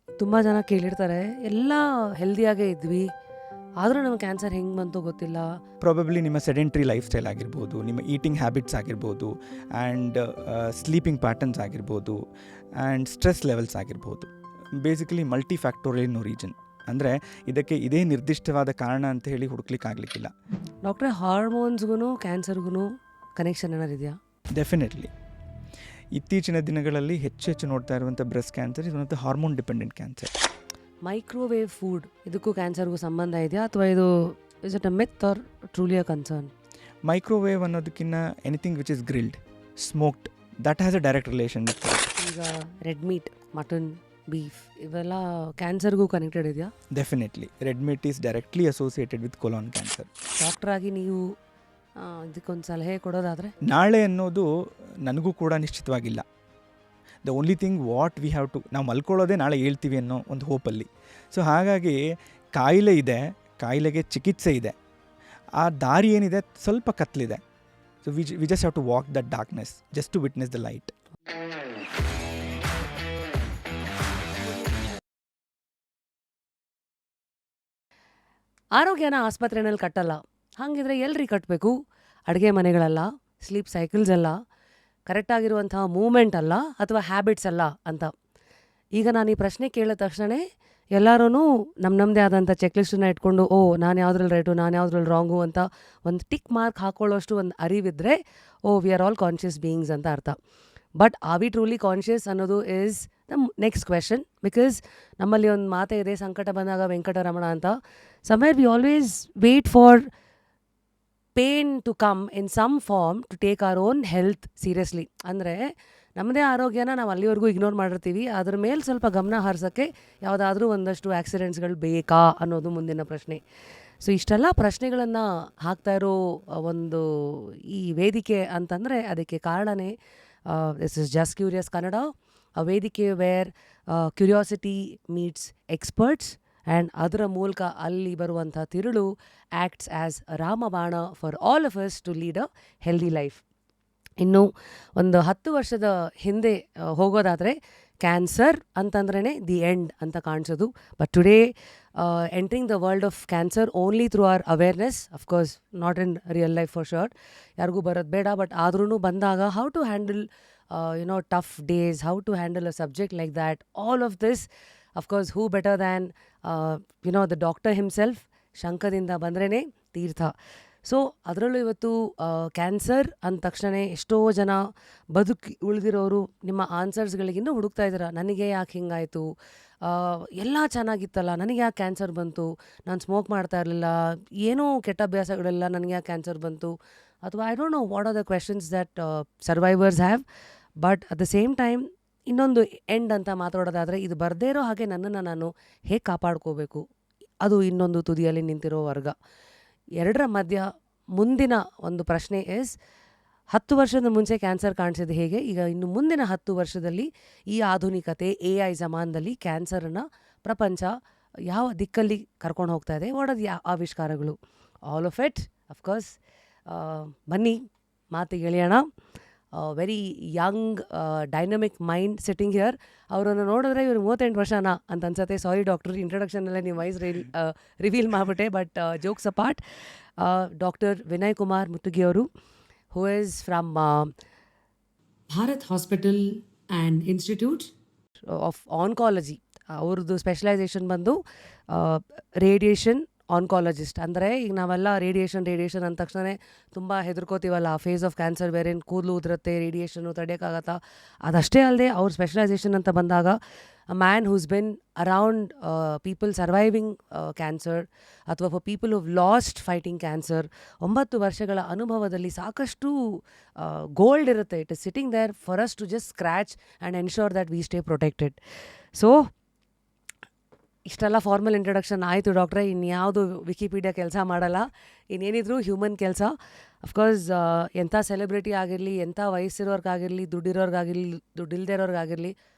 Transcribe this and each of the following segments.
ತುಂಬ ಜನ ಕೇಳಿರ್ತಾರೆ, ಎಲ್ಲ ಹೆಲ್ದಿಯಾಗೇ ಇದ್ವಿ, ಆದರೂ ನಮಗೆ ಕ್ಯಾನ್ಸರ್ ಹೆಂಗೆ ಬಂತು ಗೊತ್ತಿಲ್ಲ. ಪ್ರಾಬಬ್ಲಿ ನಿಮ್ಮ ಸೆಡೆಂಟ್ರಿ ಲೈಫ್ ಸ್ಟೈಲ್ ಆಗಿರ್ಬೋದು, ನಿಮ್ಮ ಈಟಿಂಗ್ ಹ್ಯಾಬಿಟ್ಸ್ ಆಗಿರ್ಬೋದು, ಆ್ಯಂಡ್ ಸ್ಲೀಪಿಂಗ್ ಪ್ಯಾಟರ್ನ್ಸ್ ಆಗಿರ್ಬೋದು, ಆ್ಯಂಡ್ ಸ್ಟ್ರೆಸ್ ಲೆವೆಲ್ಸ್ ಆಗಿರ್ಬೋದು. Basically multi factorial no reason. ಅಂದರೆ ಇದಕ್ಕೆ ಇದೇ ನಿರ್ದಿಷ್ಟವಾದ ಕಾರಣ ಅಂತ ಹೇಳಿ ಹುಡುಕ್ಲಿಕ್ಕಾಗಲಿಕ್ಕಿಲ್ಲ. ಡಾಕ್ಟ್ರೆ, ಹಾರ್ಮೋನ್ಸ್ಗೂ ಕ್ಯಾನ್ಸರ್ಗೂ ಕನೆಕ್ಷನ್ ಏನಾರು ಇದೆಯಾ? ಡೆಫಿನೆಟ್ಲಿ. ಇತ್ತೀಚಿನ ದಿನಗಳಲ್ಲಿ ಹೆಚ್ಚು ನೋಡ್ತಾ ಇರುವಂಥ ಬ್ರೆಸ್ಟ್ ಕ್ಯಾನ್ಸರ್ ಇದು ಒಂದು hormone dependent cancer. Microwave food ಇದಕ್ಕೂ ಕ್ಯಾನ್ಸರ್ಗೂ ಸಂಬಂಧ ಇದೆಯಾ, ಅಥವಾ ಇದು is it a myth or truly a concern? Microwave ಅನ್ನೋದಕ್ಕಿಂತ anything which is grilled, smoked, that has a direct relation. ಈಗ ರೆಡ್ ಮೀಟ್, ಮಟನ್, ಬೀಫ್ ಇವೆಲ್ಲ ಕ್ಯಾನ್ಸರ್ಗೂ ಕನೆಕ್ಟೆಡ್ ಇದೆಯಾ? Definitely. Red meat is directly associated with colon cancer. ಡಾಕ್ಟ್ರಾಗಿ ನೀವು ಇದಕ್ಕೊಂದು ಸಲಹೆ ಕೊಡೋದಾದರೆ? ನಾಳೆ ಅನ್ನೋದು ನನಗೂ ಕೂಡ ನಿಶ್ಚಿತವಾಗಿಲ್ಲ. The only thing what we have to, ನಾವು ಮಲ್ಕೊಳ್ಳೋದೇ ನಾಳೆ ಹೇಳ್ತೀವಿ ಅನ್ನೋ ಒಂದು ಹೋಪಲ್ಲಿ. ಸೊ ಹಾಗಾಗಿ ಕಾಯಿಲೆ ಇದೆ, ಕಾಯಿಲೆಗೆ ಚಿಕಿತ್ಸೆ ಇದೆ, ಆ ದಾರಿ ಏನಿದೆ ಸ್ವಲ್ಪ ಕತ್ತಲಿದೆ. So we just have to walk that darkness just to witness the light. ಆರೋಗ್ಯನ ಆಸ್ಪತ್ರೆಯಲ್ಲಿ ಕಟ್ಟಲ್ಲ, ಹಾಗಿದ್ರೆ ಎಲ್ರಿ ಕಟ್ಟಬೇಕು? ಅಡುಗೆ ಮನೆಗಳಲ್ಲ, ಸ್ಲೀಪ್ ಸೈಕಲ್ಸ್ ಅಲ್ಲ, ಕರೆಕ್ಟಾಗಿರುವಂತಹ ಮೂಮೆಂಟ್ ಅಲ್ಲ, ಅಥವಾ ಹ್ಯಾಬಿಟ್ಸ್ ಅಲ್ಲ ಅಂತ. ಈಗ ನಾನು ಈ ಪ್ರಶ್ನೆ ಕೇಳಿದ ತಕ್ಷಣ ಎಲ್ಲರೂ ನಮ್ಮದೇ ಆದಂಥ ಚೆಕ್ಲಿಸ್ಟನ್ನ ಇಟ್ಕೊಂಡು, ನಾನು ಯಾವುದ್ರಲ್ಲಿ ರೈಟು, ನಾನು ಯಾವುದ್ರಲ್ಲಿ ರಾಂಗು ಅಂತ ಒಂದು ಟಿಕ್ ಮಾರ್ಕ್ ಹಾಕೊಳ್ಳೋಷ್ಟು ಒಂದು ಅರಿವಿದ್ರೆ, we are all conscious beings ಅಂತ ಅರ್ಥ. But are we truly conscious ಅನ್ನೋದು is the next question. Because ನಮ್ಮಲ್ಲಿ ಒಂದು ಮಾತೇ ಇದೆ, ಸಂಕಟ ಬಂದಾಗ ವೆಂಕಟರಮಣ ಅಂತ. Somewhere we always wait for pain to come in some form to take our own health seriously. ಅಂದರೆ ನಮ್ಮದೇ ಆರೋಗ್ಯನ ನಾವು ಅಲ್ಲಿವರೆಗೂ ಇಗ್ನೋರ್ ಮಾಡಿರ್ತೀವಿ, ಅದ್ರ ಮೇಲೆ ಸ್ವಲ್ಪ ಗಮನ ಹರಿಸೋಕ್ಕೆ ಯಾವುದಾದ್ರೂ ಒಂದಷ್ಟು ಆಕ್ಸಿಡೆಂಟ್ಸ್ಗಳು ಬೇಕಾ ಅನ್ನೋದು ಮುಂದಿನ ಪ್ರಶ್ನೆ. ಸೊ ಇಷ್ಟೆಲ್ಲ ಪ್ರಶ್ನೆಗಳನ್ನು ಹಾಕ್ತಾ ಇರೋ ಒಂದು ಈ ವೇದಿಕೆ ಅಂತಂದರೆ ಅದಕ್ಕೆ ಕಾರಣನೇ this is just Curious Kannada, a ವೇದಿಕೆ where curiosity meets experts, and ಅದರ ಮೂಲಕ ಅಲ್ಲಿ ಬರುವಂಥ ತಿರುಳು ಆ್ಯಕ್ಟ್ಸ್ ಆ್ಯಸ್ ರಾಮಬಾಣ for all of us to lead a healthy life. ಇನ್ನು ಒಂದು 10 ವರ್ಷದ ಹಿಂದೆ ಹೋಗೋದಾದರೆ ಕ್ಯಾನ್ಸರ್ ಅಂತಂದ್ರೇ ದಿ ಎಂಡ್ ಅಂತ ಕಾಣಿಸೋದು. But today entering the world of cancer only through our awareness, of course not in real life for sure, ಯಾರಿಗೂ ಬರೋದು ಬೇಡ. ಬಟ್ ಆದ್ರೂ ಬಂದಾಗ how to handle tough days, how to handle a subject like that, all of this, of course, who better than the doctor himself, ಶಂಕದಿಂದ ಬಂದ್ರೇ ತೀರ್ಥ. So ಅದರಲ್ಲೂ ಇವತ್ತು ಕ್ಯಾನ್ಸರ್ ಅಂದ ತಕ್ಷಣ ಎಷ್ಟೋ ಜನ ಬದುಕಿ ಉಳಿದಿರೋರು ನಿಮ್ಮ ಆನ್ಸರ್ಸ್ಗಳಿಗಿನ್ನೂ ಹುಡುಕ್ತಾ ಇದ್ದೀರಾ. ನನಗೆ ಯಾಕೆ ಹಿಂಗಾಯಿತು, ಎಲ್ಲ ಚೆನ್ನಾಗಿತ್ತಲ್ಲ, ನನಗೆ ಯಾಕೆ ಕ್ಯಾನ್ಸರ್ ಬಂತು, ನಾನು ಸ್ಮೋಕ್ ಮಾಡ್ತಾ ಇರಲಿಲ್ಲ, ಏನೂ ಕೆಟ್ಟ ಅಭ್ಯಾಸಗಳೆಲ್ಲ, ನನಗೆ ಯಾಕೆ ಕ್ಯಾನ್ಸರ್ ಬಂತು, ಅಥವಾ I don't know what are the questions that survivors have. But at the same time ಇನ್ನೊಂದು ಎಂಡ್ ಅಂತ ಮಾತಾಡೋದಾದರೆ, ಇದು ಬರದೇ ಇರೋ ಹಾಗೆ ನನ್ನನ್ನು ನಾನು ಹೇಗೆ ಕಾಪಾಡ್ಕೋಬೇಕು, ಅದು ಇನ್ನೊಂದು ತುದಿಯಲ್ಲಿ ನಿಂತಿರೋ ವರ್ಗ. ಎರಡರ ಮಧ್ಯ ಮುಂದಿನ ಒಂದು ಪ್ರಶ್ನೆ ಇಸ್, 10 ವರ್ಷದ ಮುಂಚೆ ಕ್ಯಾನ್ಸರ್ ಕಾಣಿಸಿದ್ದು ಹೇಗೆ, ಈಗ ಇನ್ನು ಮುಂದಿನ 10 ವರ್ಷದಲ್ಲಿ ಈ ಆಧುನಿಕತೆ AI ಜಮಾನದಲ್ಲಿ ಕ್ಯಾನ್ಸರನ್ನು ಪ್ರಪಂಚ ಯಾವ ದಿಕ್ಕಲ್ಲಿ ಕರ್ಕೊಂಡು ಹೋಗ್ತಾ ಇದೆ, ವಾಟ್ ಆವಿಷ್ಕಾರಗಳು, ಆಲ್ ಆಫ್ ಇಟ್ ಅಫ್ಕೋರ್ಸ್. ಬನ್ನಿ ಮಾತಿಗೆ ಎಳೆಯೋಣ. Very young dynamic mind sitting here. ಅವರನ್ನು ನೋಡಿದ್ರೆ ಇವರು 38 ವರ್ಷನಾ ಅಂತ ಅನ್ಸುತ್ತೆ. ಸಾರಿ ಡಾಕ್ಟರ್, ಇಂಟ್ರೊಡಕ್ಷನಲ್ಲೇ ನೀವು ವಯಸ್ಸು ರಿವೀಲ್ ಮಾಡಿಬಿಟ್ಟೆ. But jokes apart, doctor Vinay Kumar Muttugi ಅವರು, who is from Bharat Hospital and Institute of Oncology. ಅವ್ರದ್ದು ಸ್ಪೆಷಲೈಸೇಷನ್ ಬಂದು ರೇಡಿಯೇಷನ್ ಆನ್ಕಾಲಜಿಸ್ಟ್. ಅಂದರೆ ಈಗ ನಾವೆಲ್ಲ ರೇಡಿಯೇಷನ್ ಅಂದ ತಕ್ಷಣ ತುಂಬ ಹೆದರ್ಕೋತೀವಲ್ಲ, ಫೇಸ್ ಆಫ್ ಕ್ಯಾನ್ಸರ್ ಬೇರೆ, ಕೂದಲು ಉದುರುತ್ತೆ, ರೇಡಿಯೇಷನ್ನು ತಡೆಯೋಕ್ಕಾಗತ್ತಾ? ಅದಷ್ಟೇ ಅಲ್ಲದೆ ಅವ್ರ ಸ್ಪೆಷಲೈಸೇಷನ್ ಅಂತ ಬಂದಾಗ a man who's been around people surviving cancer, ಅಥವಾ for people who lost fighting cancer. 9 ವರ್ಷಗಳ ಅನುಭವದಲ್ಲಿ ಸಾಕಷ್ಟು ಗೋಲ್ಡ್ ಇರುತ್ತೆ. It is sitting there for us to just scratch and ensure that we stay protected. So ಇಷ್ಟೆಲ್ಲ formal introduction ಆಯಿತು ಡಾಕ್ಟ್ರೆ, ಇನ್ಯಾವುದು Wikipedia ಕೆಲಸ ಮಾಡಲ್ಲ, ಇನ್ನೇನಿದ್ರು ಹ್ಯೂಮನ್ ಕೆಲಸ. ಅಫ್ಕೋರ್ಸ್ ಎಂಥ ಸೆಲೆಬ್ರಿಟಿ ಆಗಿರಲಿ, ಎಂಥ ವಯಸ್ಸಿರೋರ್ಗಾಗಿರಲಿ, ದುಡ್ಡಿರೋರ್ಗಾಗಿರಲಿ, ದುಡ್ಡಿಲ್ದೇ ಇರೋರ್ಗಾಗಿರಲಿ,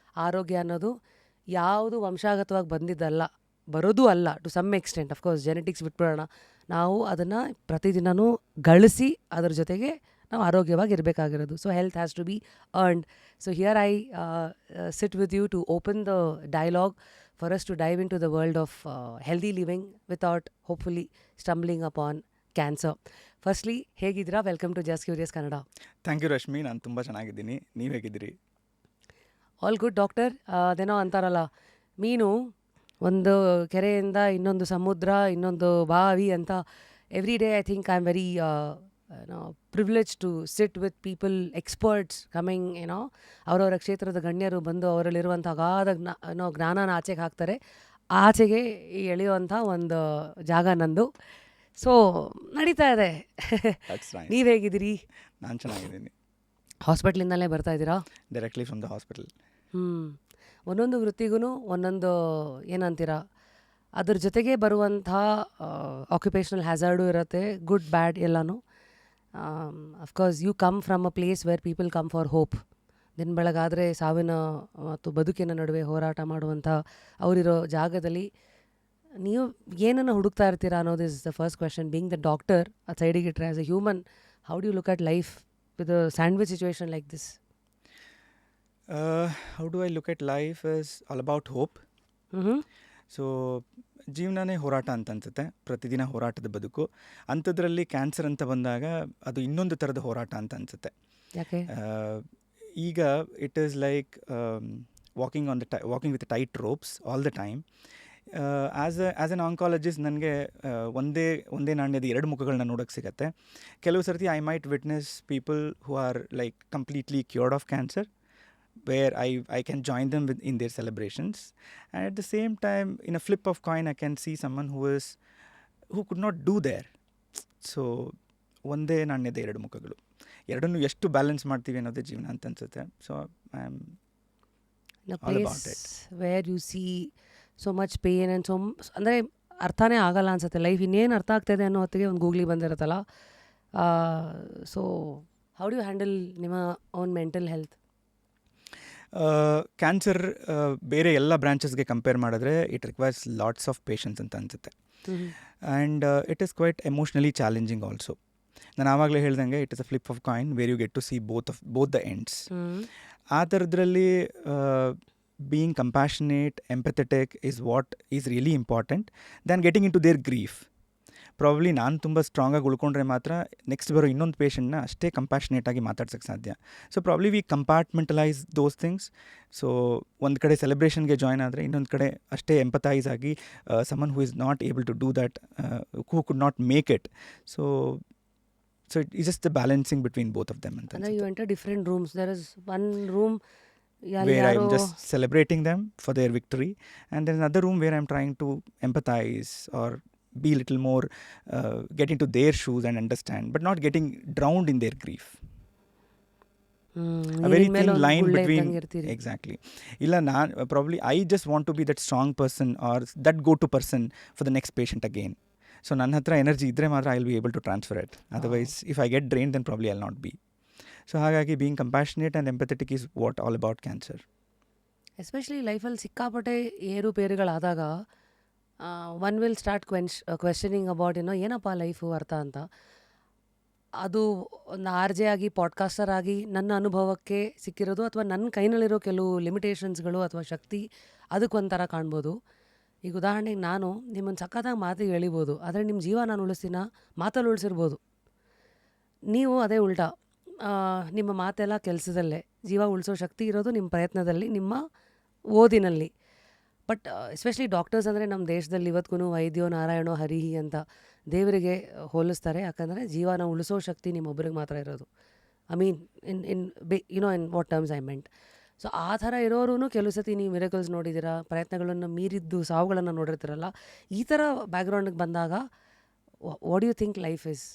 ಆರೋಗ್ಯ ಅನ್ನೋದು ಯಾವುದು ವಂಶಾಗತವಾಗಿ ಬಂದಿದ್ದಲ್ಲ, ಬರೋದು ಅಲ್ಲ. To some extent of course genetics ಬಿಟ್ಬಿಡೋಣ, ನಾವು ಅದನ್ನು ಪ್ರತಿದಿನವೂ ಗಳಿಸಿ ಅದರ ಜೊತೆಗೆ ನಾವು ಆರೋಗ್ಯವಾಗಿ ಇರಬೇಕಾಗಿರೋದು. So health has to be earned. So here I sit with you to open the dialogue for us to dive into the world of healthy living without hopefully stumbling upon cancer. Firstly ಹೇಗಿದ್ದೀರಾ? Welcome to Just Curious Kannada. Thank you Rashmi, ನಾನು ತುಂಬ ಚೆನ್ನಾಗಿದ್ದೀನಿ. ನೀವು ಹೇಗಿದ್ದೀರಿ? All good doctor. ಅದೇನೋ ಅಂತಾರಲ್ಲ, ಮೀನು ಒಂದು ಕೆರೆಯಿಂದ ಇನ್ನೊಂದು ಸಮುದ್ರ, ಇನ್ನೊಂದು ಬಾವಿ ಅಂತ. Every day I think I am very privilege to sit with people, experts coming, ಅವರವರ ಕ್ಷೇತ್ರದ ಗಣ್ಯರು ಬಂದು ಅವರಲ್ಲಿರುವಂಥ ಅಗಾಧ ಜ್ಞಾನನ ಆಚೆಗೆ ಹಾಕ್ತಾರೆ. ಆಚೆಗೆ ಎಳೆಯುವಂಥ ಒಂದು ಜಾಗ ನಂದು. ಸೊ ನಡೀತಾ ಇದೆ. ನೀವು ಹೇಗಿದ್ದೀರಿ? ನಾನು ಚೆನ್ನಾಗಿದ್ದೀನಿ. ಹಾಸ್ಪಿಟ್ಲಿಂದಲೇ ಬರ್ತಾ ಇದ್ದೀರಾ? Directly from the hospital. ಒಂದೊಂದು ವೃತ್ತಿಗೂ ಒಂದೊಂದು ಏನಂತೀರ, ಅದ್ರ ಜೊತೆಗೆ ಬರುವಂಥ ಆಕ್ಯುಪೇಷನಲ್ ಹ್ಯಾಝರ್ಡು ಇರುತ್ತೆ, ಗುಡ್ ಬ್ಯಾಡ್ ಎಲ್ಲನೂ. Of course you come from a place where people come for hope. ದಿನ ಬೆಳಗಾದರೆ ಸಾವಿನ ಮತ್ತು ಬದುಕಿನ ನಡುವೆ ಹೋರಾಟ ಮಾಡುವಂಥ ಅವರಿರೋ ಜಾಗದಲ್ಲಿ ನೀವು ಏನನ್ನು ಹುಡುಕ್ತಾ ಇರ್ತೀರಾ ಅನ್ನೋದು is the first question. Being the doctor ಆ ಸೈಡಿಗೆ ಇಟ್ಟರೆ, as a human, how do you look at life with a sandwich situation like this? How do I look at life is all about hope. So ಜೀವನನೇ ಹೋರಾಟ ಅಂತ ಅನ್ಸುತ್ತೆ, ಪ್ರತಿದಿನ ಹೋರಾಟದ ಬದುಕು. ಅಂಥದ್ರಲ್ಲಿ ಕ್ಯಾನ್ಸರ್ ಅಂತ ಬಂದಾಗ ಅದು ಇನ್ನೊಂದು ಥರದ ಹೋರಾಟ ಅಂತ ಅನಿಸುತ್ತೆ. ಯಾಕೆ? ಈಗ it is like walking with tight ropes all the time. As an oncologist ನನಗೆ ಒಂದೇ ನಾಣ್ಯದ ಎರಡು ಮುಖಗಳನ್ನ ನೋಡೋಕ್ಕೆ ಸಿಗುತ್ತೆ. ಕೆಲವು ಸರ್ತಿ I might witness people who are like completely cured of cancer, where I can join them in their celebrations, and at the same time, in a flip of coin, I can see someone who could not do there. So ಒಂದೇ ನಾಣ್ಯದ ಎರಡು ಮುಖಗಳು, ಎರಡನ್ನು ಎಷ್ಟು balance ಮಾಡ್ತೀವಿ ಅನ್ನೋದೇ ಜೀವನ ಅಂತ ಅನ್ಸುತ್ತೆ. So I am all about it. Where U C so much pain and ಅಂದರೆ ಅರ್ಥನೇ ಆಗಲ್ಲ ಅನ್ಸುತ್ತೆ ಲೈಫ್. ಇನ್ನೇನು ಅರ್ಥ ಆಗ್ತಾಯಿದೆ ಅನ್ನೋ ಹೊತ್ತಿಗೆ ಒಂದು ಗೂಗ್ಲಿ ಬಂದಿರುತ್ತಲ್ಲ. So how do you handle ನಿಮ್ಮ ಓನ್ ಮೆಂಟಲ್ ಹೆಲ್ತ್? ಕ್ಯಾನ್ಸರ್ ಬೇರೆ ಎಲ್ಲ ಬ್ರಾಂಚಸ್ಗೆ ಕಂಪೇರ್ ಮಾಡಿದ್ರೆ it requires lots of patience ಅಂತ ಅನಿಸುತ್ತೆ. And it is quite emotionally challenging also. ನಾನು ಆವಾಗಲೇ ಹೇಳ್ದಂಗೆ it is a flip of coin where you get to see both the ends. ಆ ಥರದ್ರಲ್ಲಿ being compassionate, empathetic is what is really important than getting in to their grief. Probably ನಾನು ತುಂಬ ಸ್ಟ್ರಾಂಗಾಗಿ ಉಳ್ಕೊಂಡ್ರೆ ಮಾತ್ರ next ಬರೋ ಇನ್ನೊಂದು ಪೇಷಂಟ್ನ ಅಷ್ಟೇ ಕಂಪ್ಯಾಷನೇಟಾಗಿ ಮಾತಾಡ್ಸೋಕ್ಕೆ ಸಾಧ್ಯ. So probably we compartmentalise those things. So ಒಂದು ಕಡೆ ಸೆಲೆಬ್ರೇಷನ್ಗೆ ಜಾಯ್ನ್ ಆದರೆ ಇನ್ನೊಂದು ಕಡೆ ಅಷ್ಟೇ ಎಂಪಥೈಸ್ ಆಗಿ someone who is not able to do that, who could not make it. So it is just the balancing between both of them ಅಂತ. You enter different rooms. There is one room where I am just celebrating them for their victory, and there is another room where I am trying to empathize or be a little more, get into their shoes and understand, but not getting drowned in their grief. A very thin line between. Exactly. Illa probably I just want to be that strong person or that go-to person for the next patient again. So ನನ್ನ ಹತ್ರ energy ಇದ್ದರೆ ಮಾತ್ರ I will be able to transfer it. Otherwise, if I get drained, then probably I will not be. So ಹಾಗಾಗಿ being compassionate and empathetic is what all about cancer. Especially ಲೈಫಲ್ಲಿ ಸಿಕ್ಕಾಪಟ್ಟೆ ಏರುಪೇರುಗಳಾದಾಗ one will start questioning about ಏನಪ್ಪ life ಅರ್ಥ ಅಂತ. ಅದು ಒಂದು RJ ಆಗಿ, ಪಾಡ್ಕಾಸ್ಟರ್ ಆಗಿ ನನ್ನ ಅನುಭವಕ್ಕೆ ಸಿಕ್ಕಿರೋದು, ಅಥವಾ ನನ್ನ ಕೈನಲ್ಲಿರೋ ಕೆಲವು ಲಿಮಿಟೇಷನ್ಸ್ಗಳು ಅಥವಾ ಶಕ್ತಿ ಅದಕ್ಕೊಂಥರ ಕಾಣ್ಬೋದು. ಈಗ ಉದಾಹರಣೆಗೆ ನಾನು ನಿಮ್ಮನ್ನು ಸಖತ್ತಾಗಿ ಮಾತಿಗೆ ಎಳಿಬೋದು, ಆದರೆ ನಿಮ್ಮ ಜೀವ ನಾನು ಉಳಿಸ್ತೀನ, ಮಾತಲ್ಲಿ ಉಳಿಸಿರ್ಬೋದು. ನೀವು ಅದೇ ಉಲ್ಟಾ, ನಿಮ್ಮ ಮಾತೆಲ್ಲ ಕೆಲಸದಲ್ಲೇ, ಜೀವ ಉಳಿಸೋ ಶಕ್ತಿ ಇರೋದು ನಿಮ್ಮ ಪ್ರಯತ್ನದಲ್ಲಿ, ನಿಮ್ಮ ಓದಿನಲ್ಲಿ. ಬಟ್ ಎಸ್ಪೆಷಲಿ ಡಾಕ್ಟರ್ಸ್ ಅಂದರೆ ನಮ್ಮ ದೇಶದಲ್ಲಿ ಇವತ್ತಿಗೂ ವೈದ್ಯೋ ನಾರಾಯಣೋ ಹರಿಹಿ ಅಂತ ದೇವರಿಗೆ ಹೋಲಿಸ್ತಾರೆ. ಯಾಕಂದರೆ ಜೀವನ ಉಳಿಸೋ ಶಕ್ತಿ ನಿಮ್ಮೊಬ್ಬರಿಗೆ ಮಾತ್ರ ಇರೋದು. I mean in what terms I made. So ಆ ಥರ ಇರೋರು ಕೆಲವು ಸತಿ ನೀವು ಮಿರಕಲ್ಸ್ ನೋಡಿದ್ದೀರಾ, ಪ್ರಯತ್ನಗಳನ್ನು ಮೀರಿದ್ದು ಸಾವುಗಳನ್ನು ನೋಡಿರ್ತೀರಲ್ಲ. ಈ ಥರ ಬ್ಯಾಕ್ಗ್ರೌಂಡಿಗೆ ಬಂದಾಗ what you think life is?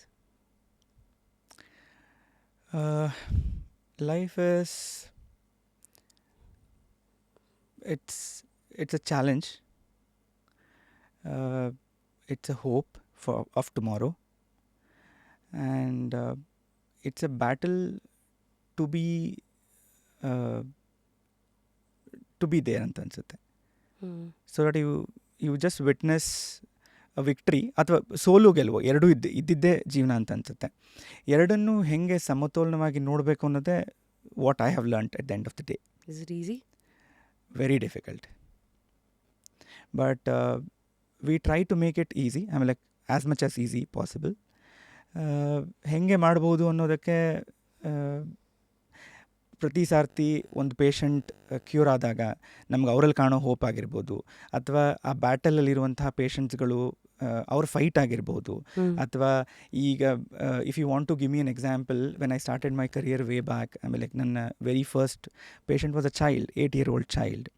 Life is, it's a challenge, it's a hope of tomorrow, and it's a battle to be there ಅಂತ ಅನ್ಸುತ್ತೆ. So that you just witness victory ಅಥವಾ ಸೋಲು ಗೆಲುವು ಎರಡೂ ಇದ್ದಿದ್ದೇ ಜೀವನ ಅಂತ ಅನಿಸುತ್ತೆ. ಎರಡನ್ನೂ ಹೇಗೆ ಸಮತೋಲನವಾಗಿ ನೋಡಬೇಕು ಅನ್ನೋದೇ what I have learned at the end of the day. Is it easy? Very difficult. But we try to make it easy, ಆಮೇಲೆ as much as easy possible. ಹೇಗೆ ಮಾಡ್ಬೋದು ಅನ್ನೋದಕ್ಕೆ ಪ್ರತಿ ಸಾರ್ತಿ ಒಂದು ಪೇಷಂಟ್ ಕ್ಯೂರ್ ಆದಾಗ ನಮ್ಗೆ ಅವರಲ್ಲಿ ಕಾಣೋ ಹೋಪ್ ಆಗಿರ್ಬೋದು, ಅಥವಾ ಆ ಬ್ಯಾಟಲಲ್ಲಿರುವಂತಹ ಪೇಷಂಟ್ಸ್ಗಳು ಅವ್ರ ಫೈಟ್ ಆಗಿರ್ಬೋದು, ಅಥವಾ ಈಗ if you want to give me an example, when I started my career way back, ಆಮೇಲೆ ನನ್ನ very first patient was a child, 8 year old child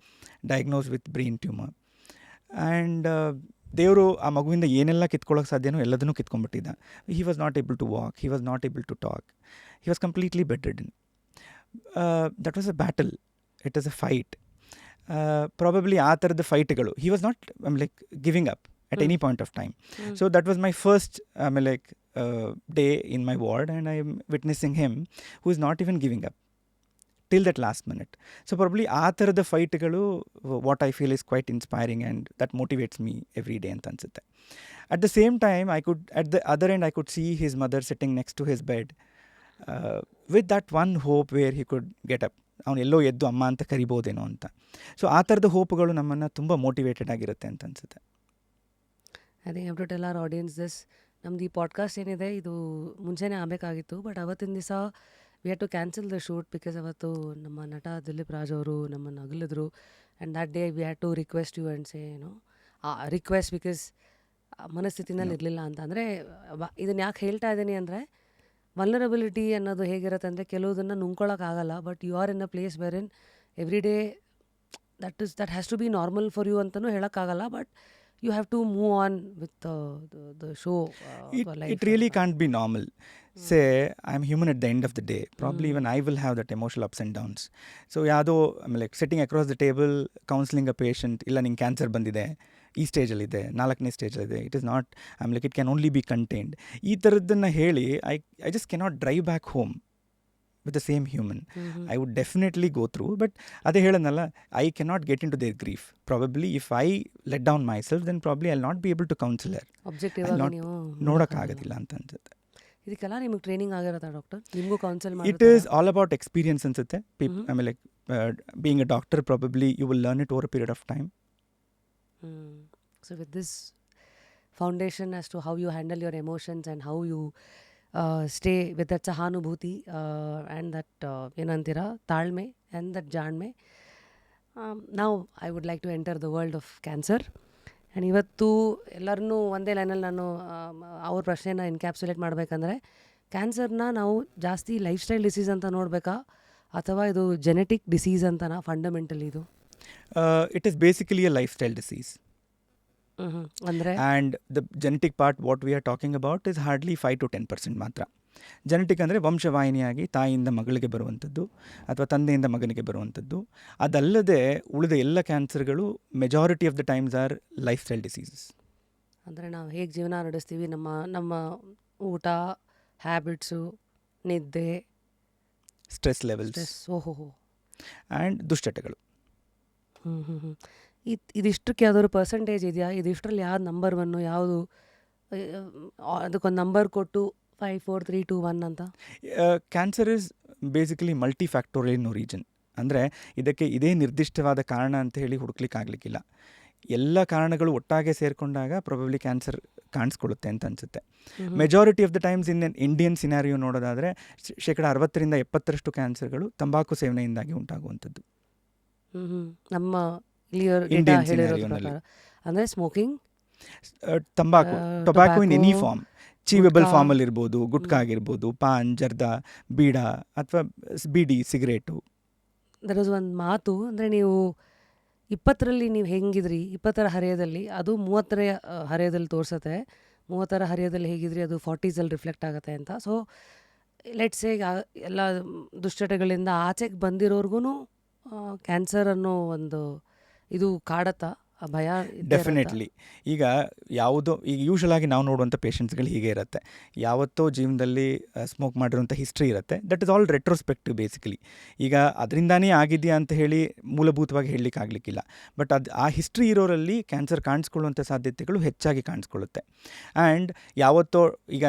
diagnose with brain tumour. And ದೇವರು ಆ ಮಗುವಿಂದ ಏನೆಲ್ಲ ಕಿತ್ಕೊಳ್ಳೋಕೆ ಸಾಧ್ಯನೋ ಎಲ್ಲದನ್ನೂ ಕಿತ್ಕೊಂಡ್ಬಿಟ್ಟಿದ್ದ. He was not able to walk, he was not able to talk, he was completely bedridden. That was a battle, it was a fight. Probably ಆ ಥರದ ಫೈಟ್ಗಳು he was not like giving up at any point of time. So that was my first day in my ward, and I am witnessing him who is not even giving up till that last minute. So probably ಆ ಥರದ ಫೈಟ್ಗಳು what I feel is quite inspiring, and that motivates me every day ಅಂತ ಅನ್ಸುತ್ತೆ. At the same time, at the other end I could see his mother sitting next to his bed with that one hope where he could get up. ಅವನು ಎಲ್ಲೋ ಎದ್ದು ಅಮ್ಮ ಅಂತ ಕರಿಬೋದೇನೋ ಅಂತ. So ಆ ಥರದ ಹೋಪ್ಗಳು ನಮ್ಮನ್ನು ತುಂಬ ಮೋಟಿವೇಟೆಡ್ ಆಗಿರುತ್ತೆ ಅಂತ ಅನ್ಸುತ್ತೆ. I think have to tell our audience this. ನಮ್ದು ಈ ಪಾಡ್ಕಾಸ್ಟ್ ಏನಿದೆ ಇದು ಮುಂಚೆನೇ ಆಗಬೇಕಾಗಿತ್ತು, ಬಟ್ ಅವತ್ತಿನ ದಿವಸ we had to cancel the shoot because ಅವತ್ತು ನಮ್ಮ ನಟ ದಿಲೀಪ್ ರಾಜ್ ಅವರು ನಮ್ಮನ್ನು ಅಗಲಿದ್ರು. And that day we had to request you and say request because ಮನಸ್ಥಿತಿನಲ್ಲಿ ಇರಲಿಲ್ಲ ಅಂತ. ಅಂದರೆ ಇದನ್ನು ಯಾಕೆ ಹೇಳ್ತಾ ಇದ್ದೀನಿ ಅಂದರೆ, ವಲ್ನರಬಿಲಿಟಿ ಅನ್ನೋದು ಹೇಗಿರುತ್ತೆ ಅಂದರೆ, ಕೆಲವುದನ್ನು ನುಂಗ್ಕೊಳ್ಳೋಕ್ಕಾಗಲ್ಲ, but you are in a place where in every day that has to be normal for you ಅಂತಲೂ ಹೇಳೋಕ್ಕಾಗಲ್ಲ, but you have to move on with the show. It really can't be normal. Say I'm human at the end of the day. Probably even I will have that emotional ups and downs. So ಯಾವುದೋ like sitting across the table counseling a patient, ಇಲ್ಲ ನಿಂಗೆ cancer ಬಂದಿದೆ, ಈ ಸ್ಟೇಜಲ್ಲಿದೆ, 4ನೇ ಸ್ಟೇಜಲ್ಲಿದೆ, it is not it can only be contained, ಈ ಥರದ್ದನ್ನು ಹೇಳಿ I just cannot drive back home with the same human. I would definitely go through, but ಅದೇ ಹೇಳೋನಲ್ಲ, I cannot get into their grief. Probably if I let down myself, then probably I'll not be able to counsel her. Objective ಆಗಿ ನೀವು ನೋಡೋಕ್ಕಾಗೋದಿಲ್ಲ ಅಂತ ಅನ್ಸುತ್ತೆ. ಇದಕ್ಕೆಲ್ಲ ನಿಮಗೆ training ಆಗಿರುತ್ತಾ doctor? ನಿಮಗೂ council ಮಾಡಿ? It is all about experience ಅನ್ಸುತ್ತೆ. ಆಮೇಲೆ being a doctor, probably you will learn it over a period of time. So with this foundation as to how you handle your emotions and how you stay with that ಸಹಾನುಭೂತಿ and that ಏನಂತೀರ ತಾಳ್ಮೆ and that ಜಾಣ್ಮೆ, now I would like to enter the world of cancer. And ಇವತ್ತು ಎಲ್ಲರನ್ನೂ ಒಂದೇ ಲೈನಲ್ಲಿ ನಾನು ಅವ್ರ ಪ್ರಶ್ನೆನ encapsulate ಮಾಡಬೇಕಂದ್ರೆ, ಕ್ಯಾನ್ಸರ್ನ ನಾವು ಜಾಸ್ತಿ ಲೈಫ್ ಸ್ಟೈಲ್ ಡಿಸೀಸ್ ಅಂತ ನೋಡಬೇಕಾ ಅಥವಾ ಇದು ಜೆನೆಟಿಕ್ ಡಿಸೀಸ್ ಅಂತನಾ ಫಂಡಮೆಂಟಲಿ? ಇದು it is basically a lifestyle disease. ಅಂದರೆ and the genetic part what we are talking about is hardly 5 to 10% ಮಾತ್ರ. ಜೆನೆಟಿಕ್ ಅಂದರೆ ವಂಶವಾಹಿನಿಯಾಗಿ ತಾಯಿಯಿಂದ ಮಗಳಿಗೆ ಬರುವಂಥದ್ದು ಅಥವಾ ತಂದೆಯಿಂದ ಮಗನಿಗೆ ಬರುವಂಥದ್ದು. ಅದಲ್ಲದೆ ಉಳಿದ ಎಲ್ಲ ಕ್ಯಾನ್ಸರ್ಗಳು majority of the times are lifestyle diseases. ಅಂದರೆ ನಾವು ಹೇಗೆ ಜೀವನ ನಡೆಸ್ತೀವಿ, ನಮ್ಮ ಊಟ ಹ್ಯಾಬಿಟ್ಸು, ನಿದ್ದೆ, ಸ್ಟ್ರೆಸ್ ಲೆವೆಲ್ಸ್, ಆ್ಯಂಡ್ ದುಶ್ಚಟಗಳು. ಇದಿಷ್ಟಕ್ಕೆ ಯಾವ್ದಾದ್ರು ಪರ್ಸೆಂಟೇಜ್ ಇದೆಯಾ? ಇದಿಷ್ಟರಲ್ಲಿ ಯಾವ್ದು ನಂಬರ್ 1, ಯಾವುದು ಅದಕ್ಕೊಂದು ನಂಬರ್ ಕೊಟ್ಟು 5 4 3 2 1 ಅಂತ? Cancer is basically multifactorial in origin. ಅಂದರೆ ಇದಕ್ಕೆ ಇದೇ ನಿರ್ದಿಷ್ಟವಾದ ಕಾರಣ ಅಂತ ಹೇಳಿ ಹುಡುಕ್ಲಿಕ್ಕಾಗಲಿಕ್ಕಿಲ್ಲ. ಎಲ್ಲ ಕಾರಣಗಳು ಒಟ್ಟಾಗೆ ಸೇರಿಕೊಂಡಾಗ ಪ್ರೊಬಬ್ಲಿ ಕ್ಯಾನ್ಸರ್ ಕಾಣಿಸ್ಕೊಳ್ಳುತ್ತೆ ಅಂತ ಅನಿಸುತ್ತೆ. Majority of the times in Indian scenario ನೋಡೋದಾದರೆ 60% 70% ಕ್ಯಾನ್ಸರ್ಗಳು ತಂಬಾಕು ಸೇವನೆಯಿಂದಾಗಿ ಉಂಟಾಗುವಂಥದ್ದು. ನಮ್ಮ ಇಂಡಿಯನ್ ಸಿನಾರಿಯೋನಲ್ಲಿ ಅಂದರೆ smoking, tobacco in any form, chewable ಫಾರ್ಮಲ್ಲಿ ಇರ್ಬೋದು, ಗುಟ್ಕಾ ಆಗಿರ್ಬೋದು, ಪಾನ್, ಜರ್ದಾ, ಬೀಡ ಅಥವಾ ಬೀಡಿ, ಸಿಗರೇಟು. ದರ್ ಇಸ್ ಒಂದು ಮಾತು ಅಂದರೆ, ನೀವು 20ರಲ್ಲಿ ನೀವು ಹೆಂಗಿದ್ರಿ 20ರ ಹರೆಯದಲ್ಲಿ ಅದು 30ರ ಹರೆಯದಲ್ಲಿ ತೋರಿಸುತ್ತೆ, 30ರ ಹರೆಯದಲ್ಲಿ ಹೇಗಿದ್ರಿ ಅದು 40sಲ್ಲಿ ರಿಫ್ಲೆಕ್ಟ್ ಆಗುತ್ತೆ ಅಂತ. ಸೊ ಲೆಟ್ಸ್ ಸೇ ಎಲ್ಲ ದುಶ್ಚಟಗಳಿಂದ ಆಚೆಗೆ ಬಂದಿರೋರ್ಗು ಕ್ಯಾನ್ಸರ್ ಅನ್ನೋ ಒಂದು ಇದು ಕಾಡತ್ತಾ, ಆ ಭಯ? ಡೆಫಿನೆಟ್ಲಿ. ಈಗ ಯೂಶಲ್ ಆಗಿ ನಾವು ನೋಡುವಂಥ ಪೇಷಂಟ್ಸ್ಗಳು ಹೀಗೆ ಇರುತ್ತೆ. ಯಾವತ್ತೋ ಜೀವನದಲ್ಲಿ ಸ್ಮೋಕ್ ಮಾಡಿರುವಂಥ ಹಿಸ್ಟ್ರಿ ಇರುತ್ತೆ. That is all retrospective basically. ಈಗ ಅದರಿಂದಾನೇ ಆಗಿದೆಯಾ ಅಂತ ಹೇಳಿ ಮೂಲಭೂತವಾಗಿ ಹೇಳಲಿಕ್ಕೆ ಆಗಲಿಕ್ಕಿಲ್ಲ. ಬಟ್ ಆ ಹಿಸ್ಟ್ರಿ ಇರೋರಲ್ಲಿ ಕ್ಯಾನ್ಸರ್ ಕಾಣಿಸ್ಕೊಳ್ಳುವಂಥ ಸಾಧ್ಯತೆಗಳು ಹೆಚ್ಚಾಗಿ ಕಾಣಿಸ್ಕೊಳ್ಳುತ್ತೆ. ಆ್ಯಂಡ್ ಯಾವತ್ತೋ ಈಗ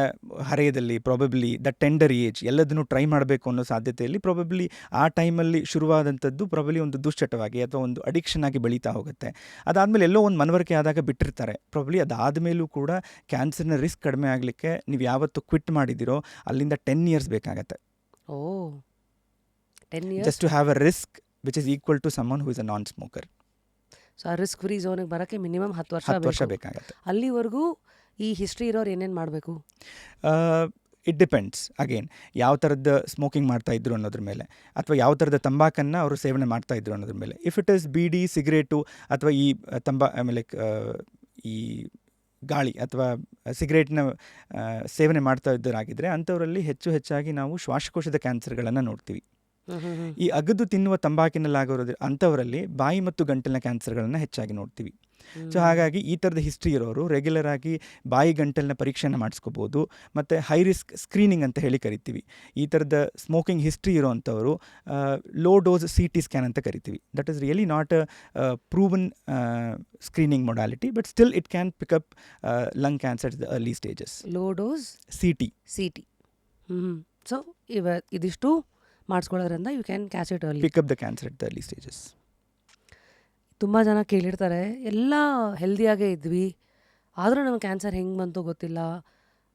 ಹರೆಯದಲ್ಲಿ ಪ್ರಾಬಬ್ಲಿ ದ ಟೆಂಡರ್ ಏಜ್ ಎಲ್ಲದನ್ನು ಟ್ರೈ ಮಾಡಬೇಕು ಅನ್ನೋ ಸಾಧ್ಯತೆಯಲ್ಲಿ ಪ್ರಾಬಬ್ಲಿ ಆ ಟೈಮಲ್ಲಿ ಶುರುವಾದಂಥದ್ದು ಪ್ರಾಬಬ್ಲಿ ಒಂದು ದುಶ್ಚಟವಾಗಿ ಅಥವಾ ಒಂದು ಅಡಿಕ್ಷನ್ ಆಗಿ ಬೆಳೀತಾ ಹೋಗುತ್ತೆ. ಅದಾದಮೇಲೆ ಎಲ್ಲೋ ಒಂದು ಮನವರಿಕೆ ಆದಾಗ ಬಿಟ್ಟಿರ್ತಾರೆ. ಪ್ರಾಬ್ಲಿ ಅದಾದಮೇಲೂ ಕೂಡ ಕ್ಯಾನ್ಸರ್ನ ರಿಸ್ಕ್ ಕಡಿಮೆ ಆಗಲಿಕ್ಕೆ ನೀವು ಯಾವತ್ತು ಕ್ವಿಟ್ ಮಾಡಿದ್ದೀರೋ ಅಲ್ಲಿಂದ 10 ಇಯರ್ಸ್ ಬೇಕಾಗತ್ತೆ. Oh 10 years. Just to have a risk which is equal to someone who is a non smoker. So ಆ ರಿಸ್ಕ್ ಫ್ರೀ ಝೋನಿಗೆ ಬರೋಕ್ಕೆ ಮಿನಿಮಮ್ 10 ವರ್ಷ ಬೇಕಾಗತ್ತೆ. ಅಲ್ಲಿವರೆಗೂ ಈ ಹಿಸ್ಟ್ರಿ ಇರೋರು ಏನೇನು ಮಾಡಬೇಕು? ಇಟ್ ಡಿಪೆಂಡ್ಸ್ ಅಗೇನ್ ಯಾವ ಥರದ ಸ್ಮೋಕಿಂಗ್ ಮಾಡ್ತಾ ಇದ್ರು ಅನ್ನೋದ್ರ ಮೇಲೆ, ಅಥವಾ ಯಾವ ಥರದ ತಂಬಾಕನ್ನು ಅವರು ಸೇವನೆ ಮಾಡ್ತಾ ಇದ್ರು ಅನ್ನೋದ್ರ ಮೇಲೆ. If it is beedi, cigarette ಅಥವಾ ಈ ಆಮೇಲೆ ಈ ಗಾಳಿ ಅಥವಾ ಸಿಗರೇಟ್ನ ಸೇವನೆ ಮಾಡ್ತಾ ಇದ್ದರಾಗಿದ್ದರೆ ಅಂಥವರಲ್ಲಿ ಹೆಚ್ಚಾಗಿ ನಾವು ಶ್ವಾಸಕೋಶದ ಕ್ಯಾನ್ಸರ್ಗಳನ್ನು ನೋಡ್ತೀವಿ. ಈ ಅಗದು ತಿನ್ನುವ ತಂಬಾಕಿನಲ್ಲಾಗಿರೋದು ಅಂಥವರಲ್ಲಿ ಬಾಯಿ ಮತ್ತು ಗಂಟಲಿನ ಕ್ಯಾನ್ಸರ್ಗಳನ್ನು ಹೆಚ್ಚಾಗಿ ನೋಡ್ತೀವಿ. ಸೊ ಹಾಗಾಗಿ ಈ ಥರದ ಹಿಸ್ಟ್ರಿ ಇರೋರು ರೆಗ್ಯುಲರ್ ಆಗಿ ಬಾಯಿ ಗಂಟಲಿನ ಪರೀಕ್ಷೆನ ಮಾಡಿಸ್ಕೋಬೋದು. ಮತ್ತು ಹೈ ರಿಸ್ಕ್ ಸ್ಕ್ರೀನಿಂಗ್ ಅಂತ ಹೇಳಿ ಕರಿತೀವಿ. ಈ ಥರದ ಸ್ಮೋಕಿಂಗ್ ಹಿಸ್ಟ್ರಿ ಇರೋವಂಥವರು ಲೋ ಡೋಸ್ CT ಸ್ಕ್ಯಾನ್ ಅಂತ ಕರಿತೀವಿ. That is really not a proven screening modality, but still it can pick up lung cancer the early stages. Low dose CT. So ಇದಿಷ್ಟು ಮಾಡಿಸ್ಕೊಳ್ಳೋದ್ರಿಂದ you can catch it early. Pick up the cancer at the early stages. ತುಂಬ ಜನ ಕೇಳಿರ್ತಾರೆ, ಎಲ್ಲ ಹೆಲ್ದಿಯಾಗೇ ಇದ್ವಿ ಆದರೂ ನಮಗೆ cancer ಹೆಂಗೆ ಬಂತು ಗೊತ್ತಿಲ್ಲ,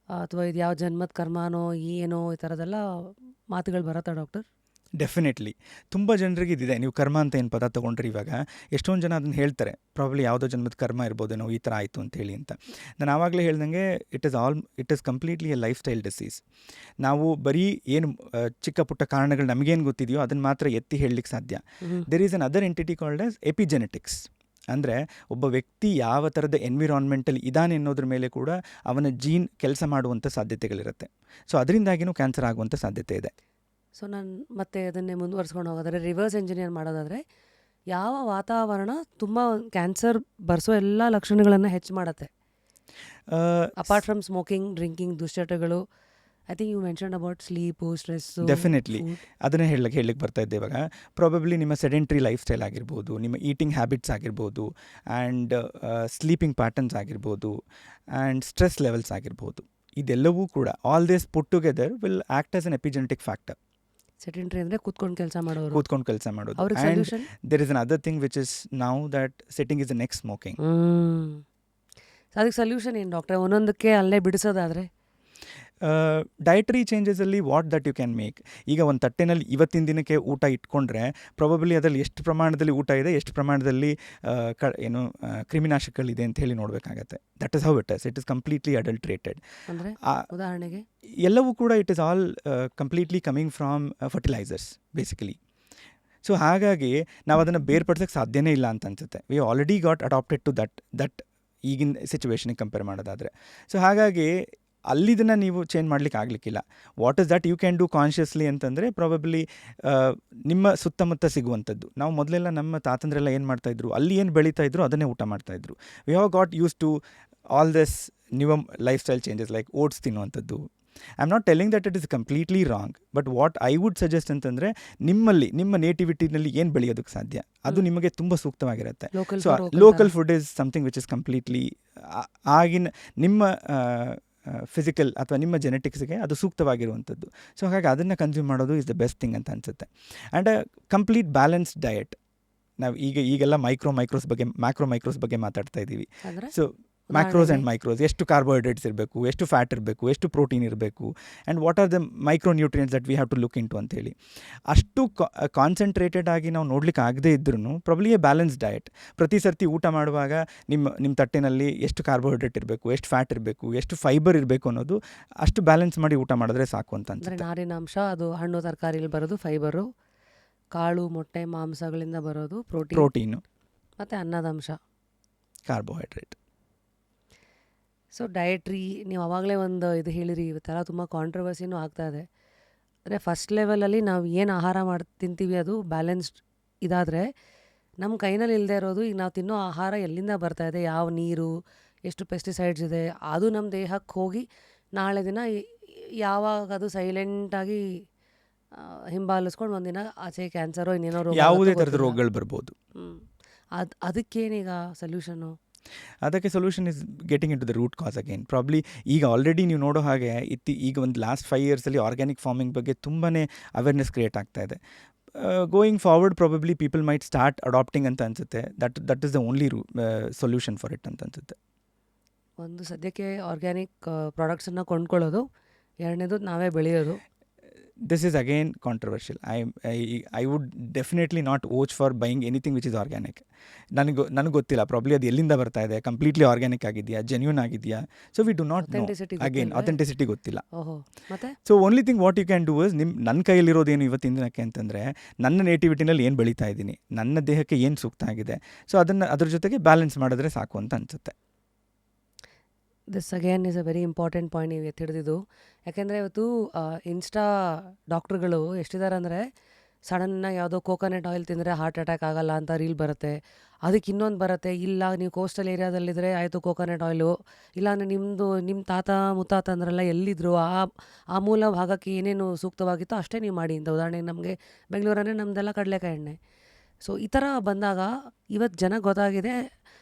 ಅಥವಾ ಇದು ಯಾವ ಜನ್ಮದ ಕರ್ಮಾನೋ ಏನೋ ಈ ಥರದ್ದೆಲ್ಲ ಮಾತುಗಳು ಬರುತ್ತಾ ಡಾಕ್ಟರ್? ಡೆಫಿನೆಟ್ಲಿ ತುಂಬ ಜನರಿಗೆ ಇದಿದೆ. ನೀವು ಕರ್ಮ ಅಂತ ಏನು ಪದ ತೊಗೊಂಡ್ರಿ ಇವಾಗ, ಎಷ್ಟೊಂದು ಜನ ಅದನ್ನು ಹೇಳ್ತಾರೆ, ಪ್ರಾಬ್ಲಿ ಯಾವುದೋ ಜನ್ಮದ ಕರ್ಮ ಇರ್ಬೋದೇನೋ ಈ ಥರ ಆಯಿತು ಅಂತೇಳಿ ಅಂತ. ನಾನು ಆವಾಗಲೇ ಹೇಳ್ದಂಗೆ it is completely A lifestyle disease. ನಾವು ಬರೀ ಏನು ಚಿಕ್ಕ ಪುಟ್ಟ ಕಾರಣಗಳು ನಮಗೇನು ಗೊತ್ತಿದೆಯೋ ಅದನ್ನು ಮಾತ್ರ ಎತ್ತಿ ಹೇಳಲಿಕ್ಕೆ ಸಾಧ್ಯ. There is another entity called as epigenetics. ಅಂದರೆ ಒಬ್ಬ ವ್ಯಕ್ತಿ ಯಾವ ಥರದ ಎನ್ವಿರಾನ್ಮೆಂಟಲ್ಲಿ ಇದ್ದಾನೆ ಅನ್ನೋದ್ರ ಮೇಲೆ ಕೂಡ ಅವನ ಜೀನ್ ಕೆಲಸ ಮಾಡುವಂಥ ಸಾಧ್ಯತೆಗಳಿರುತ್ತೆ. ಸೊ ಅದರಿಂದಾಗಿನೂ ಕ್ಯಾನ್ಸರ್ ಆಗುವಂಥ ಸಾಧ್ಯತೆ ಇದೆ. ಸೊ ನಾನು ಮತ್ತೆ ಅದನ್ನೇ ಮುಂದುವರ್ಸ್ಕೊಂಡು ಹೋಗೋದಾದ್ರೆ, ರಿವರ್ಸ್ ಎಂಜಿನಿಯರ್ ಮಾಡೋದಾದರೆ ಯಾವ ವಾತಾವರಣ ತುಂಬ ಕ್ಯಾನ್ಸರ್ ಬರ್ಸೋ ಎಲ್ಲ ಲಕ್ಷಣಗಳನ್ನು ಹೆಚ್ಚು ಮಾಡುತ್ತೆ? ಅಪಾರ್ಟ್ ಫ್ರಮ್ ಸ್ಮೋಕಿಂಗ್, ಡ್ರಿಂಕಿಂಗ್, ದುಶ್ಚಟಗಳು. I think you mention about sleep, stress. Definitely ಅದನ್ನೇ ಹೇಳಲಿಕ್ಕೆ ಬರ್ತಾ ಇದ್ದೆ ಇವಾಗ. ಪ್ರಾಬಬ್ಲಿ ನಿಮ್ಮ ಸೆಡೆಂಟ್ರಿ ಲೈಫ್ ಸ್ಟೈಲ್ ಆಗಿರ್ಬೋದು, ನಿಮ್ಮ ಈಟಿಂಗ್ ಹ್ಯಾಬಿಟ್ಸ್ ಆಗಿರ್ಬೋದು, ಆ್ಯಂಡ್ ಸ್ಲೀಪಿಂಗ್ ಪ್ಯಾಟರ್ನ್ಸ್ ಆಗಿರ್ಬೋದು, ಆ್ಯಂಡ್ ಸ್ಟ್ರೆಸ್ ಲೆವೆಲ್ಸ್ ಆಗಿರ್ಬೋದು. ಇದೆಲ್ಲವೂ ಕೂಡ all this put together will act as an epigenetic factor. Sedentary ಅಂದರೆ ಕೂತ್ಕೊಂಡು ಕೆಲಸ ಮಾಡೋದು. ಅವ್ರಿಗೆ solution there is another thing which is now that sitting is the next smoking. ಅದಕ್ಕೆ ಸೊಲ್ಯೂಷನ್ ಏನು ಡಾಕ್ಟ್ರೆ? ಒಂದೊಂದಕ್ಕೆ ಅಲ್ಲೇ ಬಿಡಿಸೋದಾದರೆ ಡಯಟರಿ ಚೇಂಜಸಲ್ಲಿ what that you can make. ಈಗ ಒಂದು ತಟ್ಟೆನಲ್ಲಿ ಇವತ್ತಿನ ದಿನಕ್ಕೆ ಊಟ ಇಟ್ಕೊಂಡ್ರೆ ಪ್ರಾಬಬ್ಲಿ ಅದರಲ್ಲಿ ಎಷ್ಟು ಪ್ರಮಾಣದಲ್ಲಿ ಊಟ ಇದೆ, ಎಷ್ಟು ಪ್ರಮಾಣದಲ್ಲಿ ಕ್ರಿಮಿನಾಶಕಗಳಿದೆ ಅಂತ ಹೇಳಿ ನೋಡಬೇಕಾಗತ್ತೆ. That is how it is completely adulterated. ಅಂದರೆ ಉದಾಹರಣೆಗೆ ಎಲ್ಲವೂ ಕೂಡ it is all completely coming from fertilisers basically. So ಹಾಗಾಗಿ ನಾವು ಅದನ್ನು ಬೇರ್ಪಡಿಸೋಕ್ಕೆ ಸಾಧ್ಯನೇ ಇಲ್ಲ ಅಂತ ಅನ್ಸುತ್ತೆ. We already got adapted to that ಈಗಿನ ಸಿಚುವೇಶನಿಗೆ ಕಂಪೇರ್ ಮಾಡೋದಾದರೆ. ಸೊ ಹಾಗಾಗಿ ಅಲ್ಲಿದನ್ನು ನೀವು ಚೇಂಜ್ ಮಾಡಲಿಕ್ಕೆ ಆಗಲಿಕ್ಕಿಲ್ಲ. What is that you can do consciously ಅಂತಂದರೆ ಪ್ರಾಬಬ್ಲಿ ನಿಮ್ಮ ಸುತ್ತಮುತ್ತ ಸಿಗುವಂಥದ್ದು. ನಾವು ಮೊದಲೆಲ್ಲ ನಮ್ಮ ತಾತಂದ್ರೆಲ್ಲ ಏನು ಮಾಡ್ತಾಯಿದ್ರು, ಅಲ್ಲಿ ಏನು ಬೆಳೀತಾ ಇದ್ರು ಅದನ್ನೇ ಊಟ ಮಾಡ್ತಾಯಿದ್ರು. We have got use to all this new lifestyle changes like oats ತಿನ್ನುವಂಥದ್ದು. I am not telling that it is completely wrong, but what I would suggest ಅಂತಂದರೆ ನಿಮ್ಮ ನೇಟಿವಿಟಿನಲ್ಲಿ ಏನು ಬೆಳೆಯೋದಕ್ಕೆ ಸಾಧ್ಯ ಅದು ನಿಮಗೆ ತುಂಬ ಸೂಕ್ತವಾಗಿರುತ್ತೆ. So local food is something which is completely ಆಗಿನ ನಿಮ್ಮ ಫಿಸಿಕಲ್ ಅಥವಾ ನಿಮ್ಮ ಜೆನೆಟಿಕ್ಸ್ಗೆ ಅದು ಸೂಕ್ತವಾಗಿರುವಂಥದ್ದು. ಸೊ ಹಾಗಾಗಿ ಅದನ್ನು ಕನ್ಸ್ಯೂಮ್ ಮಾಡೋದು ಇಸ್ ದ ಬೆಸ್ಟ್ ಥಿಂಗ್ ಅಂತ ಅನಿಸುತ್ತೆ. And complete balanced diet. ನಾವು ಈಗೆಲ್ಲ ಮ್ಯಾಕ್ರೋ ಮೈಕ್ರೋಸ್ ಬಗ್ಗೆ ಮಾತಾಡ್ತಾ ಇದ್ದೀವಿ. ಸೊ ಮ್ಯಾಕ್ರೋಸ್ ಆ್ಯಂಡ್ ಮೈಕ್ರೋಸ್, ಎಷ್ಟು ಕಾರ್ಬೋಹೈಡ್ರೇಟ್ಸ್ ಇರಬೇಕು, ಎಷ್ಟು ಫ್ಯಾಟ್ ಇರಬೇಕು, ಎಷ್ಟು ಪ್ರೋಟೀನ್ ಇರಬೇಕು, and what are the micro nutrients that we have to look into ಅಂತೇಳಿ. ಅಷ್ಟು ಕಾನ್ಸಂಟ್ರೇಟೆಡ್ ಆಗಿ ನಾವು ನೋಡ್ಲಿಕ್ಕೆ ಆಗದೇ ಇದ್ರೂ ಪ್ರಾಬ್ಲಿ ಎ ಬ್ಯಾಲೆನ್ಸ್ ಡಯಟ್. ಪ್ರತಿ ಸರ್ತಿ ಊಟ ಮಾಡುವಾಗ ನಿಮ್ಮ ತಟ್ಟೆನಲ್ಲಿ ಎಷ್ಟು ಕಾರ್ಬೋಹೈಡ್ರೇಟ್ ಇರಬೇಕು, ಎಷ್ಟು ಫ್ಯಾಟ್ ಇರಬೇಕು, ಎಷ್ಟು ಫೈಬರ್ ಇರಬೇಕು ಅನ್ನೋದು ಅಷ್ಟು ಬ್ಯಾಲೆನ್ಸ್ ಮಾಡಿ ಊಟ ಮಾಡಿದ್ರೆ ಸಾಕು ಅಂತ ಅನ್ಸುತ್ತೆ. ನಾರಿನಾಂಶ ಅದು ಹಣ್ಣು ತರಕಾರಿಯಲ್ಲಿ ಬರೋದು ಫೈಬರು, ಕಾಳು ಮೊಟ್ಟೆ ಮಾಂಸಗಳಿಂದ ಬರೋದು ಪ್ರೋಟೀನು, ಮತ್ತು ಅನ್ನದಾಂಶ ಕಾರ್ಬೋಹೈಡ್ರೇಟ್. ಸೊ ಡಯಟ್ರಿ ನೀವು ಆವಾಗಲೇ ಒಂದು ಇದು ಹೇಳಿರಿ, ಇವತ್ತೆಲ್ಲ ತುಂಬ ಕಾಂಟ್ರವರ್ಸಿನೂ ಆಗ್ತಾಯಿದೆ. ಅಂದರೆ ಫಸ್ಟ್ ಲೆವೆಲಲ್ಲಿ ನಾವು ಏನು ಆಹಾರ ತಿಂತೀವಿ ಅದು ಬ್ಯಾಲೆನ್ಸ್ಡ್ ಇದಾದರೆ ನಮ್ಮ ಕೈನಲ್ಲಿ ಇಲ್ಲದೆ ಇರೋದು, ಈಗ ನಾವು ತಿನ್ನೋ ಆಹಾರ ಎಲ್ಲಿಂದ ಬರ್ತಾಯಿದೆ, ಯಾವ ನೀರು, ಎಷ್ಟು ಪೆಸ್ಟಿಸೈಡ್ಸ್ ಇದೆ, ಅದು ನಮ್ಮ ದೇಹಕ್ಕೆ ಹೋಗಿ ನಾಳೆ ದಿನ ಯಾವಾಗ ಅದು ಸೈಲೆಂಟಾಗಿ ಹಿಂಬಾಲಿಸ್ಕೊಂಡು ಒಂದಿನ ಆಚೆ ಕ್ಯಾನ್ಸರೋ ಇನ್ನೇನೋ ಯಾವುದೇ ಥರದ ರೋಗಗಳು ಬರ್ಬೋದು. ಅದಕ್ಕೇನೀಗ ಸೊಲ್ಯೂಷನು? ಅದಕ್ಕೆ solution is getting in to the root cause again. Probably ಈಗ ಆಲ್ರೆಡಿ ನೀವು ನೋಡೋ ಹಾಗೆ ಈಗ ಒಂದು ಲಾಸ್ಟ್ 5 ಇಯರ್ಸಲ್ಲಿ ಆರ್ಗ್ಯಾನಿಕ್ ಫಾರ್ಮಿಂಗ್ ಬಗ್ಗೆ ತುಂಬಾ ಅವೇರ್ನೆಸ್ ಕ್ರಿಯೇಟ್ ಆಗ್ತಾ ಇದೆ. Going forward probably people mite start adapting ಅಂತ ಅನಿಸುತ್ತೆ. That is the only solution for it ಅಂತ ಅನಿಸುತ್ತೆ. ಒಂದು ಸದ್ಯಕ್ಕೆ ಆರ್ಗ್ಯಾನಿಕ್ ಪ್ರಾಡಕ್ಟ್ಸನ್ನು ಕೊಂಡ್ಕೊಳ್ಳೋದು, ಎರಡನೇದು ನಾವೇ ಬೆಳೆಯೋದು. This is again controversial. I would definitely not watch for buying anything which is organic. ನನಗೆ ಗೊತ್ತಿಲ್ಲ ಪ್ರಾಬ್ಲಿ ಅದು ಎಲ್ಲಿಂದ ಬರ್ತಾ ಇದೆ, ಕಂಪ್ಲೀಟ್ಲಿ ಆರ್ಗ್ಯಾನಿಕ್ ಆಗಿದೆಯಾ, ಜೆನ್ಯೂನ್ ಆಗಿದೆಯಾ. So we do not know. Again authenticity ಗೊತ್ತಿಲ್ಲ. ಓಹೋ, ಮತ್ತೆ so only thing what you can do is ನನ್ನ ಕೈಯಲ್ಲಿರೋದೇನು ಇವತ್ತಿನ ದಿನಕ್ಕೆ ಅಂತಂದರೆ ನನ್ನ ನೇಟಿವಿಟಿನಲ್ಲಿ ಏನು ಬೆಳೀತಾ ಇದ್ದೀನಿ, ನನ್ನ ದೇಹಕ್ಕೆ ಏನು ಸೂಕ್ತ ಆಗಿದೆ, ಸೊ ಅದ್ರ ಜೊತೆಗೆ ಬ್ಯಾಲೆನ್ಸ್ ಮಾಡಿದ್ರೆ ಸಾಕು ಅಂತ ಅನಿಸುತ್ತೆ. This again is a very important point ನೀವು ಎತ್ತಿಡ್ದಿದ್ದು. ಯಾಕೆಂದರೆ ಇವತ್ತು ಇನ್ಸ್ಟಾ ಡಾಕ್ಟ್ರುಗಳು ಎಷ್ಟಿದ್ದಾರೆ ಅಂದರೆ, ಸಡನ್ನಾಗಿ ಯಾವುದೋ ಕೋಕೋನಟ್ ಆಯಿಲ್ ತಿಂದರೆ ಹಾರ್ಟ್ ಅಟ್ಯಾಕ್ ಆಗಲ್ಲ ಅಂತ ರೀಲ್ ಬರುತ್ತೆ. ಅದಕ್ಕೆ ಇನ್ನೊಂದು ಬರುತ್ತೆ, ಇಲ್ಲ ನೀವು ಕೋಸ್ಟಲ್ ಏರಿಯಾದಲ್ಲಿದ್ದರೆ ಆಯಿತು ಕೋಕೋನಟ್ ಆಯಿಲು, ಇಲ್ಲಾಂದರೆ ನಿಮ್ಮ ತಾತ ಮುತ್ತಾತ ಅಂದ್ರೆಲ್ಲ ಎಲ್ಲಿದ್ದರು, ಆ ಮೂಲ ಭಾಗಕ್ಕೆ ಏನೇನು ಸೂಕ್ತವಾಗಿತ್ತೋ ಅಷ್ಟೇ ನೀವು ಮಾಡಿ ಅಂತ. ಉದಾಹರಣೆಗೆ ನಮಗೆ ಬೆಂಗಳೂರನ್ನೇ ನಮ್ಮದೆಲ್ಲ ಕಡಲೆಕಾಯಿ ಎಣ್ಣೆ. ಸೊ ಈ ಥರ ಬಂದಾಗ ಇವತ್ತು ಜನಕ್ಕೆ ಗೊತ್ತಾಗಿದೆ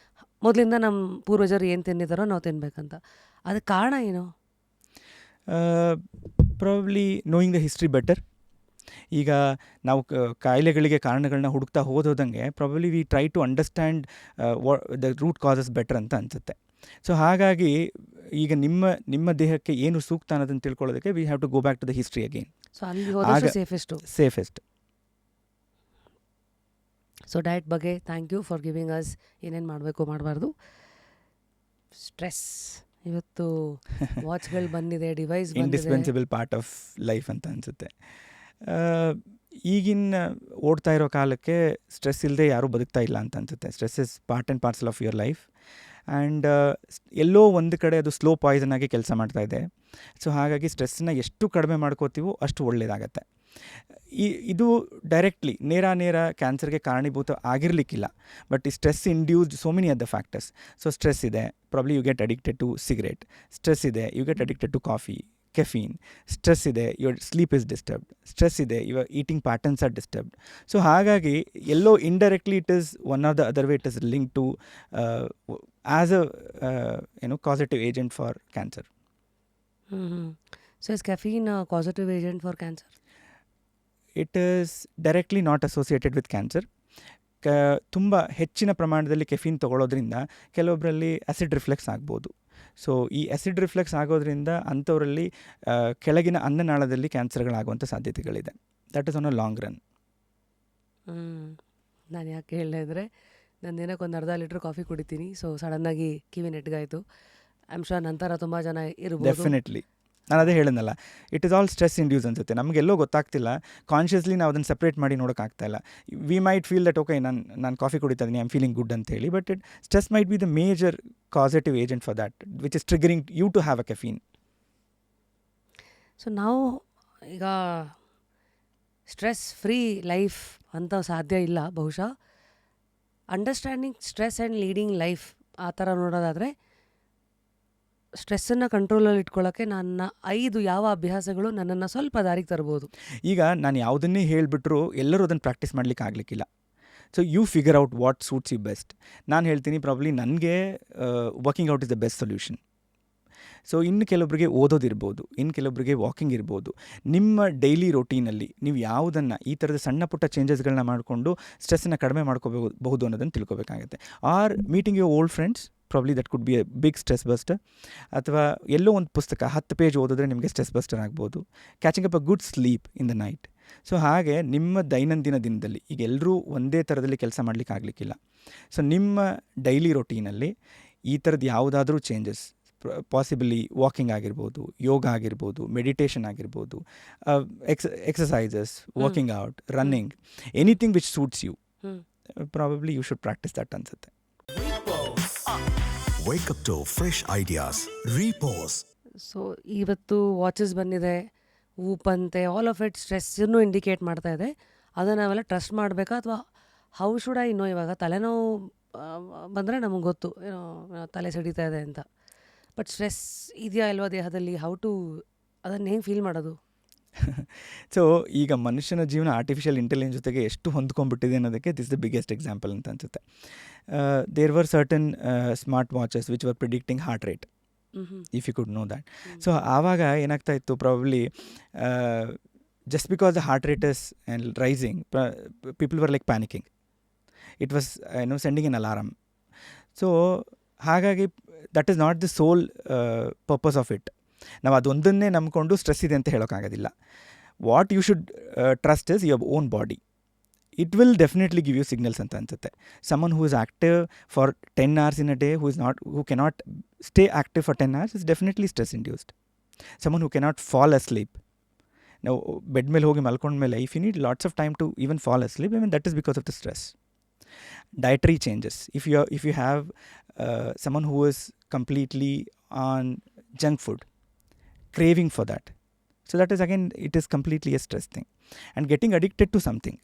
ಮೊದಲಿಂದ ನಮ್ಮ ಪೂರ್ವಜರು ಏನು ತಿಂದಿದ್ದಾರೋ ನಾವು ತಿನ್ನಬೇಕಂತ. ಅದಕ್ಕೆ ಕಾರಣ ಏನು? Probably knowing the history better. ಈಗ ನಾವು ಕಾಯಿಲೆಗಳಿಗೆ ಕಾರಣಗಳನ್ನ ಹುಡುಕ್ತಾ ಹೋದಂಗೆ probably we try to understand the root causes better ಅಂತ ಅನಿಸುತ್ತೆ. ಸೊ ಹಾಗಾಗಿ ಈಗ ನಿಮ್ಮ ದೇಹಕ್ಕೆ ಏನು ಸೂಕ್ತ ಅನ್ನೋದನ್ನು ತಿಳ್ಕೊಳ್ಳೋದಕ್ಕೆ we have to go back to the history again. So ಅಲ್ಲಿ ಹೋದಷ್ಟು ಸೇಫೆಸ್ಟ್. ಸೊ ಡಯಟ್ ಬಗ್ಗೆ thank you for giving us ಏನೇನು ಮಾಡಬೇಕು ಮಾಡಬಾರ್ದು. ಸ್ಟ್ರೆಸ್ ಇವತ್ತು ವಾಚ್ಗಳು ಬಂದಿದೆ, ಡಿವೈಸ್ ಬಂದಿದೆ, ಇಂಡಿಸ್ಪೆನ್ಸಿಬಲ್ ಪಾರ್ಟ್ ಆಫ್ ಲೈಫ್ ಅಂತ ಅನಿಸುತ್ತೆ. ಈಗಿನ ಓಡ್ತಾ ಇರೋ ಕಾಲಕ್ಕೆ ಸ್ಟ್ರೆಸ್ ಇಲ್ಲದೆ ಯಾರೂ ಬದುಕ್ತಾ ಇಲ್ಲ ಅಂತ ಅನಿಸುತ್ತೆ. Stress is part and parcel of your life. And ಎಲ್ಲೋ ಒಂದು ಕಡೆ ಅದು ಸ್ಲೋ ಪಾಯ್ಸನ್ ಆಗಿ ಕೆಲಸ ಮಾಡ್ತಾ ಇದೆ. ಸೊ ಹಾಗಾಗಿ ಸ್ಟ್ರೆಸ್ಸನ್ನ ಎಷ್ಟು ಕಡಿಮೆ ಮಾಡ್ಕೋತೀವೋ ಅಷ್ಟು ಒಳ್ಳೆಯದಾಗತ್ತೆ. ಇದು ಡೈರೆಕ್ಟ್ಲಿ ನೇರ ಕ್ಯಾನ್ಸರ್ಗೆ ಕಾರಣೀಭೂತ ಆಗಿರಲಿಕ್ಕಿಲ್ಲ, ಬಟ್ ಈ stress induced so many other factors. So stress ಇದೆ, probably you get addicted to cigarette. Stress ಇದೆ, you get addicted to coffee, caffeine. Stress ಇದೆ, your sleep is disturbed. Stress ಇದೆ, your eating patterns are disturbed. So ಹಾಗಾಗಿ ಎಲ್ಲೋ indirectly it is one of the other way it is link to as a causative agent for cancer. So is caffeine a causative agent for cancer? It is directly not associated with cancer. ತುಂಬ ಹೆಚ್ಚಿನ ಪ್ರಮಾಣದಲ್ಲಿ caffeine ತೊಗೊಳೋದ್ರಿಂದ ಕೆಲವೊಬ್ಬರಲ್ಲಿ acid reflex ಆಗ್ಬೋದು. So ಈ acid reflex ಆಗೋದ್ರಿಂದ ಅಂಥವರಲ್ಲಿ ಕೆಳಗಿನ ಅನ್ನನಾಳದಲ್ಲಿ ಕ್ಯಾನ್ಸರ್ಗಳಾಗುವಂಥ ಸಾಧ್ಯತೆಗಳಿದೆ. That is on a long run. ನಾನು ಯಾಕೆ ಹೇಳಿದೆ ಅಂದರೆ, ನಾನು ದಿನಕ್ಕೆ ಒಂದು ಅರ್ಧ ಲೀಟ್ರ್ ಕಾಫಿ ಕುಡಿತೀನಿ. ಸೊ ಸಡನ್ನಾಗಿ ಕಿವಿ ನೆಟ್ಗಾಯಿತು. ಐ ಆಮ್ ಶೋರ್ ನಂತರ ತುಂಬ ಜನ ಇರ್ಬೋದು. ಡೆಫಿನೆಟ್ಲಿ. ನಾನು ಅದೇ ಹೇಳಿದ್ನಲ್ಲ, it is all stress induce ಅನ್ಸುತ್ತೆ. ನಮಗೆಲ್ಲೋ ಗೊತ್ತಾಗ್ತಿಲ್ಲ, ಕಾನ್ಷಿಯಸ್ಲಿ ನಾವು ಅದನ್ನು ಸಪ್ರೇಟ್ ಮಾಡಿ ನೋಡೋಕ್ಕಾಗ್ತಾಯಿಲ್ಲ. We might feel that okay ನಾನು ಕಾಫಿ ಕುಡಿತಾ ಇದ್ದೀನಿ, ಐ ಆಮ್ ಫೀಲಿಂಗ್ ಗುಡ್ ಅಂತ ಹೇಳಿ, but stress might be the major causative agent for that which is triggering you to have a caffeine. So ನಾವು ಈಗ ಸ್ಟ್ರೆಸ್ ಫ್ರೀ ಲೈಫ್ ಅಂತ ಸಾಧ್ಯ ಇಲ್ಲ ಬಹುಶಃ. Understanding stress and leading life ಆ ಥರ ನೋಡೋದಾದರೆ, ಸ್ಟ್ರೆಸ್ಸನ್ನು ಕಂಟ್ರೋಲಲ್ಲಿ ಇಟ್ಕೊಳ್ಳೋಕ್ಕೆ ನನ್ನ 5 ಯಾವ ಅಭ್ಯಾಸಗಳು ನನ್ನನ್ನು ಸ್ವಲ್ಪ ದಾರಿಗೆ ತರ್ಬೋದು. ಈಗ ನಾನು ಯಾವುದನ್ನೇ ಹೇಳಿಬಿಟ್ರು ಎಲ್ಲರೂ ಅದನ್ನು ಪ್ರಾಕ್ಟೀಸ್ ಮಾಡಲಿಕ್ಕೆ ಆಗಲಿಕ್ಕಿಲ್ಲ. So you figure out what suits you best. ನಾನು ಹೇಳ್ತೀನಿ ಪ್ರಾಬ್ಲಿ ನನಗೆ working out is the best solution. So ಇನ್ನು ಕೆಲವೊಬ್ಬರಿಗೆ ಓದೋದಿರ್ಬೋದು, ಇನ್ನು ಕೆಲವೊಬ್ಬರಿಗೆ ವಾಕಿಂಗ್ ಇರ್ಬೋದು. ನಿಮ್ಮ ಡೈಲಿ ರೊಟೀನಲ್ಲಿ ನೀವು ಯಾವುದನ್ನು ಈ ಥರದ ಸಣ್ಣ ಪುಟ್ಟ ಚೇಂಜಸ್ಗಳನ್ನ ಮಾಡಿಕೊಂಡು ಸ್ಟ್ರೆಸ್ಸನ್ನು ಕಡಿಮೆ ಮಾಡ್ಕೋಬಹುದು ಅನ್ನೋದನ್ನು ತಿಳ್ಕೊಬೇಕಾಗುತ್ತೆ. Are meeting your old friends, probably that could be a big stress buster. ಅಥವಾ ಎಲ್ಲೋ ಒಂದು ಪುಸ್ತಕ 10 ಪೇಜ್ ಓದಿದ್ರೆ ನಿಮಗೆ ಸ್ಟ್ರೆಸ್ ಬಸ್ಟರ್ ಆಗ್ಬೋದು. Catching up a good sleep in the night. So ಹಾಗೆ ನಿಮ್ಮ ದೈನಂದಿನ ದಿನದಲ್ಲಿ ಈಗ ಎಲ್ಲರೂ ಒಂದೇ ಥರದಲ್ಲಿ ಕೆಲಸ ಮಾಡಲಿಕ್ಕೆ ಆಗಲಿಕ್ಕಿಲ್ಲ. ಸೊ ನಿಮ್ಮ ಡೈಲಿ ರೊಟೀನಲ್ಲಿ ಈ ಥರದ್ದು ಯಾವುದಾದ್ರೂ ಚೇಂಜಸ್, ಪಾಸಿಬಲಿ ವಾಕಿಂಗ್ ಆಗಿರ್ಬೋದು, ಯೋಗ ಆಗಿರ್ಬೋದು, ಮೆಡಿಟೇಷನ್ ಆಗಿರ್ಬೋದು, exercises, working out, running, anything which suits you, probably you should practise that ಅನ್ಸುತ್ತೆ. Wake up to fresh ideas. Repose. So ಇವತ್ತು ವಾಚಸ್ ಬಂದಿದೆ, ಊಪ್ ಅಂತೆ, ಆಲ್ ಆಫ್ ಇಟ್ ಸ್ಟ್ರೆಸ್ಸನ್ನು ಇಂಡಿಕೇಟ್ ಮಾಡ್ತಾ ಇದೆ. ಅದನ್ನು ನಾವೆಲ್ಲ ಟ್ರಸ್ಟ್ ಮಾಡಬೇಕಾ, ಅಥವಾ ಹೌ ಶುಡ್ ಐ ನೋ? ಇವಾಗ ತಲೆನೋವು ಬಂದರೆ ನಮಗೆ ಗೊತ್ತು, ಏನೋ ತಲೆ ಸಿಡಿತಾ ಇದೆ ಅಂತ. ಬಟ್ ಸ್ಟ್ರೆಸ್ ಇದೆಯಾ ಇಲ್ವಾ ದೇಹದಲ್ಲಿ, ಹೌ ಟು ಅದನ್ನು ಹೆಂಗೆ ಫೀಲ್ ಮಾಡೋದು? ಸೊ ಈಗ ಮನುಷ್ಯನ ಜೀವನ ಆರ್ಟಿಫಿಷಿಯಲ್ ಇಂಟೆಲಿಜೆನ್ಸ್ ಜೊತೆಗೆ ಎಷ್ಟು ಹೊಂದ್ಕೊಂಡ್ಬಿಟ್ಟಿದೆ ಅನ್ನೋದಕ್ಕೆ ದಿಸ್ ದ ಬಿಗ್ಗೆಸ್ಟ್ ಎಕ್ಸಾಂಪಲ್ ಅಂತ ಅನ್ಸುತ್ತೆ. There were certain smart watches which were predicting heart rate, if you could know that. So ಆವಾಗ ಏನಾಗ್ತಾ ಇತ್ತು, probably just because the heart rate is rising, people were like panicking. It was sending an alarm. So ಹಾಗಾಗಿ that is not the sole purpose of it. ನಾವು ಅದೊಂದನ್ನೇ ನಂಬ್ಕೊಂಡು stress ಇದೆ ಅಂತ ಹೇಳೋಕ್ಕಾಗೋದಿಲ್ಲ. What you should trust is your own body. It will definitely give you signals ಅಂತ ಅನ್ಸುತ್ತೆ. Someone who is active for 10 hours in a day, who cannot stay active for 10 hours is definitely stress induced. Someone who cannot fall asleep. Now, bed ಮೇಲೆ ಹೋಗಿ ಮಲ್ಕೊಂಡ್ಮೇಲೆ if you need lots of time to even fall asleep, I mean that is because of the stress. Dietary changes. If you have someone who is completely on junk food, craving for that, so that is again, it is completely a stress thing. And getting addicted to something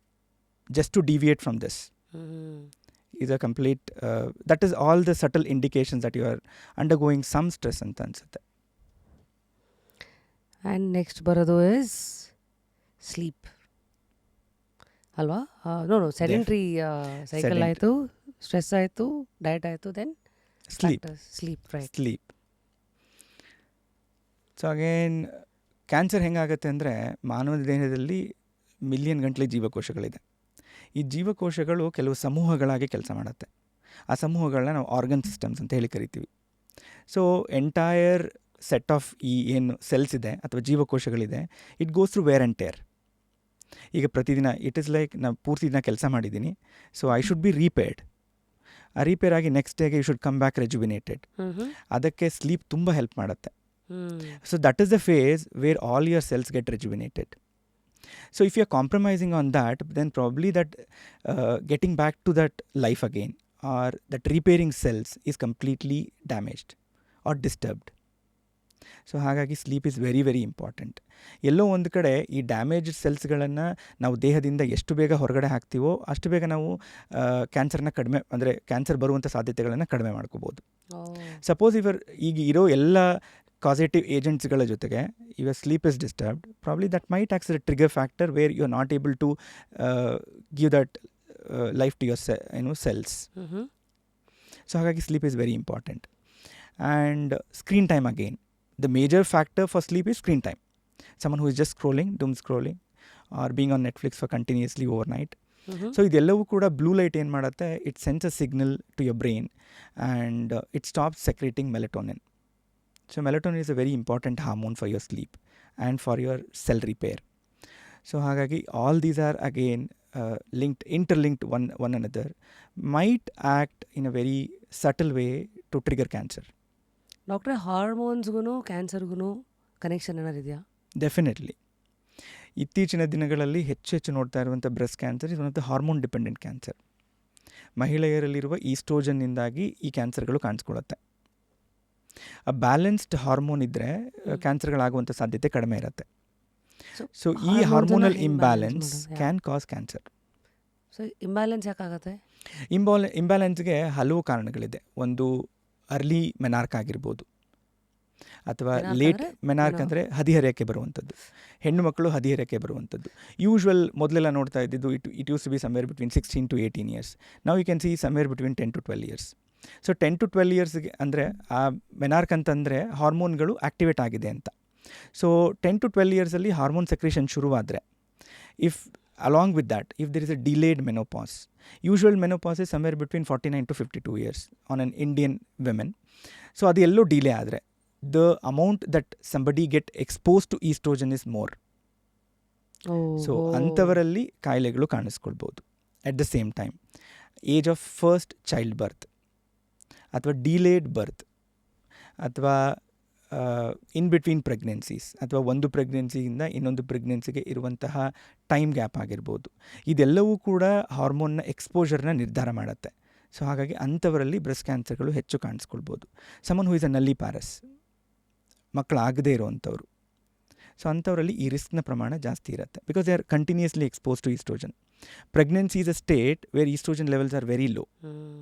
just to deviate from this is a complete that is all the subtle indications that you are undergoing some stress ಅಂತ ಅನ್ಸುತ್ತೆ. And next ಬರೋದು is sleep ಅಲ್ವಾ? No sedentary cycle Sedentary. ಆಯಿತು, stress ಆಯಿತು, diet ಆಯಿತು, then sleep right. Sleep. So again cancer ಹೆಂಗಾಗುತ್ತೆ ಅಂದರೆ, ಮಾನವ ದೇಹದಲ್ಲಿ ಮಿಲಿಯನ್ ಗಂಟಲೆ ಜೀವಕೋಶಗಳಿದೆ. ಈ ಜೀವಕೋಶಗಳು ಕೆಲವು ಸಮೂಹಗಳಾಗಿ ಕೆಲಸ ಮಾಡುತ್ತೆ. ಆ ಸಮೂಹಗಳನ್ನ ನಾವು ಆರ್ಗನ್ ಸಿಸ್ಟಮ್ಸ್ ಅಂತ ಹೇಳಿ ಕರಿತೀವಿ. ಸೊ ಎಂಟೈರ್ ಸೆಟ್ ಆಫ್ ಈ ಏನು ಸೆಲ್ಸ್ ಇದೆ ಅಥವಾ ಜೀವಕೋಶಗಳಿದೆ, it goes through wear and tear. ಈಗ ಪ್ರತಿದಿನ ಇಟ್ ಇಸ್ ಲೈಕ್ ನಾನು ಪೂರ್ತಿ ದಿನ ಕೆಲಸ ಮಾಡಿದ್ದೀನಿ, ಸೊ ಐ ಶುಡ್ ಬಿ ರೀಪೇರ್ಡ್. ಆ ರೀಪೇರ್ ಆಗಿ ನೆಕ್ಸ್ಟ್ ಡೇಗೆ ಯು ಶುಡ್ ಕಮ್ ಬ್ಯಾಕ್ ರೆಜುವಿನೇಟೆಡ್. ಅದಕ್ಕೆ ಸ್ಲೀಪ್ ತುಂಬ ಹೆಲ್ಪ್ ಮಾಡುತ್ತೆ. So that is the phase where all your cells get rejuvenated. So if you're compromising on that, then probably that getting back to that life again, or that repairing cells is completely damaged or disturbed. So ಹಾಗಾಗಿ sleep is very very important. ಎಲ್ಲೋ ಒಂದು ಕಡೆ ಈ damaged ಸೆಲ್ಸ್ಗಳನ್ನು ನಾವು ದೇಹದಿಂದ ಎಷ್ಟು ಬೇಗ ಹೊರಗಡೆ ಹಾಕ್ತೀವೋ ಅಷ್ಟು ಬೇಗ ನಾವು ಕ್ಯಾನ್ಸರ್ನ ಕಡಿಮೆ, ಅಂದರೆ ಕ್ಯಾನ್ಸರ್ ಬರುವಂಥ ಸಾಧ್ಯತೆಗಳನ್ನು ಕಡಿಮೆ ಮಾಡ್ಕೋಬೋದು. ಸಪೋಸ್ ಈಗ ಇರೋ ಎಲ್ಲ ಕಾಸೇಟಿವ್ ಏಜೆಂಟ್ಸ್ಗಳ ಜೊತೆಗೆ your sleep is disturbed, probably that might acts a trigger factor where you are not able to give that life to your cells. So ಹಾಗಾಗಿ sleep is very important. And screen time again, the major factor for sleep is screen time. Someone who is just scrolling, doom scrolling, or being on Netflix for continuously overnight. So ಇದೆಲ್ಲವೂ ಕೂಡ blue light ಏನು ಮಾಡುತ್ತೆ, it sends a signal to your brain and it stops secreting melatonin. So melatonin is a very important hormone for your sleep and for your cell repair. So ಹಾಗಾಗಿ all these are again interlinked one another, might act in a very subtle way to trigger cancer. ಡಾಕ್ಟ್ರೆ, ಹಾರ್ಮೋನ್ಸ್ಗೂ ಕ್ಯಾನ್ಸರ್ಗೂ connection ಏನಾರು ಇದೆಯಾ? Definitely. ಇತ್ತೀಚಿನ ದಿನಗಳಲ್ಲಿ ಹೆಚ್ಚು ನೋಡ್ತಾ ಇರುವಂಥ breast cancer is one of the hormone dependent cancer. ಮಹಿಳೆಯರಲ್ಲಿರುವ ಈಸ್ಟ್ರೋಜನ್ನಿಂದಾಗಿ ಈ ಕ್ಯಾನ್ಸರ್ಗಳು ಕಾಣಿಸ್ಕೊಳ್ಳುತ್ತೆ. ಆ ಬ್ಯಾಲೆನ್ಸ್ಡ್ ಹಾರ್ಮೋನ್ ಇದ್ದರೆ ಕ್ಯಾನ್ಸರ್ಗಳಾಗುವಂಥ ಸಾಧ್ಯತೆ ಕಡಿಮೆ ಇರುತ್ತೆ. ಸೊ ಈ hormonal imbalance can cause cancer. So imbalance ಯಾಕಾಗತ್ತೆ? ಇಂಬ್ಯಾಲೆನ್ಸ್ಗೆ ಹಲವು ಕಾರಣಗಳಿದೆ. ಒಂದು ಅರ್ಲಿ ಮೆನಾರ್ಕ್ ಆಗಿರ್ಬೋದು, ಅಥವಾ ಲೇಟ್ ಮೆನಾರ್ಕ್ ಅಂದರೆ ಹದಿಹರೆಯಕ್ಕೆ ಬರುವಂಥದ್ದು. ಹೆಣ್ಣು ಮಕ್ಕಳು ಹದಿಹರೆಯಕ್ಕೆ ಬರುವಂಥದ್ದು ಯೂಶ್ವಲ್ ಮೊದಲೆಲ್ಲ ನೋಡ್ತಾ ಇದ್ದಿದ್ದು it use to be somewhere between 16 to 18 years. ನಾವು you can see somewhere between 10 to 12 years. So 10 to 12 yearsಗೆ ಅಂದರೆ ಆ ಮೆನಾರ್ಕ್ ಅಂತಂದರೆ ಹಾರ್ಮೋನ್ಗಳು ಆ್ಯಕ್ಟಿವೇಟ್ ಆಗಿದೆ ಅಂತ. ಸೊ 10 to 12 yearsಲ್ಲಿ ಹಾರ್ಮೋನ್ ಸೆಕ್ರೇಷನ್ ಶುರುವಾದರೆ, if along with that, if there is a delayed menopause, usual menopause is somewhere between 49 to 52 years on an Indian women. So adu ello delay adre, the amount that somebody get exposed to estrogen is more. So antavaralli ಕಾಯಿಲೆಗಳು ಕಾಣಿಸ್ಕೊಳ್ಬೋದು. At the same time, age of first child birth ಅಥವಾ delayed birth ಅಥವಾ in between pregnancies ಅಥವಾ ಒಂದು ಪ್ರೆಗ್ನೆನ್ಸಿಯಿಂದ ಇನ್ನೊಂದು ಪ್ರೆಗ್ನೆನ್ಸಿಗೆ ಇರುವಂತಹ time gap ಆಗಿರ್ಬೋದು, ಇದೆಲ್ಲವೂ ಕೂಡ ಹಾರ್ಮೋನ್ನ ಎಕ್ಸ್ಪೋಜರ್ನ ನಿರ್ಧಾರ ಮಾಡುತ್ತೆ. ಸೊ ಹಾಗಾಗಿ ಅಂಥವರಲ್ಲಿ ಬ್ರೆಸ್ಟ್ ಕ್ಯಾನ್ಸರ್ಗಳು ಹೆಚ್ಚು ಕಾಣಿಸ್ಕೊಳ್ಬೋದು. ಸಮನ್ ಹೂ ಇಸ್ ಅ ನಲ್ಲಿ ಪ್ಯಾರಸ್, ಮಕ್ಕಳಾಗದೇ ಇರುವಂಥವ್ರು, ಸೊ ಅಂಥವರಲ್ಲಿ ಈ ರಿಸ್ಕ್ನ ಪ್ರಮಾಣ ಜಾಸ್ತಿ ಇರುತ್ತೆ. Because they are continuously expose to oestrogen. Pregnancy is a state where oestrogen levels are very low.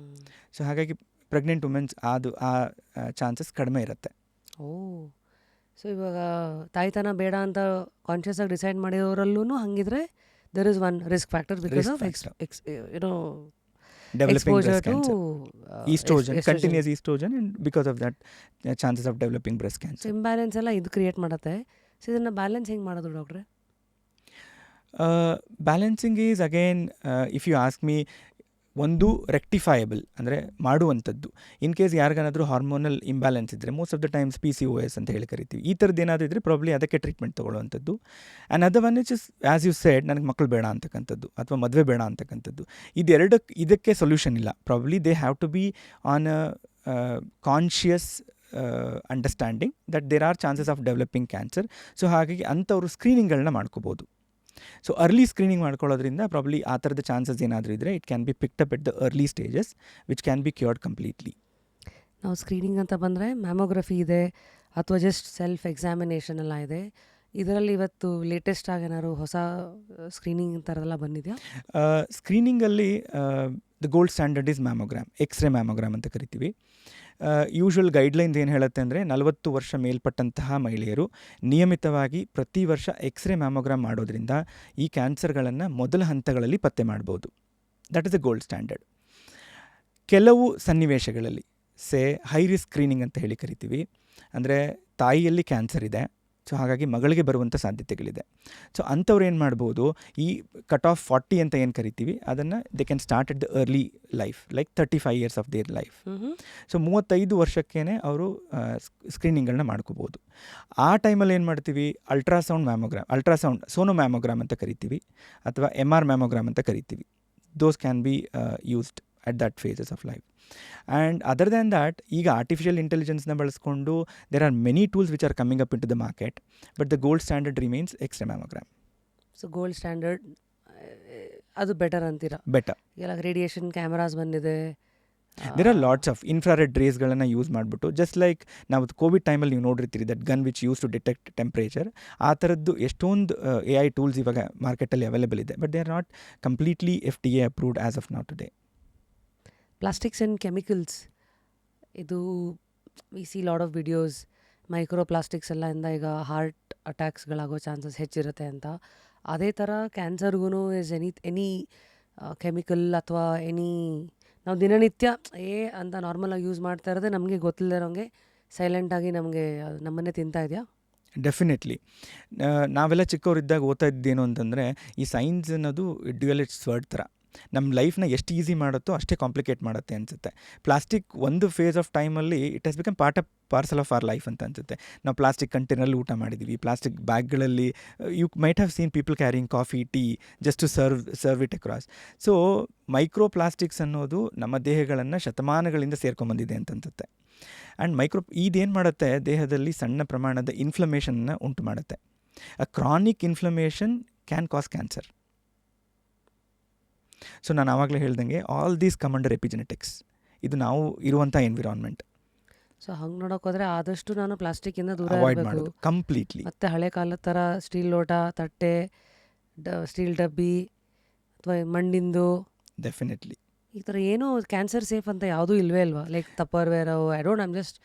So ಹಾಗಾಗಿ ಪ್ರೆಗ್ನೆಂಟ್ ವುಮೆನ್ಸ್ ಆ ಚಾನ್ಸಸ್ ಕಡಿಮೆ ಇರುತ್ತೆ. ಸೊ ಇವಾಗ ತಾಯ್ತನ ಬೇಡ ಅಂತ ಕಾನ್ಷಿಯಸ್ ಆಗಿ ಡಿಸೈಡ್ ಮಾಡಿರೋರಲ್ಲೂ ಹಂಗಿದ್ರೆ there is one risk factor because of developing exposure breast cancer. to Estrogen, continuous estrogen, and because of that chances of developing breast so cancer. Imbalance ಎಲ್ಲ ಇದು ಕ್ರಿಯೇಟ್ ಮಾಡುತ್ತೆ. ಸೊ ಇದನ್ನು ಬ್ಯಾಲೆನ್ಸ್ ಹೆಂಗೆ ಮಾಡೋದು ಡಾಕ್ಟ್ರೆ? Balancing is again, if you ask me, ಒಂದು rectifiable ಅಂದರೆ ಮಾಡುವಂಥದ್ದು. ಇನ್ ಕೇಸ್ ಯಾರಿಗಾದ್ರೂ ಹಾರ್ಮೋನಲ್ ಇಂಬ್ಯಾಲೆನ್ಸ್ ಇದ್ದರೆ, most of the times PCOS ಅಂತ ಹೇಳಿ ಕರಿತೀವಿ, ಈ ಥರದ್ದು ಏನಾದರೂ ಇದ್ದರೆ ಪ್ರಾಬ್ಲಿ ಅದಕ್ಕೆ ಟ್ರೀಟ್ಮೆಂಟ್ ತೊಗೊಳ್ಳುವಂಥದ್ದು. And other one is as you said, ನನಗೆ ಮಕ್ಕಳು ಬೇಡ ಅಂತಕ್ಕಂಥದ್ದು ಅಥವಾ ಮದುವೆ ಬೇಡ ಅಂತಕ್ಕಂಥದ್ದು. ಇದಕ್ಕೆ ಸೊಲ್ಯೂಷನ್ ಇಲ್ಲ. Probably they have to be on a conscious understanding that there are chances of developing cancer. So ಹಾಗಾಗಿ ಅಂಥವ್ರು ಸ್ಕ್ರೀನಿಂಗ್ಗಳನ್ನ ಮಾಡ್ಕೋಬೋದು. ಸೊ ಅರ್ಲಿ ಸ್ಕ್ರೀನಿಂಗ್ ಮಾಡ್ಕೊಳ್ಳೋದ್ರಿಂದ ಪ್ರಾಬ್ಲಿ ಆ ಥರದ ಚಾನ್ಸಸ್ ಏನಾದರೂ ಇದ್ದರೆ it can be picked up at the early stages which can be cured completely. ನಾವು ಸ್ಕ್ರೀನಿಂಗ್ ಅಂತ ಬಂದರೆ ಮ್ಯಾಮೋಗ್ರಫಿ ಇದೆ ಅಥವಾ ಜಸ್ಟ್ ಸೆಲ್ಫ್ ಎಕ್ಸಾಮಿನೇಷನ್ ಎಲ್ಲ ಇದೆ. ಇದರಲ್ಲಿ ಇವತ್ತು ಲೇಟೆಸ್ಟ್ ಆಗಿ ಏನಾದ್ರು ಹೊಸ ಸ್ಕ್ರೀನಿಂಗ್ ಥರದೆಲ್ಲ ಬಂದಿದೆಯಾ? ಸ್ಕ್ರೀನಿಂಗಲ್ಲಿ the gold standard is mammogram, X-ray mammogram ಅಂತ ಕರಿತೀವಿ. ಯೂಶ್ವಲ್ ಗೈಡ್ಲೈನ್ಸ್ ಏನು ಹೇಳುತ್ತೆ ಅಂದರೆ 40 ವರ್ಷ ಮೇಲ್ಪಟ್ಟಂತಹ ಮಹಿಳೆಯರು ನಿಯಮಿತವಾಗಿ ಪ್ರತಿ ವರ್ಷ ಎಕ್ಸ್ರೇ ಮ್ಯಾಮೋಗ್ರಾಮ್ ಮಾಡೋದ್ರಿಂದ ಈ ಕ್ಯಾನ್ಸರ್ಗಳನ್ನು ಮೊದಲ ಹಂತಗಳಲ್ಲಿ ಪತ್ತೆ ಮಾಡ್ಬೋದು. That is the gold standard. ಕೆಲವು ಸನ್ನಿವೇಶಗಳಲ್ಲಿ ಹೈ ರಿಸ್ಕ್ ಸ್ಕ್ರೀನಿಂಗ್ ಅಂತ ಹೇಳಿ ಕರಿತೀವಿ. ಅಂದರೆ ತಾಯಿಯಲ್ಲಿ ಕ್ಯಾನ್ಸರ್ ಇದೆ, ಸೊ ಹಾಗಾಗಿ ಮಗಳಿಗೆ ಬರುವಂಥ ಸಾಧ್ಯತೆಗಳಿದೆ. ಸೊ ಅಂಥವ್ರು ಏನು ಮಾಡ್ಬೋದು, ಈ ಕಟ್ ಆಫ್ 40 ಅಂತ ಏನು ಕರಿತೀವಿ ಅದನ್ನು they can start at the early life, like 35 years of their life. So 35 ವರ್ಷಕ್ಕೇ ಅವರು ಸ್ಕ್ರೀನಿಂಗ್ಗಳನ್ನ ಮಾಡ್ಕೋಬೋದು. ಆ ಟೈಮಲ್ಲಿ ಏನು ಮಾಡ್ತೀವಿ, ಅಲ್ಟ್ರಾಸೌಂಡ್ ಸೋನೋ ಮ್ಯಾಮೋಗ್ರಾಮ್ ಅಂತ ಕರಿತೀವಿ ಅಥವಾ MR ಮ್ಯಾಮೋಗ್ರಾಮ್ ಅಂತ ಕರಿತೀವಿ. Those can be used at that phases of life. And other than that, ಈಗ ಆರ್ಟಿಫಿಷಿಯಲ್ ಇಂಟೆಲಿಜೆನ್ಸ್ನ ಬಳಸ್ಕೊಂಡು there are many tools which are coming up into the market, but the gold standard remains X-ray mammogram. So gold standard ಅದು better ಅಂತೀರಾ? Better. ಎಲ್ಲ radiation cameras ಬಂದಿದೆ. There are lots of infrared ರೇಸ್ಗಳನ್ನು use ಮಾಡಿಬಿಟ್ಟು, just like ನಾವು Covid ಟೈಮಲ್ಲಿ ನೀವು ನೋಡಿರ್ತೀರಿ that gun which use to detect temperature, ಆ ಥರದ್ದು ಎಷ್ಟೊಂದು AI ಟೂಲ್ಸ್ ಇವಾಗ ಮಾರ್ಕೆಟಲ್ಲಿ ಅವೈಲೇಬಲ್ ಇದೆ, but they are not completely FDA approved as of now today. Plastics and chemicals, ಇದು we see lot of videos, microplastics ಎಲ್ಲ ಇಂದ ಈಗ ಹಾರ್ಟ್ ಅಟ್ಯಾಕ್ಸ್ಗಳಾಗೋ ಚಾನ್ಸಸ್ ಹೆಚ್ಚಿರುತ್ತೆ ಅಂತ. ಅದೇ ಥರ ಕ್ಯಾನ್ಸರ್ಗೂ ಇಸ್ ಎನಿ ಕೆಮಿಕಲ್ ಅಥವಾ ನಾವು ದಿನನಿತ್ಯ ಅಂತ ನಾರ್ಮಲಾಗಿ ಯೂಸ್ ಮಾಡ್ತಾ ಇರೋದೇ ನಮಗೆ ಗೊತ್ತಿಲ್ಲದಿರೋಂಗೆ ಸೈಲೆಂಟಾಗಿ ನಮ್ಮನ್ನೇ ತಿಂತಾ ಇದೆಯಾ? ಡೆಫಿನೆಟ್ಲಿ. ನಾವೆಲ್ಲ ಚಿಕ್ಕವರಿದ್ದಾಗ ಓದ್ತಾ ಇದ್ದೇನು ಅಂತಂದರೆ, ಈ ಸೈನ್ಸ್ ಅನ್ನೋದು ಡ್ಯುಯಲ್-ಎಡ್ಜ್ ಸ್ವರ್ಡ್ ಥರ. ನಮ್ಮ ಲೈಫ್ನ ಎಷ್ಟು ಈಸಿ ಮಾಡುತ್ತೋ ಅಷ್ಟೇ ಕಾಂಪ್ಲಿಕೇಟ್ ಮಾಡುತ್ತೆ ಅನಿಸುತ್ತೆ. ಪ್ಲಾಸ್ಟಿಕ್ ಒಂದು ಫೇಸ್ ಆಫ್ ಟೈಮಲ್ಲಿ it has become parcel of our life ಅಂತ ಅನಿಸುತ್ತೆ. ನಾವು ಪ್ಲಾಸ್ಟಿಕ್ ಕಂಟೈನರಲ್ಲಿ ಊಟ ಮಾಡಿದ್ದೀವಿ, ಪ್ಲಾಸ್ಟಿಕ್ ಬ್ಯಾಗ್ಗಳಲ್ಲಿ you might have seen people carrying coffee, tea just to serve it across. So microplastics ಅನ್ನೋದು ನಮ್ಮ ದೇಹಗಳನ್ನು ಶತಮಾನಗಳಿಂದ ಸೇರ್ಕೊಂಬಂದಿದೆ ಅಂತ ಅನ್ಸುತ್ತೆ. ಆ್ಯಂಡ್ ಇದೇನು ಮಾಡುತ್ತೆ, ದೇಹದಲ್ಲಿ ಸಣ್ಣ ಪ್ರಮಾಣದ ಇನ್ಫ್ಲಮೇಷನ್ನ ಉಂಟು ಮಾಡುತ್ತೆ. A chronic inflammation can cause cancer. So ನಾನು ಆವಾಗಲೇ ಹೇಳ್ದಂಗೆ all these come under epigenetics. ಇದು ನಾವು ಇರುವಂಥ ಎನ್ವಿರಾನ್ಮೆಂಟ್. ಸೊ ಹಂಗೆ ನೋಡೋಕೋದ್ರೆ ಆದಷ್ಟು ನಾನು ಪ್ಲಾಸ್ಟಿಕ್ಕಿಂದ ದೂರ ಅವಾಯ್ಡ್ ಇರಬೇಕು. ಮಾಡೋದು ಕಂಪ್ಲೀಟ್ಲಿ. ಮತ್ತು ಹಳೆ ಕಾಲದ ಥರ ಸ್ಟೀಲ್ ಲೋಟ, ತಟ್ಟೆ, ಸ್ಟೀಲ್ ಡಬ್ಬಿ ಅಥವಾ ಮಣ್ಣಿಂದು ಡೆಫಿನೆಟ್ಲಿ ಈ ಥರ ಏನೂ ಕ್ಯಾನ್ಸರ್ ಸೇಫ್ ಅಂತ ಯಾವುದೂ ಇಲ್ವೇ ಇಲ್ವಾ? Like Tupperware, I am just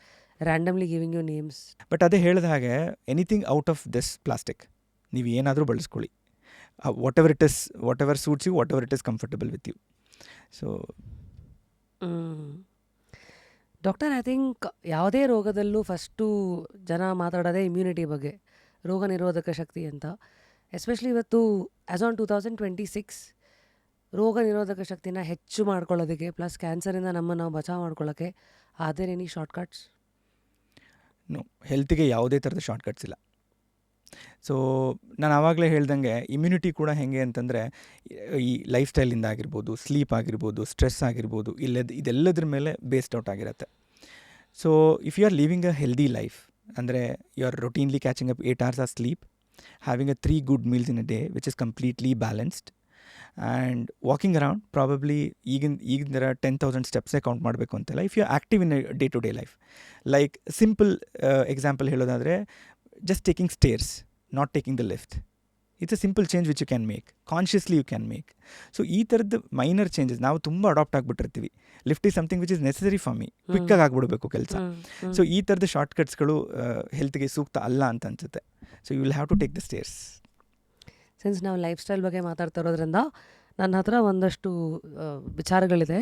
randomly giving you names. But ಅದೇ ಹೇಳಿದ ಹಾಗೆ anything out of this plastic ನೀವು ಏನಾದರೂ ಬಳಸ್ಕೊಳ್ಳಿ. whatever it is, whatever suits you, whatever it is comfortable with you. So doctor, I think ಯಾವುದೇ ರೋಗದಲ್ಲೂ first ಜನ ಮಾತಾಡೋದೇ immunity ಬಗ್ಗೆ, ರೋಗ ನಿರೋಧಕ ಶಕ್ತಿ ಅಂತ. ಎಸ್ಪೆಷಲಿ ಇವತ್ತು ಆ್ಯಸ್ ಆನ್ 2026 ರೋಗ ನಿರೋಧಕ ಶಕ್ತಿನ ಹೆಚ್ಚು ಮಾಡ್ಕೊಳ್ಳೋದಕ್ಕೆ ಪ್ಲಸ್ ಕ್ಯಾನ್ಸರಿಂದ ನಾವು ಬಚಾವ್ ಮಾಡ್ಕೊಳ್ಳೋಕ್ಕೆ ಆರ್ ಎನಿ ಶಾರ್ಟ್ಕಟ್ಸ್? ನೋ, ಹೆಲ್ತಿಗೆ ಯಾವುದೇ ಥರದ ಶಾರ್ಟ್ಕಟ್ಸ್ ಇಲ್ಲ. ಸೊ ನಾನು ಆವಾಗಲೇ ಹೇಳ್ದಂಗೆ ಇಮ್ಯುನಿಟಿ ಕೂಡ ಹೇಗೆ ಅಂತಂದರೆ ಈ ಲೈಫ್ ಸ್ಟೈಲಿಂದ ಆಗಿರ್ಬೋದು, ಸ್ಲೀಪ್ ಆಗಿರ್ಬೋದು, ಸ್ಟ್ರೆಸ್ ಆಗಿರ್ಬೋದು, ಇದೆಲ್ಲದ್ರ ಮೇಲೆ ಬೇಸ್ಡ್ ಔಟ್ ಆಗಿರುತ್ತೆ. So if you are living a healthy life ಅಂದರೆ you are routinely catching up 8 hours of sleep, having a 3 good meals in a day which is completely balanced, and walking around probably ಈಗಿನ 10,000 ಸ್ಟೆಪ್ಸೇ count ಮಾಡಬೇಕು ಅಂತೆಲ್ಲ. If you are active in day to day life, like simple example ಹೇಳೋದಾದರೆ just taking stairs, not taking the lift. It's a simple change which you can make. Consciously you can make. So ಈ ಥರದ್ದು minor changes ನಾವು ತುಂಬ adapt ಆಗಿಬಿಟ್ಟಿರ್ತೀವಿ. Lift is something which is necessary for me, ಕ್ವಿಕ್ಕಾಗಿ ಆಗಿಬಿಡಬೇಕು ಕೆಲಸ. So ಈ ಥರದ ಶಾರ್ಟ್ಕಟ್ಸ್ಗಳು ಹೆಲ್ತ್ಗೆ ಸೂಕ್ತ ಅಲ್ಲ ಅಂತ ಅನಿಸುತ್ತೆ. So you will have to take the stairs. Since ನಾವು ಲೈಫ್ ಸ್ಟೈಲ್ ಬಗ್ಗೆ ಮಾತಾಡ್ತಾ ಇರೋದ್ರಿಂದ ನನ್ನ ಹತ್ರ ಒಂದಷ್ಟು ವಿಚಾರಗಳಿದೆ.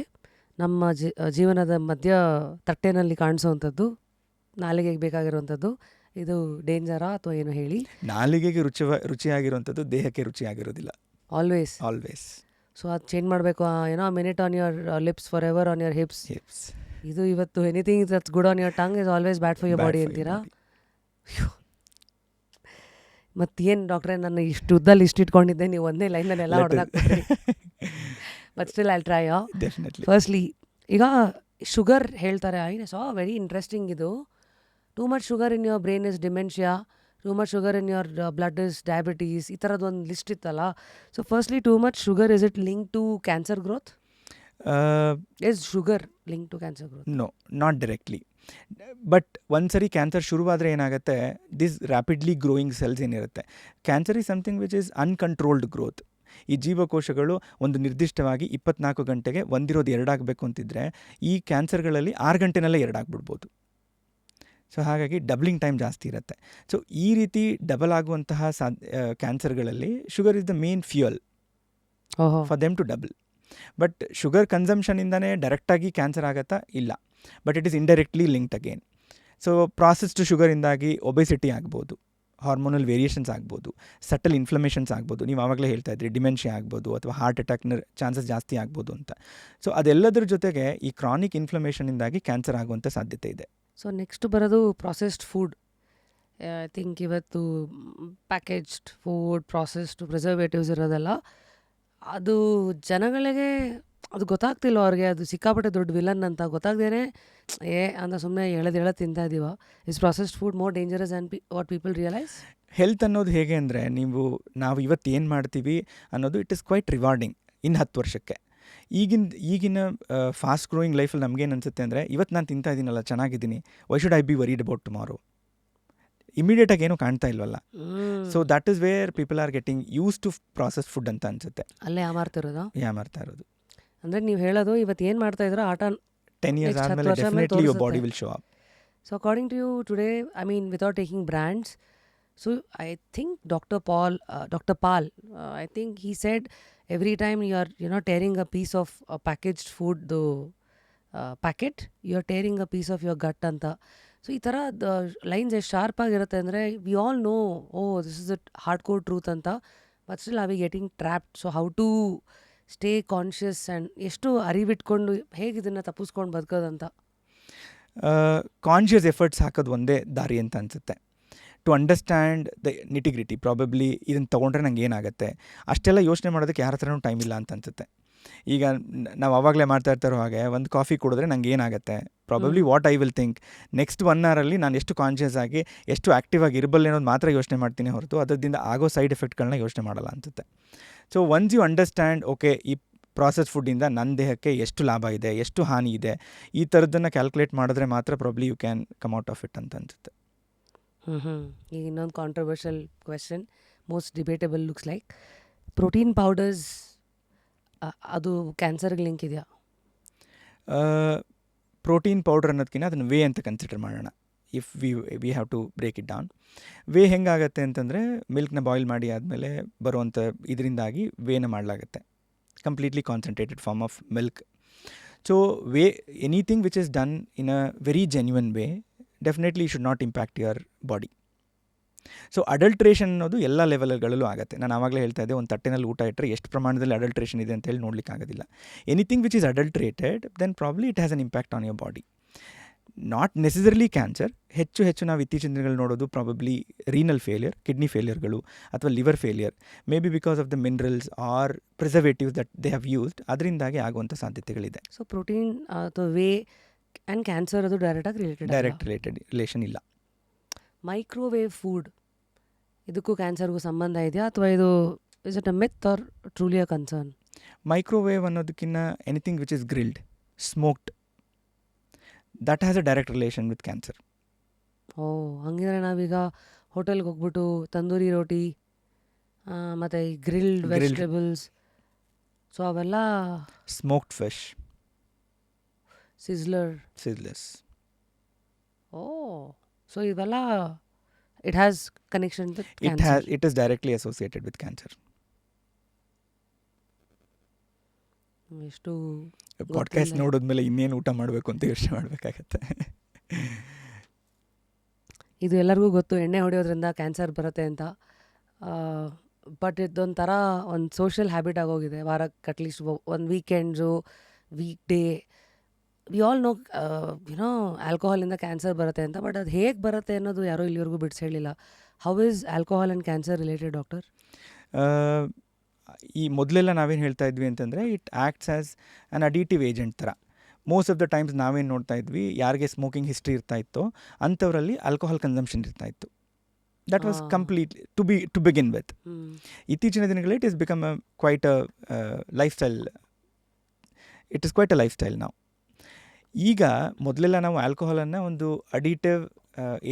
ನಮ್ಮ ಜೀವನದ ಮಧ್ಯ ತಟ್ಟೆನಲ್ಲಿ ಕಾಣಿಸೋವಂಥದ್ದು, ನಾಲಿಗೆಗೆ ಬೇಕಾಗಿರುವಂಥದ್ದು, ಇದು ಡೇಂಜರಾ ಅಥವಾ ಏನು ಹೇಳಿ? ನಾಲಿಗೆಗೆ ರುಚಿಯಾಗಿರುವಂಥದ್ದು ದೇಹಕ್ಕೆ ರುಚಿಯಾಗಿರೋದಿಲ್ಲ ಆಲ್ವೇಸ್. ಆಲ್ವೇಸ್. ಸೊ ಅದು ಚೇಂಜ್ ಮಾಡಬೇಕು, ಏನೋ minute on your lips for ever on your hips. ಇದು ಇವತ್ತು anything that's good on your tongue is always bad for your body ಅಂತೀರಾ? ಮತ್ತೇನು ಡಾಕ್ಟ್ರೆ, ನಾನು ಇಷ್ಟು ಉದ್ದಲ್ಲಿ ಇಷ್ಟು ಇಟ್ಕೊಂಡಿದ್ದೆ, ನೀವು ಒಂದೇ ಲೈನಲ್ಲಿ ಎಲ್ಲ ಹೊಡೆದಾಕ್ಬಿಟ್ರಿ. But still I try. Definitely. Firstly ಈಗ ಶುಗರ್ ಹೇಳ್ತಾರೆ, ಐ ಸಾ ವೆರಿ ಇಂಟ್ರೆಸ್ಟಿಂಗ್ ಇದು. Too much sugar in your brain is dementia, too much sugar in your blood is diabetes, ಈ ಥರದ್ದು ಒಂದು ಲಿಸ್ಟ್ ಇತ್ತಲ್ಲ. So firstly, too much sugar, is it link to cancer growth? Is sugar link to cancer growth? No, not directly. But ಒಂದ್ಸರಿ cancer ಶುರುವಾದರೆ ಏನಾಗುತ್ತೆ, this rapidly growing cells ಏನಿರುತ್ತೆ, cancer is something which is uncontrolled growth. ಈ ಜೀವಕೋಶಗಳು ಒಂದು ನಿರ್ದಿಷ್ಟವಾಗಿ 24 ಗಂಟೆಗೆ ಒಂದಿರೋದು 2 ಆಗಬೇಕು ಅಂತಿದ್ರೆ, ಈ ಕ್ಯಾನ್ಸರ್ಗಳಲ್ಲಿ 6 ಗಂಟೆನಲ್ಲೇ 2 ಆಗಿಬಿಡ್ಬೋದು. ಸೊ ಹಾಗಾಗಿ ಡಬ್ಲಿಂಗ್ ಟೈಮ್ ಜಾಸ್ತಿ ಇರುತ್ತೆ. ಸೊ ಈ ರೀತಿ ಡಬಲ್ ಆಗುವಂತಹ ಕ್ಯಾನ್ಸರ್ಗಳಲ್ಲಿ sugar is the main fuel for them to double. But sugar ಕನ್ಸಂಪ್ಷನಿಂದನೇ ಡೈರೆಕ್ಟಾಗಿ ಕ್ಯಾನ್ಸರ್ ಆಗತ್ತಾ? ಇಲ್ಲ. But it is indirectly linked again. So processed ಶುಗರಿಂದಾಗಿ ಒಬೆಸಿಟಿ ಆಗ್ಬೋದು, ಹಾರ್ಮೋನಲ್ ವೇರಿಯೇಷನ್ಸ್ ಆಗ್ಬೋದು, ಸಟಲ್ ಇನ್ಫ್ಲಮೇಷನ್ಸ್ ಆಗ್ಬೋದು, ನೀವು ಆವಾಗಲೇ ಹೇಳ್ತಾ ಇದ್ರಿ ಡಿಮೆನ್ಷಿಯಾ ಆಗ್ಬೋದು, ಅಥವಾ ಹಾರ್ಟ್ ಅಟ್ಯಾಕ್ನ ಚಾನ್ಸಸ್ ಜಾಸ್ತಿ ಆಗ್ಬೋದು ಅಂತ. ಸೊ ಅದೆಲ್ಲದರ ಜೊತೆಗೆ ಈ ಕ್ರಾನಿಕ್ ಇನ್ಫ್ಲಮೇಷನಿಂದಾಗಿ ಕ್ಯಾನ್ಸರ್ ಆಗುವಂಥ ಸಾಧ್ಯತೆ ಇದೆ. ಸೊ ನೆಕ್ಸ್ಟ್ ಬರೋದು ಪ್ರಾಸೆಸ್ಡ್ ಫುಡ್. ಐ ಥಿಂಕ್ ಇವತ್ತು ಪ್ಯಾಕೇಜ್ಡ್ ಫುಡ್, ಪ್ರಾಸೆಸ್ಡ್ ಪ್ರಿಸರ್ವೇಟಿವ್ಸ್ ಇರೋದೆಲ್ಲ, ಅದು ಜನಗಳಿಗೆ ಅದು ಗೊತ್ತಾಗ್ತಿಲ್ಲ ಅವ್ರಿಗೆ, ಅದು ಸಿಕ್ಕಾಪಟ್ಟೆ ದೊಡ್ಡ ವಿಲನ್ ಅಂತ ಗೊತ್ತಾಗ್ದೇನೆ ಅಂತ ಸುಮ್ಮನೆ ಹೇಳೋದು ತಿಂತಾ ಇದ್ದೀವ. Is processed food more dangerous and what people realise? Health ಅನ್ನೋದು ಹೇಗೆ ಅಂದರೆ, ನಾವು ಇವತ್ತು ಏನು ಮಾಡ್ತೀವಿ ಅನ್ನೋದು ಇಟ್ ಇಸ್ ಕ್ವೈಟ್ ರಿವಾರ್ಡಿಂಗ್ ಇನ್ನು 10 ವರ್ಷಕ್ಕೆ. ಈಗಿನ ಫಾಸ್ಟ್ ಗ್ರೋಯಿಂಗ್ ಲೈಫಲ್ಲಿ ನಮಗೇನು ಅನಿಸುತ್ತೆ ಅಂದರೆ, ಇವತ್ತು ನಾನು ತಿಂತಾ ಇದ್ದೀನಲ್ಲ, ಚೆನ್ನಾಗಿದ್ದೀನಿ, why should I be worried about tomorrow? ಇಮಿಡಿಯೇಟಾಗಿ ಏನೂ ಕಾಣ್ತಾ ಇಲ್ವಲ್ಲ. So that is where people are getting use to process food ಅಂತ ಅನಿಸುತ್ತೆ. ಅಲ್ಲೇ ಯಾಮಾರ್ತಾ ಇರೋದು. ಅಂದರೆ ನೀವು ಹೇಳೋದು ಇವತ್ತು ಏನು ಮಾಡ್ತಾ ಇದ್ರೋ ಆಟ 10 years ಆದಮೇಲೆ definitely your body will show up. So according to you today, I mean without taking brands, so I think doctor Paul, I think he said every time you're not tearing a piece of a packaged food, the packet, you're tearing a piece of your gut ಅಂತ. So ಈ ಥರ lines ಎಷ್ಟು sharp ಆಗಿರುತ್ತೆ ಅಂದರೆ, we all know, this is a hard core truth ಅಂತ, but still are we getting trapped. So how to stay conscious and ಎಷ್ಟು ಅರಿವಿಟ್ಕೊಂಡು ಹೇಗೆ ಇದನ್ನು ತಪ್ಪಿಸ್ಕೊಂಡು ಬದುಕೋದಂತ? ಕಾನ್ಷಿಯಸ್ ಎಫರ್ಟ್ಸ್ ಹಾಕೋದು ಒಂದೇ ದಾರಿ ಅಂತ ಅನಿಸುತ್ತೆ. To understand the nitty gritty. Probably ಇದನ್ನು ತೊಗೊಂಡ್ರೆ ನಂಗೆ ಏನಾಗುತ್ತೆ, ಅಷ್ಟೆಲ್ಲ ಯೋಚನೆ ಮಾಡೋದಕ್ಕೆ ಯಾರ ಹತ್ರನೂ ಟೈಮ್ ಇಲ್ಲ ಅಂತ ಅನಿಸುತ್ತೆ. ಈಗ ನಾವು ಆವಾಗಲೇ ಮಾಡ್ತಾ ಇರ್ತಾರೋ ಹಾಗೆ, ಒಂದು ಕಾಫಿ ಕುಡಿದ್ರೆ ನಂಗೆ ಏನಾಗುತ್ತೆ, probably what I will think, next 1 hour ನಾನು ಎಷ್ಟು ಕಾನ್ಷಿಯಸ್ ಆಗಿ, ಎಷ್ಟು ಆ್ಯಕ್ಟಿವ್ ಆಗಿ ಇರಬಲ್ಲೆ ಅನ್ನೋದು ಮಾತ್ರ ಯೋಚನೆ ಮಾಡ್ತೀನಿ ಹೊರತು ಅದರಿಂದ ಆಗೋ ಸೈಡ್ ಎಫೆಕ್ಟ್ಗಳನ್ನ ಯೋಚನೆ ಮಾಡಲ್ಲ ಅನಿಸುತ್ತೆ. So once you understand, okay, ಈ ಪ್ರಾಸೆಸ್ ಫುಡ್ಡಿಂದ ನನ್ನ ದೇಹಕ್ಕೆ ಎಷ್ಟು ಲಾಭ ಇದೆ, ಎಷ್ಟು ಹಾನಿ ಇದೆ, ಈ ಥರದ್ದನ್ನು ಕ್ಯಾಲ್ಕುಲೇಟ್ ಮಾಡಿದ್ರೆ ಮಾತ್ರ probably you can come out of it ಅಂತ ಅನಿಸುತ್ತೆ. ಈಗ ಇನ್ನೊಂದು controversial question, most debatable looks like, protein powders ಅದು ಕ್ಯಾನ್ಸರ್ಗೆ ಲಿಂಕ್ ಇದೆಯಾ? ಪ್ರೋಟೀನ್ ಪೌಡರ್ ಅನ್ನೋದಕ್ಕಿಂತ ಅದನ್ನು ವೇ ಅಂತ ಕನ್ಸಿಡರ್ ಮಾಡೋಣ. If we have to break it down. Whey ಹೆಂಗಾಗತ್ತೆ ಅಂತಂದರೆ, ಮಿಲ್ಕ್ನ ಬಾಯ್ಲ್ ಮಾಡಿ ಆದಮೇಲೆ ಬರುವಂಥ ಇದರಿಂದಾಗಿ ವೇನ ಮಾಡಲಾಗುತ್ತೆ, completely concentrated form of milk. So whey, anything which is done in a very genuine way, definitely should not impact your body. So adulteration ಅನ್ನೋದು ಎಲ್ಲ ಲೆವೆಲ್ಗಳಲ್ಲೂ ಆಗುತ್ತೆ. ನಾನು ಆವಾಗಲೇ ಹೇಳ್ತಾ ಇದ್ದೆ, ಒಂದು ತಟ್ಟೆನಲ್ಲಿ ಊಟ ಇಟ್ಟರೆ ಎಷ್ಟು ಪ್ರಮಾಣದಲ್ಲಿ ಅಡಲ್ಟ್ರೇಷನ್ ಇದೆ ಅಂತ ಹೇಳಿ ನೋಡ್ಲಿಕ್ಕೆ ಆಗೋದಿಲ್ಲ. Anything which is adulterated, then probably it has an impact on your body. Not necessarily cancer. ಹೆಚ್ಚು ನಾವು ಇತ್ತೀಚಿನ ದಿನಗಳು ನೋಡೋದು ಪ್ರಾಬಬ್ಲಿ ರೀನಲ್ ಫೇಲಿಯರ್, ಕಿಡ್ನಿ ಫೇಲಿಯರ್ಗಳು, ಅಥವಾ liver failure, maybe because of the minerals or preservatives that they have used, ಅದರಿಂದಾಗಿ ಆಗುವಂಥ ಸಾಧ್ಯತೆಗಳಿದೆ. ಸೊ ಪ್ರೋಟೀನ್ ಅಥವಾ ವೇ ಆ್ಯಂಡ್ ಕ್ಯಾನ್ಸರ್ ಅದು ಡೈರೆಕ್ಟ್ ರಿಲೇಷನ್ ಇಲ್ಲ. ಮೈಕ್ರೋವೇವ್ ಫುಡ್ ಇದಕ್ಕೂ ಕ್ಯಾನ್ಸರ್ಗೂ ಸಂಬಂಧ ಇದೆಯಾ, ಅಥವಾ ಇದು is it a myth or truly a concern? Microwave ಅನ್ನೋದಕ್ಕಿಂತ anything which is grilled, smoked, that has a direct relation with cancer. ಹಂಗಿದ್ರೆ ನಾವೀಗ ಹೋಟೆಲ್ಗೆ ಹೋಗ್ಬಿಟ್ಟು ತಂದೂರಿ ರೋಟಿ ಮತ್ತು ಈ ಗ್ರಿಲ್ಡ್ ವೆಜಿಟೇಬಲ್ಸ್, ಸೊ ಅವೆಲ್ಲ ಸ್ಮೋಕ್ಡ್ ಫಿಶ್, ಸಿಜ್ಲರ್ಸ್, ಸೊ ಇವೆಲ್ಲ it has connection with cancer. It is directly associated with cancer. ಎಷ್ಟು ಪಾಡ್ಕಾಸ್ಟ್ ನೋಡಿದ್ಮೇಲೆ ಇನ್ನೇನು ಊಟ ಮಾಡಬೇಕು ಅಂತ ಯೋಚನೆ ಮಾಡಬೇಕಾಗತ್ತೆ. ಇದು ಎಲ್ಲರಿಗೂ ಗೊತ್ತು, ಎಣ್ಣೆ ಹೊಡೆಯೋದ್ರಿಂದ ಕ್ಯಾನ್ಸರ್ ಬರುತ್ತೆ ಅಂತ. ಬಟ್ ಇದೊಂಥರ ಒಂದು ಸೋಷಿಯಲ್ ಹ್ಯಾಬಿಟ್ ಆಗೋಗಿದೆ. ವಾರಕ್ಕೆ ಅಟ್ಲೀಸ್ಟ್ ಒಂದು weekends, week day, we all know ಆಲ್ಕೋಹಾಲಿಂದ ಕ್ಯಾನ್ಸರ್ ಬರುತ್ತೆ ಅಂತ. ಬಟ್ ಅದು ಹೇಗೆ ಬರುತ್ತೆ ಅನ್ನೋದು ಯಾರೂ ಇಲ್ಲಿವರೆಗೂ ಬಿಡಿಸಿ ಹೇಳಿಲ್ಲ. How is alcohol and cancer related, doctor? ಈ ಮೊದಲೆಲ್ಲ ನಾವೇನು ಹೇಳ್ತಾ ಇದ್ವಿ ಅಂತಂದರೆ, it acts as an additive agent ಥರ. ಮೋಸ್ಟ್ ಆಫ್ ದ ಟೈಮ್ಸ್ ನಾವೇನು ನೋಡ್ತಾ ಇದ್ವಿ, ಯಾರಿಗೆ ಸ್ಮೋಕಿಂಗ್ ಹಿಸ್ಟ್ರಿ ಇರ್ತಾ ಇತ್ತೋ ಅಂಥವರಲ್ಲಿ ಆಲ್ಕೋಹಾಲ್ ಕನ್ಸಂಪ್ಷನ್ ಇರ್ತಾ ಇತ್ತು. That was complete to begin with. ಇತ್ತೀಚಿನ ದಿನಗಳಲ್ಲಿ it is become quite a lifestyle. It is quite a lifestyle ನಾವು. ಈಗ ಮೊದಲೆಲ್ಲ ನಾವು ಆಲ್ಕೋಹಾಲನ್ನು ಒಂದು ಅಡಿಟಿವ್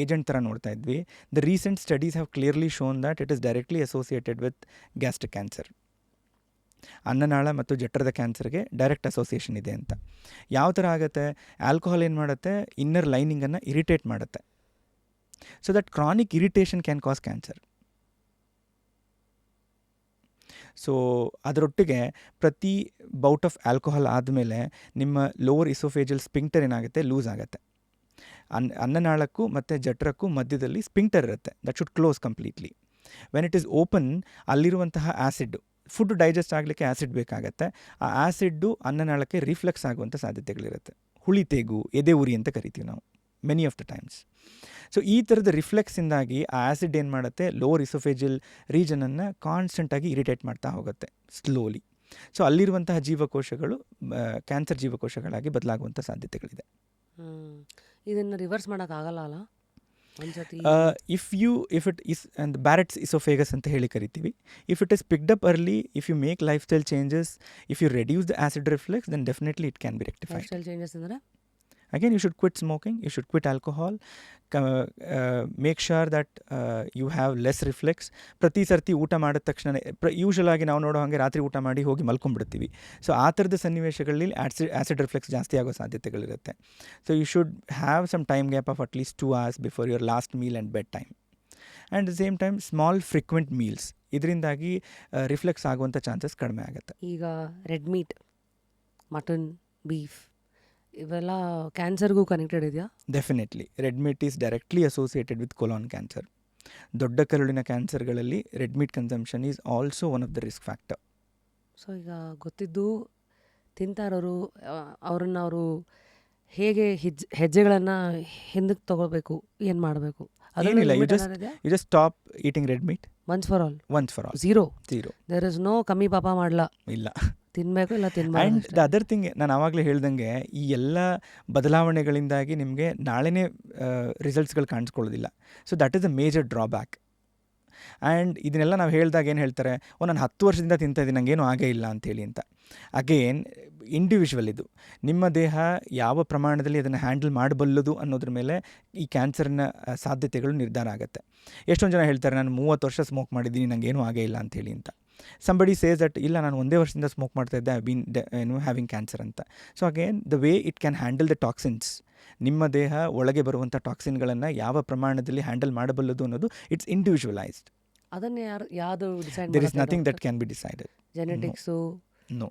ಏಜೆಂಟ್ ಥರ ನೋಡ್ತಾ ಇದ್ವಿ. The recent studies have clearly shown that it is directly associated with gastric cancer. ಅನ್ನನಾಳ ಮತ್ತು ಜಠರದ ಕ್ಯಾನ್ಸರ್ಗೆ ಡೈರೆಕ್ಟ್ ಅಸೋಸಿಯೇಷನ್ ಇದೆ ಅಂತ. ಯಾವ ಥರ ಆಗುತ್ತೆ? ಆಲ್ಕೋಹಾಲ್ ಏನು ಮಾಡುತ್ತೆ, ಇನ್ನರ್ ಲೈನಿಂಗನ್ನು ಇರಿಟೇಟ್ ಮಾಡುತ್ತೆ. So that chronic irritation can cause cancer. So ಅದರೊಟ್ಟಿಗೆ ಪ್ರತಿ ಬೌಟ್ ಆಫ್ ಆಲ್ಕೋಹಾಲ್ ಆದಮೇಲೆ ನಿಮ್ಮ ಲೋವರ್ ಇಸೋಫೇಜಲ್ ಸ್ಪಿಂಕ್ಟರ್ ಏನಾಗುತ್ತೆ, ಲೂಸ್ ಆಗುತ್ತೆ. ಅನ್ನನಾಳಕ್ಕೂ ಮತ್ತು ಜಠರಕ್ಕೂ ಮಧ್ಯದಲ್ಲಿ ಸ್ಪಿಂಕ್ಟರ್ ಇರುತ್ತೆ, that should close completely. When it is open, ಅಲ್ಲಿರುವಂತಹ ಆ್ಯಸಿಡ್, ಫುಡ್ ಡೈಜೆಸ್ಟ್ ಆಗಲಿಕ್ಕೆ ಆ್ಯಸಿಡ್ ಬೇಕಾಗತ್ತೆ. ಆ ಆ್ಯಸಿಡ್ಡು ಅನ್ನನಾಳಕ್ಕೆ ರಿಫ್ಲೆಕ್ಸ್ ಆಗುವಂಥ ಸಾಧ್ಯತೆಗಳಿರುತ್ತೆ. ಹುಳಿ ತೇಗು, ಎದೆ ಉರಿ ಅಂತ ಕರಿತೀವಿ ನಾವು many of the times. So ಈ ಥರದ ರಿಫ್ಲೆಕ್ಸಿಂದಾಗಿ ಆ ಆ್ಯಸಿಡ್ ಏನು ಮಾಡುತ್ತೆ, ಲೋವರ್ ಇಸೋಫೇಜಲ್ ರೀಜನನ್ನು ಕಾನ್ಸ್ಟೆಂಟಾಗಿ ಇರಿಟೇಟ್ ಮಾಡ್ತಾ ಹೋಗುತ್ತೆ ಸ್ಲೋಲಿ. ಸೊ ಅಲ್ಲಿರುವಂತಹ ಜೀವಕೋಶಗಳು ಕ್ಯಾನ್ಸರ್ ಜೀವಕೋಶಗಳಾಗಿ ಬದಲಾಗುವಂಥ ಸಾಧ್ಯತೆಗಳಿದೆ. ಇದನ್ನು ರಿವರ್ಸ್ ಮಾಡೋಕ್ಕಾಗಲ್ಲ ಅಲ್ಲ ಒಂದ್ಸತಿ? If it is and Barrett's oesophagus ಅಂತ ಹೇಳಿ ಕರಿತೀವಿ. If it is picked up early, if you make lifestyle changes, if you reduce the acid reflex, then definitely it can be rectified. Lifestyle changes ಅಂದರೆ Again, you should quit smoking, you should quit alcohol, make sure that you have less reflex. ಪ್ರತಿ ಸರ್ತಿ ಊಟ ಮಾಡಿದ ತಕ್ಷಣ usual ಆಗಿ ನಾವು ನೋಡೋ ಹಾಗೆ ರಾತ್ರಿ ಊಟ ಮಾಡಿ ಹೋಗಿ ಮಲ್ಕೊಂಡ್ಬಿಡ್ತೀವಿ. ಸೊ ಆ ಥರದ ಸನ್ನಿವೇಶಗಳಲ್ಲಿ ಆ್ಯಸಿಡ್ ರಿಫ್ಲೆಕ್ಸ್ ಜಾಸ್ತಿ ಆಗೋ ಸಾಧ್ಯತೆಗಳಿರುತ್ತೆ. So you should have some time gap of at least 2 hours before your last meal and bed time. And the same time small frequent meals, ಇದರಿಂದಾಗಿ ರಿಫ್ಲೆಕ್ಸ್ ಆಗುವಂಥ ಚಾನ್ಸಸ್ ಕಡಿಮೆ ಆಗುತ್ತೆ. ಈಗ ರೆಡ್ ಮೀಟ್, ಮಟನ್, ಬೀಫ್ ಇವೆಲ್ಲ ಕ್ಯಾನ್ಸರ್ಗೂ ಕನೆಕ್ಟೆಡ್ ಇದೆಯಾ? Definitely. Red meat is directly associated with colon cancer. ದೊಡ್ಡ ಕರುಳಿನ ಕ್ಯಾನ್ಸರ್ಗಳಲ್ಲಿ red meat consumption is also one of the risk factor. So ಈಗ ಗೊತ್ತಿದ್ದು ತಿಂತಾರೋರು ಅವ್ರನ್ನ ಅವರು ಹೇಗೆ ಹೆಜ್ಜೆಗಳನ್ನು ಹಿಂದಕ್ಕೆ ತಗೋಬೇಕು, ಏನು ಮಾಡಬೇಕು? ಏನಿಲ್ಲ, you just stop eating red meat once for all. Zero. There is no ಕಮ್ಮಿ ಪಾಪ ಮಾಡಲ್ಲ, ಇಲ್ಲ ತಿನ್ನಬೇಕು ಇಲ್ಲ ಆ್ಯಂಡ್ ತಿನ್ನಬಾರ್ದು. ದ ಅದರ್ ಥಿಂಗ್, ನಾನು ಆವಾಗಲೇ ಹೇಳ್ದಂಗೆ ಈ ಎಲ್ಲ ಬದಲಾವಣೆಗಳಿಂದಾಗಿ ನಿಮಗೆ ನಾಳೆನೇ ರಿಸಲ್ಟ್ಸ್ಗಳು ಕಾಣಿಸ್ಕೊಳ್ಳೋದಿಲ್ಲ. So that is a major drawback. And ಇದನ್ನೆಲ್ಲ ನಾವು ಹೇಳಿದಾಗ ಏನು ಹೇಳ್ತಾರೆ, ನಾನು 10 ವರ್ಷದಿಂದ ತಿಂತಾ ಇದ್ದೀನಿ, ನನಗೇನು ಆಗೇ ಇಲ್ಲ ಅಂಥೇಳಿ ಅಂತ. ಅಗೇನ್ ಇಂಡಿವಿಜುವಲ್ ಇದು. ನಿಮ್ಮ ದೇಹ ಯಾವ ಪ್ರಮಾಣದಲ್ಲಿ ಅದನ್ನು ಹ್ಯಾಂಡಲ್ ಮಾಡಬಲ್ಲದು ಅನ್ನೋದ್ರ ಮೇಲೆ ಈ ಕ್ಯಾನ್ಸರ್ನ ಸಾಧ್ಯತೆಗಳು ನಿರ್ಧಾರ ಆಗುತ್ತೆ. ಎಷ್ಟೊಂದು ಜನ ಹೇಳ್ತಾರೆ, ನಾನು 30 ವರ್ಷ ಸ್ಮೋಕ್ ಮಾಡಿದ್ದೀನಿ, ನನಗೇನು ಆಗೇ ಇಲ್ಲ ಅಂಥೇಳಿ ಅಂತ. ಸಂಬಡಿ ಸೇಸ್ ದಟ್ ಇಲ್ಲ, ನಾನು 1 ವರ್ಷದಿಂದ ಸ್ಮೋಕ್ ಮಾಡ್ತಾ ಇದ್ದೆ, ಐ ಬೀನ್ ಹ್ಯಾವಿಂಗ್ ಕ್ಯಾನ್ಸರ್ ಅಂತ. So again the way it can handle the toxins, ನಿಮ್ಮ ದೇಹ ಒಳಗೆ ಬರುವಂಥ ಟಾಕ್ಸಿನ್ಗಳನ್ನು ಯಾವ ಪ್ರಮಾಣದಲ್ಲಿ ಹ್ಯಾಂಡಲ್ ಮಾಡಬಲ್ಲದು ಅನ್ನೋದು ಇಟ್ಸ್ ಇಂಡಿವಿಜುವಲೈಸ್ಡ್. ಅದನ್ನೇ ಯಾವುದು decide there is nothing that can be decided. Genetics, no,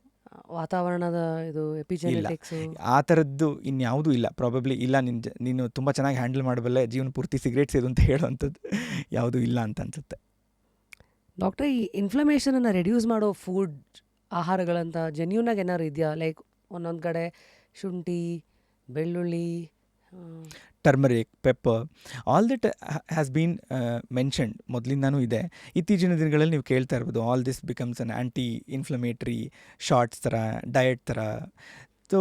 ವಾತಾವರಣದ ಇದು ಎಪಿಜೆನೆಟಿಕ್ಸು, ಆ ಥರದ್ದು ಇನ್ಯಾವುದೂ ಇಲ್ಲ. ಪ್ರಾಬಬ್ಲಿ ಇಲ್ಲ, ನೀನು ತುಂಬ ಚೆನ್ನಾಗಿ ಹ್ಯಾಂಡಲ್ ಮಾಡಬಲ್ಲೆ, ಜೀವನ ಪೂರ್ತಿ ಸಿಗರೇಟ್ ಸೇದು ಅಂತ ಹೇಳೋವಂಥದ್ದು ಯಾವುದೂ ಇಲ್ಲ ಅಂತ ಅನ್ಸುತ್ತೆ. ಡಾಕ್ಟ್ರೆ, ಈ ಇನ್ಫ್ಲಮೇಷನನ್ನು ರೆಡ್ಯೂಸ್ ಮಾಡೋ ಫುಡ್ ಆಹಾರಗಳಂತ ಜೆನ್ಯೂನಾಗಿ ಏನಾದ್ರು ಇದೆಯಾ? ಲೈಕ್ ಒಂದೊಂದು ಕಡೆ ಶುಂಠಿ, ಬೆಳ್ಳುಳ್ಳಿ, turmeric, pepper, all that has been mentioned, ಮೊದಲಿಂದಾನೂ ಇದೆ. ಇತ್ತೀಚಿನ ದಿನಗಳಲ್ಲಿ ನೀವು ಕೇಳ್ತಾ ಇರ್ಬೋದು, all this becomes an anti inflammatory shots ಥರ, ಡಯಟ್ ಥರ. So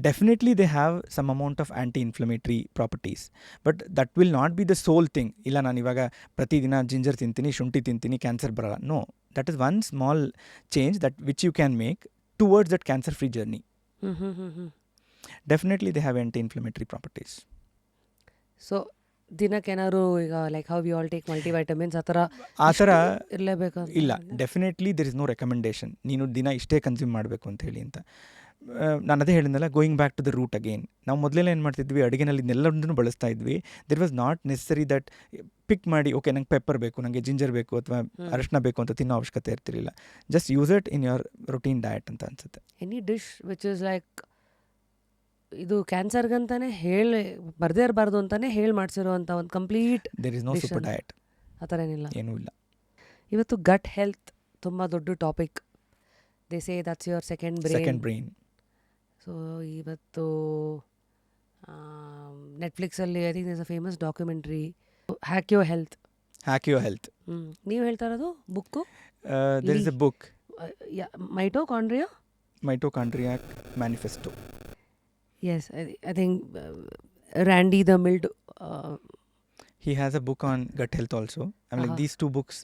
definitely they have some amount of anti inflammatory properties, but that will not be the sole thing. ಇಲ್ಲ, ನಾನು ಇವಾಗ ಪ್ರತಿದಿನ ಜಿಂಜರ್ ತಿಂತೀನಿ, ಶುಂಠಿ ತಿಂತೀನಿ, ಕ್ಯಾನ್ಸರ್ ಬರಲ್ಲ. No, that is one small change that which you can make towards that cancer free journey. Definitely they have anti inflammatory properties. So ದಿನಕ್ಕೇನಾದ್ರು ಈಗ like how we all take multivitamins ಆ ಥರ ಇರಲೇಬೇಕು? ಇಲ್ಲ, definitely there is no recommendation ನೀನು ದಿನ ಇಷ್ಟೇ consume ಮಾಡಬೇಕು ಅಂತ ಹೇಳಿ ಅಂತ. ನಾನು ಅದೇ ಹೇಳಿದ್ನಲ್ಲ, going back to the root again. ನಾವು ಮೊದಲೆಲ್ಲ ಏನು ಮಾಡ್ತಿದ್ವಿ, ಅಡುಗೆನಲ್ಲಿ ಇದನ್ನೆಲ್ಲದನ್ನು ಬಳಸ್ತಾ ಇದ್ವಿ. There was not necessary that pick ಮಾಡಿ, ಓಕೆ ನಂಗೆ ಪೆಪ್ಪರ್ ಬೇಕು, ನನಗೆ ಜಿಂಜರ್ ಬೇಕು ಅಥವಾ ಅರಿಶಿನ ಬೇಕು ಅಂತ ತಿನ್ನೋ ಅವಶ್ಯಕತೆ ಇರ್ತಿರಲಿಲ್ಲ. Just use it in your routine diet ಅಂತ ಅನ್ಸುತ್ತೆ. Any dish which is like ಇದು ಕ್ಯಾನ್ಸರ್ಗಂತಾನೆ ಬರದೇ ಇರಬಾರ್ದು ಅಂತಾನೆ ಮಾಡ್ಸಿರೋವಂಥ ಒಂದು complete there is no Vision. Super diet, ಆ ಥರ ಏನಿಲ್ಲ. ಏನೂ ಇಲ್ಲ. ಇವತ್ತು ಗಟ್ ಹೆಲ್ತ್ ತುಂಬ ದೊಡ್ಡ topic. They say that's your second second brain. Brain. So ಇವತ್ತು ನೆಟ್ಫ್ಲಿಕ್ಸಲ್ಲಿ I think is a famous documentary hack your health. Hack your health. ನೀವು ಹೇಳ್ತಾ ಇರೋದು book there is a book, mitochondria. Mitochondriac manifesto. Yes, I think Randy the mild. He has a book on gut health also. I mean, like these two books,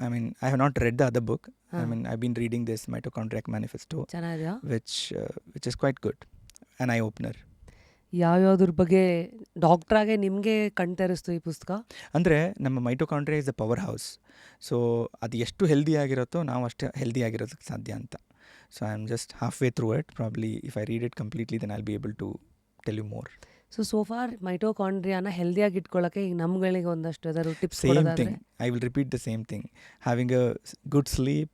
I mean, I have not read the other book. I mean, I've been reading this Mitochondriac Manifesto, ಚೆನ್ನಾಗಿದೆಯಾ? which is quite good, an eye opener. ಯಾವ್ಯಾವ್ದ್ರ ಬಗ್ಗೆ ಡಾಕ್ಟ್ರಾಗೆ ನಿಮಗೆ ಕಣ್ತೆರಿಸ್ತು ಈ ಪುಸ್ತಕ? ಅಂದರೆ ನಮ್ಮ mitochondria is a power house. So ಅದು ಎಷ್ಟು healthy ಆಗಿರುತ್ತೋ ನಾವು ಅಷ್ಟೇ ಹೆಲ್ದಿ ಆಗಿರೋದಕ್ಕೆ ಸಾಧ್ಯ ಅಂತ. So I am just half way through it. Probably if I read it completely then I will be able to tell you more. So for ಮೈಟೋಕಾಂಡ್ರಿಯಾನ ಹೆಲ್ದಿಯಾಗಿ ಇಟ್ಕೊಳ್ಳೋಕೆ ಈಗ ನಮ್ಗಳಿಗೆ ಒಂದಷ್ಟು ಯಾವ್ದಾದ್ರು ಟಿಪ್ಸ್ Same ಕೊಡೋದಾದ್ರೆ? thing. I will repeat the same thing. Having a good sleep,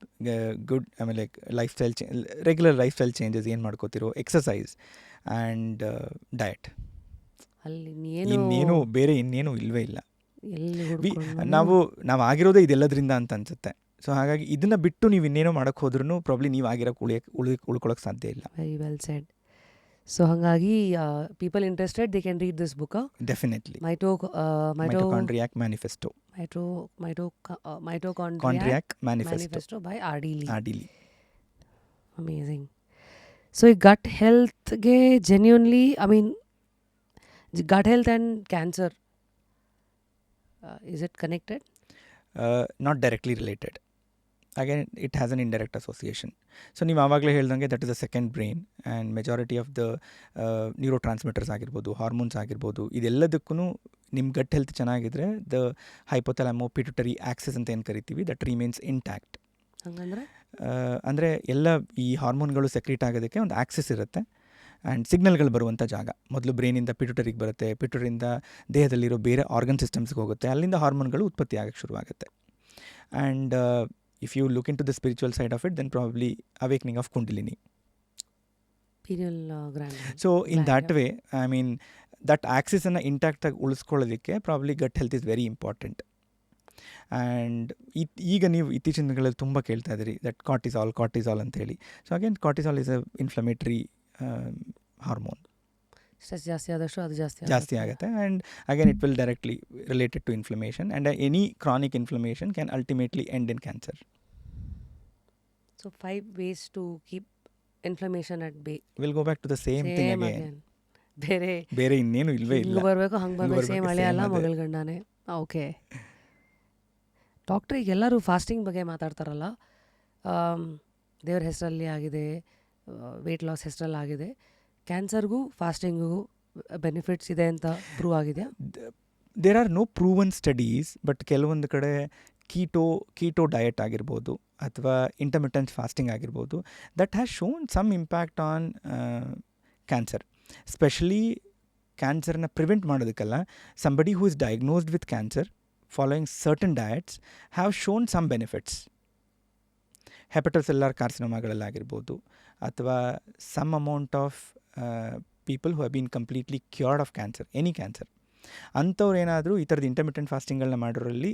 good, I mean, like lifestyle, regular lifestyle changes, ಏನು ಮಾಡ್ಕೋತಿರೋ, exercise and diet. ಅಲ್ಲಿ ಇನ್ನೇನು ಬೇರೆ ಇನ್ನೇನು ಇಲ್ವೇ ಇಲ್ಲ. ಎಲ್ಲಿ ನಾವು ಆಗಿರೋದೇ ಇದೆಲ್ಲದ್ರಿಂದ ಅಂತ ಅನ್ಸುತ್ತೆ. ಸೊ ಹಾಗಾಗಿ ಇದನ್ನ ಬಿಟ್ಟು ನೀವು ಇನ್ನೇನೋ ಮಾಡಕ್ಕೆ ಹೋದ್ರೂ ಪ್ರಾಬ್ಲಿ ನೀವು ಆಗಿರೋಕೆ ಉಳ್ಕೊಳ್ಳೋಕೆ ಸಾಧ್ಯ ಇಲ್ಲ. Very well said. ಸೊ ಹಾಗಾಗಿ people interested they can read this book. Definitely. Mitochondriac manifesto. Mitochondriac manifesto by R D. Lee. Amazing. So ಈ ಗಟ್ ಹೆಲ್ತ್ಗೆ genuinely, I mean gut health and cancer, is it connected? Not directly related. Again it has an indirect association. So ನೀವು ಆವಾಗಲೇ ಹೇಳ್ದಂಗೆ that is a second brain and majority of the neuro transmitters ಆಗಿರ್ಬೋದು, hormones ಆಗಿರ್ಬೋದು, ಇದೆಲ್ಲದಕ್ಕೂ ನಿಮ್ಮ gut health ಚೆನ್ನಾಗಿದ್ರೆ the ಹೈಪೋಥಾಲಮೋ pituitary Axis ಅಂತ ಏನು ಕರಿತೀವಿ, ದಟ್ ರಿಮೇನ್ಸ್ ಇಂಟ್ಯಾಕ್ಟ್. ಹಂಗಂದ್ರೆ ಅಂದರೆ ಎಲ್ಲ ಈ ಹಾರ್ಮೋನ್ಗಳು ಸೆಕ್ರೀಟ್ ಆಗೋದಕ್ಕೆ ಒಂದು ಆಕ್ಸಿಸ್ ಇರುತ್ತೆ ಆ್ಯಂಡ್ ಸಿಗ್ನಲ್ಗಳು ಬರುವಂಥ ಜಾಗ. ಮೊದಲು ಬ್ರೈನಿಂದ ಪಿಟ್ಯುಟರಿಗೆ ಬರುತ್ತೆ, ಪಿಟ್ಯುಟರಿಂದ ದೇಹದಲ್ಲಿರೋ ಬೇರೆ ಆರ್ಗನ್ ಸಿಸ್ಟಮ್ಸ್ಗೆ ಹೋಗುತ್ತೆ, ಅಲ್ಲಿಂದ ಹಾರ್ಮೋನ್ಗಳು ಉತ್ಪತ್ತಿ ಆಗೋಕ್ಕೆ ಶುರುವಾಗುತ್ತೆ. And if you look into the spiritual side of it, then probably awakening of Kundalini. pineal gland. So in that way, I mean, that axis ಅನ್ನು ಇಂಟ್ಯಾಕ್ಟ್ ಆಗಿ ಉಳಿಸ್ಕೊಳ್ಳೋದಕ್ಕೆ probably gut health is very important. And ಈಗ ನೀವು ಇತ್ತೀಚಿನ ದಿನಗಳಲ್ಲಿ ತುಂಬ ಕೇಳ್ತಾ ಇದ್ದೀರಿ ದಟ್ ಕಾರ್ಟಿಸಾಲ್ ಅಂತ ಹೇಳಿ. So again cortisol is a inflammatory hormone. Stress ಜಾಸ್ತಿ ಆದಷ್ಟು ಅದು ಜಾಸ್ತಿ ಆಗುತ್ತೆ. And again it will directly related to inflammation and any chronic inflammation can ultimately end in cancer. So 5 ways to keep inflammation at bay. Will go back to the same thing again. ಬೇರೆ ಇನ್ನೇನು ಇಲ್ವೇ ಇಲ್ಲ. ಹಿಂಗೆ ಬರಬೇಕು ಹಂಗೆ ಬರಬೇಕು, same ಹಳೆ ಅಲ್ಲ ಮಗಳ ಗಂಡನೇ. ಓಕೆ ಡಾಕ್ಟ್ರ್, ಈಗ ಎಲ್ಲರೂ ಫಾಸ್ಟಿಂಗ್ ಬಗ್ಗೆ ಮಾತಾಡ್ತಾರಲ್ಲ, ದೇವ್ರ ಹೆಸರಲ್ಲಿ ಆಗಿದೆ, ವೆಯ್ಟ್ ಲಾಸ್ ಹೆಸರಲ್ಲಿ ಆಗಿದೆ. ಕ್ಯಾನ್ಸರ್ಗೂ ಫಾಸ್ಟಿಂಗಿಗೂ ಬೆನಿಫಿಟ್ಸ್ ಇದೆ ಅಂತ ಪ್ರೂವ್ ಆಗಿದೆಯಾ? There are no proven studies, but ಕೆಲವೊಂದು ಕಡೆ ಕೀಟೋ ಡಯಟ್ ಆಗಿರ್ಬೋದು ಅಥವಾ ಇಂಟರ್ಮಿಟೆಂಟ್ ಫಾಸ್ಟಿಂಗ್ ಆಗಿರ್ಬೋದು, that has shown some impact on cancer. Specially ಕ್ಯಾನ್ಸರ್ನ ಪ್ರಿವೆಂಟ್ ಮಾಡೋದಕ್ಕಲ್ಲ, somebody who is diagnosed with cancer following certain diets have shown some benefits. Hepatocellular ಕಾರ್ಸಿನೋಮಾಗಳಲ್ಲಾಗಿರ್ಬೋದು ಅಥವಾ some amount of people who have been completely cured of cancer, any cancer. ಅಂಥವ್ರು ಏನಾದರೂ ಈ ಥರದ intermittent ಫಾಸ್ಟಿಂಗ್ಗಳನ್ನ ಮಾಡೋರಲ್ಲಿ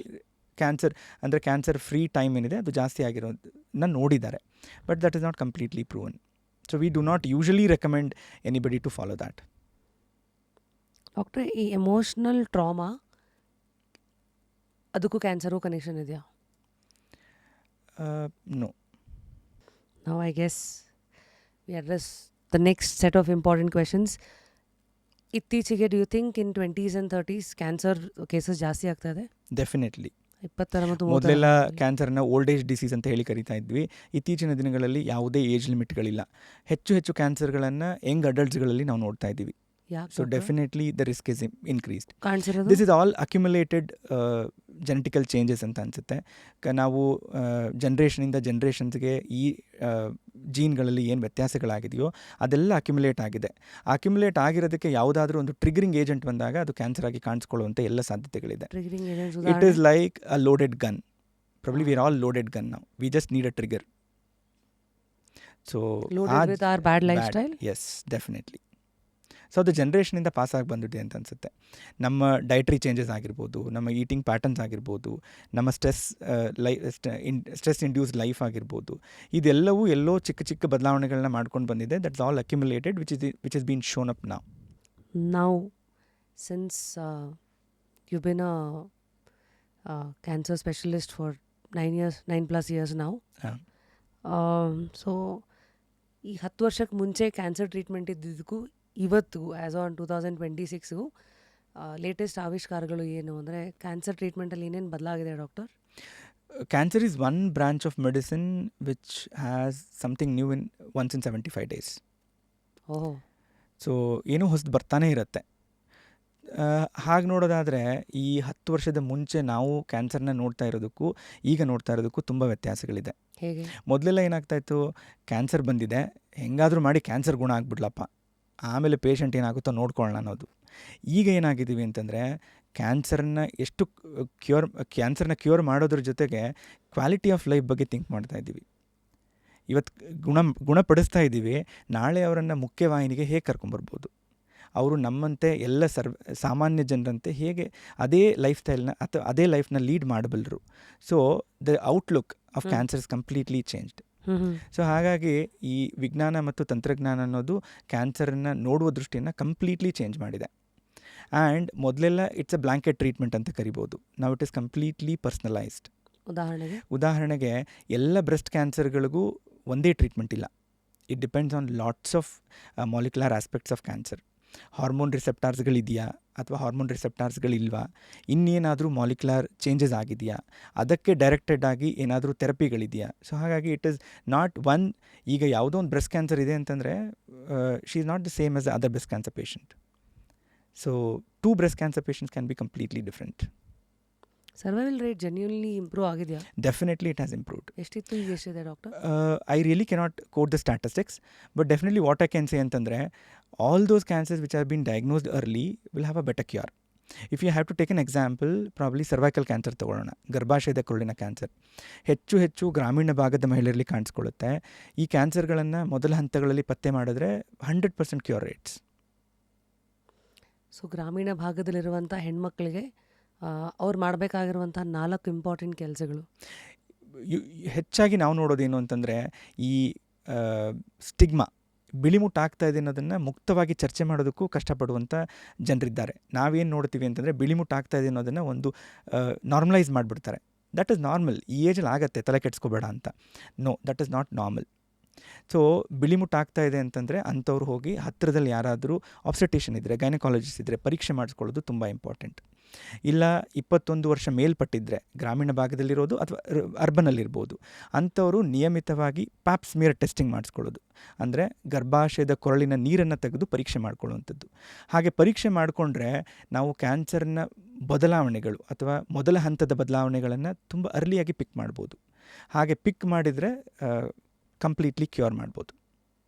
ಕ್ಯಾನ್ಸರ್ ಫ್ರೀ ಟೈಮ್ ಏನಿದೆ ಅದು ಜಾಸ್ತಿ ಆಗಿರೋದನ್ನ ನೋಡಿದ್ದಾರೆ. But that is not completely proven. So we do not usually recommend anybody to follow that. ಡಾಕ್ಟ್ರೆ, ಈ ಎಮೋಷ್ನಲ್ ಟ್ರಾಮಾ ಅದಕ್ಕೂ ಕ್ಯಾನ್ಸರ್ಗೂ ಕನೆಕ್ಷನ್ ಇದೆಯಾ? No. Now I guess we address the next set of important questions. ಇತ್ತೀಚೆಗೆ do you think in 20s and 30s cancer cases ಜಾಸ್ತಿ ಆಗ್ತಾ ಇದೆ? Definitely. 20 ಮತ್ತು ಮೊದಲೆಲ್ಲ ಕ್ಯಾನ್ಸರ್ನ ಓಲ್ಡ್ ಏಜ್ ಡಿಸೀಸ್ ಅಂತ ಹೇಳಿ ಕರಿತಾ ಇದ್ವಿ. ಇತ್ತೀಚಿನ ದಿನಗಳಲ್ಲಿ ಯಾವುದೇ ಏಜ್ ಲಿಮಿಟ್ಗಳಿಲ್ಲ. ಹೆಚ್ಚು ಕ್ಯಾನ್ಸರ್ಗಳನ್ನು ಯಂಗ್ ಅಡಲ್ಟ್ಸ್ಗಳಲ್ಲಿ ನಾವು ನೋಡ್ತಾ ಇದ್ದೀವಿ. So definitely the risk is increased. This is all accumulated genetical changes ಅಂತ ಅನಿಸುತ್ತೆ. ನಾವು ಜನ್ರೇಷನಿಂದ ಜನ್ರೇಷನ್ಸ್ಗೆ ಈ ಜೀನ್ಗಳಲ್ಲಿ ಏನು ವ್ಯತ್ಯಾಸಗಳಾಗಿದೆಯೋ ಅದೆಲ್ಲ ಅಕ್ಯುಮುಲೇಟ್ ಆಗಿದೆ. ಅಕ್ಯುಮುಲೇಟ್ ಆಗಿರೋದಕ್ಕೆ ಯಾವುದಾದ್ರೂ ಒಂದು ಟ್ರಿಗರಿಂಗ್ ಏಜೆಂಟ್ ಬಂದಾಗ ಅದು ಕ್ಯಾನ್ಸರ್ ಆಗಿ ಕಾಣಿಸ್ಕೊಳ್ಳುವಂಥ ಎಲ್ಲ ಸಾಧ್ಯತೆಗಳಿದೆ. It is like a loaded gun. Probably we are all loaded gun now. We just need a trigger. So loaded with our bad lifestyle? Yes, definitely. So ಅದು ಜನ್ರೇಷನಿಂದ ಪಾಸಾಗಿ ಬಂದಿದೆ ಅಂತ ಅನಿಸುತ್ತೆ. ನಮ್ಮ ಡೈಟ್ರಿ ಚೇಂಜಸ್ ಆಗಿರ್ಬೋದು, ನಮ್ಮ ಈಟಿಂಗ್ ಪ್ಯಾಟರ್ನ್ಸ್ ಆಗಿರ್ಬೋದು, ನಮ್ಮ ಸ್ಟ್ರೆಸ್ ಇಂಡ್ಯೂಸ್ಡ್ ಲೈಫ್ ಆಗಿರ್ಬೋದು, ಇದೆಲ್ಲವೂ ಎಲ್ಲೋ ಚಿಕ್ಕ ಚಿಕ್ಕ ಬದಲಾವಣೆಗಳನ್ನ ಮಾಡ್ಕೊಂಡು ಬಂದಿದೆ. That's all accumulated which is been shown up now. Now, since you've been a cancer specialist for 9+ years now, so ಈ 10 ವರ್ಷಕ್ಕೆ ಮುಂಚೆ ಕ್ಯಾನ್ಸರ್ ಟ್ರೀಟ್ಮೆಂಟ್ ಇದ್ದಿದ್ದಕ್ಕೂ ಇವತ್ತು ಆ್ಯಸ್ ಆನ್ 2026 ಲೇಟೆಸ್ಟ್ ಆವಿಷ್ಕಾರಗಳು ಏನು ಅಂದರೆ ಕ್ಯಾನ್ಸರ್ ಟ್ರೀಟ್ಮೆಂಟಲ್ಲಿ ಏನೇನು ಬದಲಾಗಿದೆ doctor? Cancer is one branch of medicine which has something new once in 75 days. ಓಹೋ, ಸೊ ಏನೋ ಹೊಸದು ಬರ್ತಾನೆ ಇರುತ್ತೆ. ಹಾಗೆ ನೋಡೋದಾದರೆ ಈ 10 ವರ್ಷದ ಮುಂಚೆ ನಾವು ಕ್ಯಾನ್ಸರ್ನ ನೋಡ್ತಾ ಇರೋದಕ್ಕೂ ಈಗ ನೋಡ್ತಾ ಇರೋದಕ್ಕೂ ತುಂಬ ವ್ಯತ್ಯಾಸಗಳಿದೆ. ಹೇಗೆ? ಮೊದಲೆಲ್ಲ ಏನಾಗ್ತಾಯಿತ್ತು, ಕ್ಯಾನ್ಸರ್ ಬಂದಿದೆ, ಹೆಂಗಾದರೂ ಮಾಡಿ ಕ್ಯಾನ್ಸರ್ ಗುಣ ಆಗ್ಬಿಡ್ಲಪ್ಪ, ಆಮೇಲೆ ಪೇಷಂಟ್ ಏನಾಗುತ್ತೋ ನೋಡ್ಕೊಳ್ಳೋಣ ಅನ್ನೋದು. ಈಗ ಏನಾಗಿದ್ದೀವಿ ಅಂತಂದರೆ ಕ್ಯಾನ್ಸರ್ನ ಕ್ಯೂರ್ ಮಾಡೋದ್ರ ಜೊತೆಗೆ ಕ್ವಾಲಿಟಿ ಆಫ್ ಲೈಫ್ ಬಗ್ಗೆ ಥಿಂಕ್ ಮಾಡ್ತಾ ಇದ್ದೀವಿ. ಇವತ್ತು ಗುಣಪಡಿಸ್ತಾ ಇದ್ದೀವಿ, ನಾಳೆ ಅವರನ್ನು ಮುಖ್ಯವಾಹಿನಿಗೆ ಹೇಗೆ ಕರ್ಕೊಂಬರ್ಬೋದು, ಅವರು ನಮ್ಮಂತೆ ಎಲ್ಲ ಸಾಮಾನ್ಯ ಜನರಂತೆ ಹೇಗೆ ಅದೇ ಲೈಫ್ ಸ್ಟೈಲ್ನ ಅಥವಾ ಅದೇ ಲೈಫ್ನ ಲೀಡ್ ಮಾಡಬಲ್ಲರು. So the outlook of cancer is completely changed. So ಹಾಗಾಗಿ ಈ ವಿಜ್ಞಾನ ಮತ್ತು ತಂತ್ರಜ್ಞಾನ ಅನ್ನೋದು ಕ್ಯಾನ್ಸರನ್ನು ನೋಡುವ ದೃಷ್ಟಿಯನ್ನು ಕಂಪ್ಲೀಟ್ಲಿ ಚೇಂಜ್ ಮಾಡಿದೆ. ಆ್ಯಂಡ್ ಮೊದಲೆಲ್ಲ ಇಟ್ಸ್ ಅ ಬ್ಲ್ಯಾಂಕೆಟ್ ಟ್ರೀಟ್ಮೆಂಟ್ ಅಂತ ಕರಿಬೋದು. ನಾವು ಇಟ್ ಇಸ್ ಕಂಪ್ಲೀಟ್ಲಿ ಪರ್ಸ್ನಲೈಸ್ಡ್. ಉದಾಹರಣೆಗೆ ಎಲ್ಲ ಬ್ರೆಸ್ಟ್ ಕ್ಯಾನ್ಸರ್ಗಳಿಗೂ ಒಂದೇ ಟ್ರೀಟ್ಮೆಂಟ್ ಇಲ್ಲ. It depends on lots of molecular aspects of cancer. Hormone ರಿಸೆಪ್ಟಾರ್ಸ್ಗಳಿದೆಯಾ ಅಥವಾ ಹಾರ್ಮೋನ್ ರಿಸೆಪ್ಟಾರ್ಸ್ಗಳಿಲ್ವಾ, ಇನ್ನೇನಾದರೂ ಮಾಲಿಕ್ಯುಲರ್ ಚೇಂಜಸ್ ಆಗಿದೆಯಾ, ಅದಕ್ಕೆ ಡೈರೆಕ್ಟೆಡ್ ಆಗಿ ಏನಾದರೂ ಥೆರಪಿಗಳಿದೆಯಾ. ಸೊ ಹಾಗಾಗಿ ಇಟ್ ಈಸ್ ನಾಟ್ ಒನ್. ಈಗ ಯಾವುದೋ ಒಂದು ಬ್ರೆಸ್ಟ್ ಕ್ಯಾನ್ಸರ್ ಇದೆ ಅಂತಂದರೆ she is not the same as other breast cancer patient. So 2 breast cancer patients can be completely different. Survival rate genuinely improve ಆಗಿದೆಯಾ? Definitely it has improved. ಎಷ್ಟಿತ್ತು, ಈಗ ಎಷ್ಟಿದೆ doctor? I really cannot quote the statistics, but definitely what I can say ಅಂತಂದರೆ all those cancers which have been diagnosed early will have a better cure. If you have to take an example, probably cervical cancer ತಗೊಳ್ಳೋಣ, ಗರ್ಭಾಶಯದ ಕರುಳಿನ cancer ಹೆಚ್ಚು ಗ್ರಾಮೀಣ ಭಾಗದ ಮಹಿಳೆಯರಲ್ಲಿ ಕಾಣಿಸ್ಕೊಳ್ಳುತ್ತೆ. ಈ ಕ್ಯಾನ್ಸರ್ಗಳನ್ನು ಮೊದಲ ಹಂತಗಳಲ್ಲಿ ಪತ್ತೆ ಮಾಡಿದ್ರೆ 100% ಕ್ಯೂರ್ ರೇಟ್ಸ್. ಸೊ ಗ್ರಾಮೀಣ ಭಾಗದಲ್ಲಿರುವಂಥ ಹೆಣ್ಮಕ್ಳಿಗೆ ಅವ್ರು ಮಾಡಬೇಕಾಗಿರುವಂಥ 4 ಇಂಪಾರ್ಟೆಂಟ್ ಕೆಲಸಗಳು ಹೆಚ್ಚಾಗಿ ನಾವು ನೋಡೋದೇನು ಅಂತಂದರೆ ಈ ಸ್ಟಿಗ್ಮಾ, ಬಿಳಿಮುಟ್ಟಾಗ್ತಾ ಇದೆ ಅನ್ನೋದನ್ನು ಮುಕ್ತವಾಗಿ ಚರ್ಚೆ ಮಾಡೋದಕ್ಕೂ ಕಷ್ಟಪಡುವಂಥ ಜನರಿದ್ದಾರೆ. ನಾವೇನು ನೋಡ್ತೀವಿ ಅಂತಂದರೆ ಬಿಳಿಮುಟ್ಟಾಗ್ತಾ ಇದೆ ಅನ್ನೋದನ್ನು ಒಂದು ನಾರ್ಮಲೈಸ್ ಮಾಡಿಬಿಡ್ತಾರೆ. ದಟ್ ಇಸ್ ನಾರ್ಮಲ್, ಈ ಏಜಲ್ಲಿ ಆಗುತ್ತೆ, ತಲೆ ಕೆಡಿಸ್ಕೋಬೇಡ ಅಂತ. No, that is not normal. So ಬಿಳಿಮುಟ್ಟಾಗ್ತಾ ಇದೆ ಅಂತಂದರೆ ಅಂಥವ್ರು ಹೋಗಿ ಹತ್ತಿರದಲ್ಲಿ ಯಾರಾದರೂ ಆಬ್ಸ್ಟೆಟಿಷಿಯನ್ ಇದ್ದರೆ, ಗೈನಕಾಲಜಿಸ್ಟ್ ಇದ್ದರೆ ಪರೀಕ್ಷೆ ಮಾಡಿಸ್ಕೊಳ್ಳೋದು ತುಂಬ ಇಂಪಾರ್ಟೆಂಟ್. ಇಲ್ಲ 21 ವರ್ಷ ಮೇಲ್ಪಟ್ಟಿದ್ದರೆ, ಗ್ರಾಮೀಣ ಭಾಗದಲ್ಲಿರೋದು ಅಥವಾ ಅರ್ಬನಲ್ಲಿರ್ಬೋದು, ಅಂಥವರು ನಿಯಮಿತವಾಗಿ ಪ್ಯಾಪ್ ಸ್ಮಿಯರ್ ಟೆಸ್ಟಿಂಗ್ ಮಾಡಿಸ್ಕೊಳ್ಳೋದು. ಅಂದರೆ ಗರ್ಭಾಶಯದ ಕೊರಳಿನ ನೀರನ್ನು ತೆಗೆದು ಪರೀಕ್ಷೆ ಮಾಡ್ಕೊಳ್ಳುವಂಥದ್ದು. ಹಾಗೆ ಪರೀಕ್ಷೆ ಮಾಡಿಕೊಂಡ್ರೆ ನಾವು ಕ್ಯಾನ್ಸರ್ನ ಬದಲಾವಣೆಗಳು ಅಥವಾ ಮೊದಲ ಹಂತದ ಬದಲಾವಣೆಗಳನ್ನು ತುಂಬ ಅರ್ಲಿಯಾಗಿ ಪಿಕ್ ಮಾಡ್ಬೋದು. ಹಾಗೆ ಪಿಕ್ ಮಾಡಿದರೆ ಕಂಪ್ಲೀಟ್ಲಿ ಕ್ಯೂರ್ ಮಾಡ್ಬೋದು.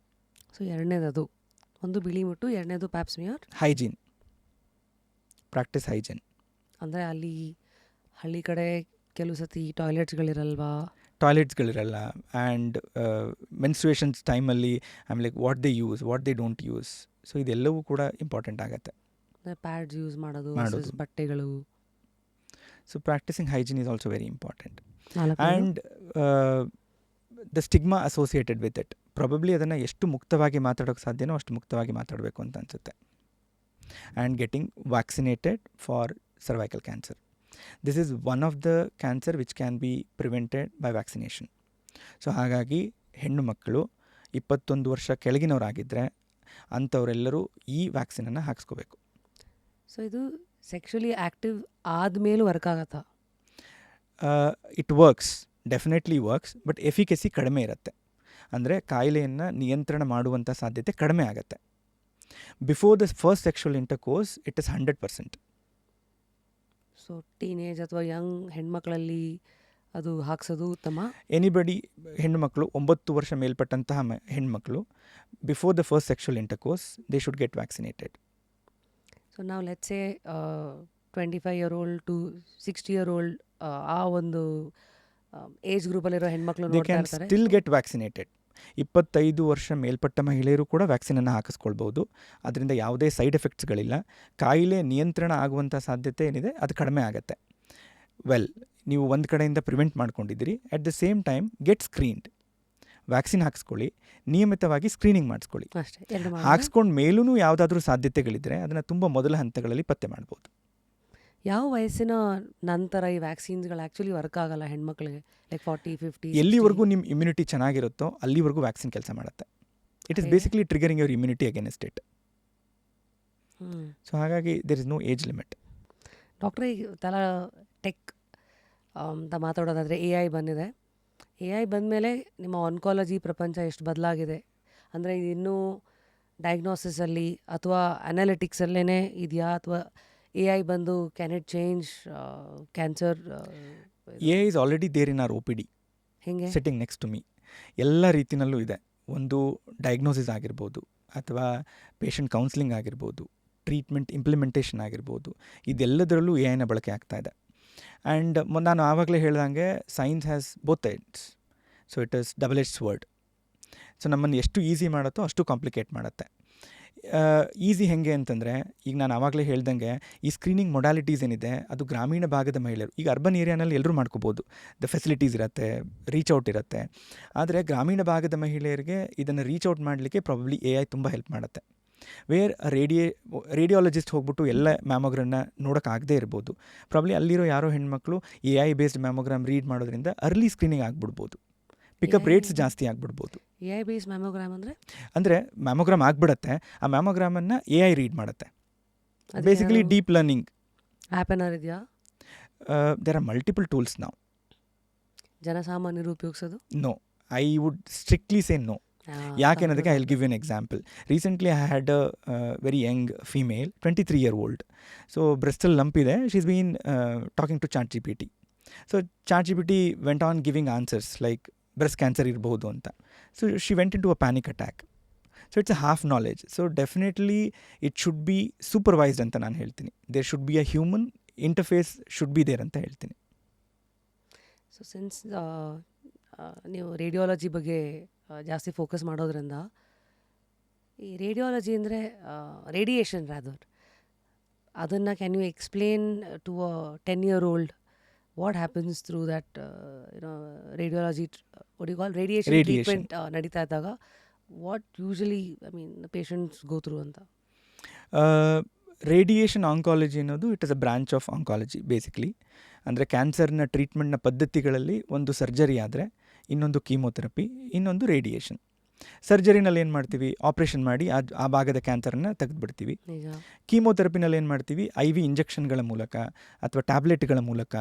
ಸೊ ಎರಡನೇದು ಒಂದು ಬಿಳಿ ಮುಟ್ಟು, ಎರಡನೇದು ಪ್ಯಾಪ್ ಸ್ಮಿಯರ್. Hygiene, practice hygiene. ಅಂದರೆ ಅಲ್ಲಿ ಹಳ್ಳಿ ಕಡೆ ಕೆಲವು ಸತಿ ಟಾಯ್ಲೆಟ್ಸ್ಗಳಿರಲ್ಲ. ಆ್ಯಂಡ್ ಮೆನ್ಸ್ಟ್ರುಯೇಷನ್ಸ್ ಟೈಮಲ್ಲಿ ಆಮೇಲೆ what they use, what they don't use. So ಇದೆಲ್ಲವೂ ಕೂಡ ಇಂಪಾರ್ಟೆಂಟ್ ಆಗುತ್ತೆ. ಪ್ಯಾಡ್ಸ್ ಯೂಸ್ ಮಾಡೋದು, ಬಟ್ಟೆಗಳು. So practising hygiene is also very important. And the stigma associated with it, probably ಅದನ್ನು ಎಷ್ಟು ಮುಕ್ತವಾಗಿ ಮಾತಾಡೋಕ್ಕೆ ಸಾಧ್ಯನೋ ಅಷ್ಟು ಮುಕ್ತವಾಗಿ ಮಾತಾಡಬೇಕು ಅಂತ ಅನಿಸುತ್ತೆ. And getting vaccinated for cervical cancer. This is one of the cancer which can be prevented by vaccination. So ಹಾಗಾಗಿ ಹೆಣ್ಣು ಮಕ್ಕಳು 21 ವರ್ಷ ಕೆಳಗಿನವರಾಗಿದ್ದರೆ ಅಂಥವರೆಲ್ಲರೂ ಈ ವ್ಯಾಕ್ಸಿನನ್ನು ಹಾಕಿಸ್ಕೋಬೇಕು. ಸೊ ಇದು ಸೆಕ್ಷುಲಿ ಆ್ಯಕ್ಟಿವ್ ಆದಮೇಲೂ ವರ್ಕ್ ಆಗತ್ತಾ? It works, definitely works, but efficacy ಕಡಿಮೆ ಇರುತ್ತೆ. ಅಂದರೆ ಕಾಯಿಲೆಯನ್ನು ನಿಯಂತ್ರಣ ಮಾಡುವಂಥ ಸಾಧ್ಯತೆ ಕಡಿಮೆ ಆಗುತ್ತೆ. Before the first sexual intercourse it is 100%. So teenage ಅಥವಾ ಯಂಗ್ ಹೆಣ್ಮಕ್ಳಲ್ಲಿ ಅದು ಹಾಕ್ಸೋದು ಉತ್ತಮ. ಎನಿಬಡಿ, ಹೆಣ್ಣುಮಕ್ಕಳು 9 ವರ್ಷ ಮೇಲ್ಪಟ್ಟಂತಹ ಹೆಣ್ಮಕ್ಳು before the first sexual intercourse they should get vaccinated. So ನಾವು let's say 25 year old to 60 year old ಆ ಒಂದು ಏಜ್ ಗ್ರೂಪಲ್ಲಿರೋ ಹೆಣ್ಮಕ್ಳು they can still get vaccinated. 25 ವರ್ಷ ಮೇಲ್ಪಟ್ಟ ಮಹಿಳೆಯರು ಕೂಡ ವ್ಯಾಕ್ಸಿನನ್ನು ಹಾಕಿಸ್ಕೊಳ್ಬೋದು. ಅದರಿಂದ ಯಾವುದೇ ಸೈಡ್ ಎಫೆಕ್ಟ್ಸ್ಗಳಿಲ್ಲ. ಕಾಯಿಲೆ ನಿಯಂತ್ರಣ ಆಗುವಂಥ ಸಾಧ್ಯತೆ ಏನಿದೆ ಅದು ಕಡಿಮೆ ಆಗುತ್ತೆ. ನೀವು ಒಂದು ಕಡೆಯಿಂದ ಪ್ರಿವೆಂಟ್ ಮಾಡ್ಕೊಂಡಿದ್ದೀರಿ. At the same time get screened. Vaccine ಹಾಕಿಸ್ಕೊಳ್ಳಿ, ನಿಯಮಿತವಾಗಿ ಸ್ಕ್ರೀನಿಂಗ್ ಮಾಡಿಸ್ಕೊಳ್ಳಿ. ಅಷ್ಟೇ, ಎರಡು ಹಾಕ್ಸ್ಕೊಂಡ ಮೇಲೂ ಯಾವುದಾದ್ರೂ ಸಾಧ್ಯತೆಗಳಿದ್ದರೆ ಅದನ್ನು ತುಂಬ ಮೊದಲ ಹಂತಗಳಲ್ಲಿ ಪತ್ತೆ ಮಾಡ್ಬೋದು. ಯಾವ ವಯಸ್ಸಿನ ನಂತರ ಈ ವ್ಯಾಕ್ಸಿನ್ಸ್ಗಳು ಆ್ಯಕ್ಚುಲಿ ವರ್ಕ್ ಆಗಲ್ಲ ಹೆಣ್ಮಕ್ಳಿಗೆ? ಲೈಕ್ 40, 50? ಎಲ್ಲಿವರೆಗೂ ನಿಮ್ಮ ಇಮ್ಯುನಿಟಿ ಚೆನ್ನಾಗಿರುತ್ತೋ ಅಲ್ಲಿವರೆಗೂ ವ್ಯಾಕ್ಸಿನ್ ಕೆಲಸ ಮಾಡುತ್ತೆ. It is basically triggering your immunity against it. So ಹಾಗಾಗಿ there is no age limit. ಡಾಕ್ಟ್ರೆ, ಈಗ ಟೆಕ್ ಅಂತ ಮಾತಾಡೋದಾದರೆ AI ಬಂದಿದೆ. AI ಬಂದಮೇಲೆ ನಿಮ್ಮ ಆನ್ಕಾಲಜಿ ಪ್ರಪಂಚ ಎಷ್ಟು ಬದಲಾಗಿದೆ ಅಂದರೆ, ಇದು ಇನ್ನೂ ಡಯಾಗ್ನೋಸಿಸಲ್ಲಿ ಅಥವಾ ಅನಾಲಿಟಿಕ್ಸಲ್ಲೇ ಇದೆಯಾ, ಅಥವಾ AI ಬಂದು can it change cancer? AI is already there in our OPD, ಹೆಂಗೆ? Sitting next to me. ಎಲ್ಲ ರೀತಿಯಲ್ಲೂ ಇದೆ. ಒಂದು ಡಯಾಗ್ನೋಸಿಸ್ ಆಗಿರ್ಬೋದು, ಅಥವಾ ಪೇಷಂಟ್ ಕೌನ್ಸಿಲಿಂಗ್ ಆಗಿರ್ಬೋದು, ಟ್ರೀಟ್ಮೆಂಟ್ ಇಂಪ್ಲಿಮೆಂಟೇಷನ್ ಆಗಿರ್ಬೋದು, ಇದೆಲ್ಲದರಲ್ಲೂ AI ಬಳಕೆ ಆಗ್ತಾ ಇದೆ. ಆ್ಯಂಡ್ ನಾನು ಆವಾಗಲೇ ಹೇಳ್ದಂಗೆ science has both sides. So it is double edge word. So ನಮ್ಮನ್ನು ಎಷ್ಟು ಈಸಿ ಮಾಡುತ್ತೋ ಅಷ್ಟು ಕಾಂಪ್ಲಿಕೇಟ್ ಮಾಡುತ್ತೆ. ಈಸಿ ಹೆಂಗೆ ಅಂತಂದರೆ, ಈಗ ನಾನು ಆವಾಗಲೇ ಹೇಳ್ದಂಗೆ ಈ ಸ್ಕ್ರೀನಿಂಗ್ ಮೊಡಾಲಿಟೀಸ್ ಏನಿದೆ ಅದು ಗ್ರಾಮೀಣ ಭಾಗದ ಮಹಿಳೆಯರು, ಈಗ ಅರ್ಬನ್ ಏರಿಯಾನಲ್ಲಿ ಎಲ್ಲರೂ ಮಾಡ್ಕೋಬೋದು, ದ ಫೆಸಿಲಿಟೀಸ್ ಇರುತ್ತೆ, ರೀಚ್ ಔಟ್ ಇರುತ್ತೆ. ಆದರೆ ಗ್ರಾಮೀಣ ಭಾಗದ ಮಹಿಳೆಯರಿಗೆ ಇದನ್ನು ರೀಚ್ ಔಟ್ ಮಾಡಲಿಕ್ಕೆ ಪ್ರಾಬಬ್ಲಿ AI ತುಂಬ ಹೆಲ್ಪ್ ಮಾಡುತ್ತೆ. ವೇರ್ ರೇಡಿಯಾಲಜಿಸ್ಟ್ ಹೋಗ್ಬಿಟ್ಟು ಎಲ್ಲ ಮ್ಯಾಮೋಗ್ರಾಮ್ನ ನೋಡೋಕ್ಕಾಗದೇ ಇರ್ಬೋದು. ಪ್ರಾಬ್ಲಿ ಅಲ್ಲಿರೋ ಯಾರೋ ಹೆಣ್ಮಕ್ಳು AI ಬೇಸ್ಡ್ ಮ್ಯಾಮೋಗ್ರಾಮ್ ರೀಡ್ ಮಾಡೋದ್ರಿಂದ ಅರ್ಲಿ ಸ್ಕ್ರೀನಿಂಗ್ ಆಗಿಬಿಡ್ಬೋದು, ಪಿಕಪ್ ರೇಟ್ಸ್ ಜಾಸ್ತಿ ಆಗಿಬಿಡ್ಬೋದು. AI ಬೇಸ್ ಮ್ಯಾಮೋಗ್ರಾಮ್ ಅಂದರೆ ಮ್ಯಾಮೋಗ್ರಾಮ್ ಆಗಿಬಿಡತ್ತೆ, ಆ ಮ್ಯಾಮೋಗ್ರಾಮನ್ನು AI ರೀಡ್ ಮಾಡುತ್ತೆ. ಬೇಸಿಕಲಿ ಡೀಪ್ ಲರ್ನಿಂಗ್ ಆ್ಯಪ್ ಏನಾರು ಇದೆಯಾ? ದೇರ್ ಆರ್ ಮಲ್ಟಿಪಲ್ ಟೂಲ್ಸ್ ನಾವು. ಜನಸಾಮಾನ್ಯರು ಉಪಯೋಗಿಸೋದು? No, I would strictly say no. ಯಾಕೆನ್ನೋದಕ್ಕೆ I will give you an example. Recently I had a very young female, 23-year-old. So ಬ್ರೆಸ್ಟಲ್ಲಿ lump ಇದೆ. She is been talking to ChatGPT. So ChatGPT went on giving answers like breast cancer ಇರ್ಬೋದು ಅಂತ. So she went into a panic attack. So it's a half knowledge. So definitely it should be supervised ಅಂತ ನಾನು ಹೇಳ್ತೀನಿ. There should be a human interface should be there ಅಂತ ಹೇಳ್ತೀನಿ. So since ನೀವು radiology ಬಗ್ಗೆ ಜಾಸ್ತಿ focus ಮಾಡೋದ್ರಿಂದ, ಈ ರೇಡಿಯಾಲಜಿ ಅಂದರೆ ರೇಡಿಯೇಷನ್ ರಾದರ್, ಅದನ್ನು can you explain to a 10-year-old what happens through that radiology, what do you call radiation treatment ನಡೀತಾ ಇದ್ದಾಗ what usually the patients go through ಅಂತ? ರೇಡಿಯೇಷನ್ ಆಂಕಾಲಜಿ ಅನ್ನೋದು it is a branch of oncology basically. ಅಂದರೆ ಕ್ಯಾನ್ಸರ್ನ ಟ್ರೀಟ್ಮೆಂಟ್ನ ಪದ್ಧತಿಗಳಲ್ಲಿ ಒಂದು surgery ಆದರೆ, ಇನ್ನೊಂದು ಕೀಮೋಥೆರಪಿ, ಇನ್ನೊಂದು ರೇಡಿಯೇಷನ್. ಸರ್ಜರಿನಲ್ಲಿ ಏನು ಮಾಡ್ತೀವಿ, ಆಪ್ರೇಷನ್ ಮಾಡಿ ಆ ಭಾಗದ ಕ್ಯಾನ್ಸರನ್ನು ತೆಗೆದುಬಿಡ್ತೀವಿ. ಕೀಮೋಥೆರಪಿನಲ್ಲಿ ಏನು ಮಾಡ್ತೀವಿ, IV ಇಂಜೆಕ್ಷನ್ಗಳ ಮೂಲಕ ಅಥವಾ ಟ್ಯಾಬ್ಲೆಟ್ಗಳ ಮೂಲಕ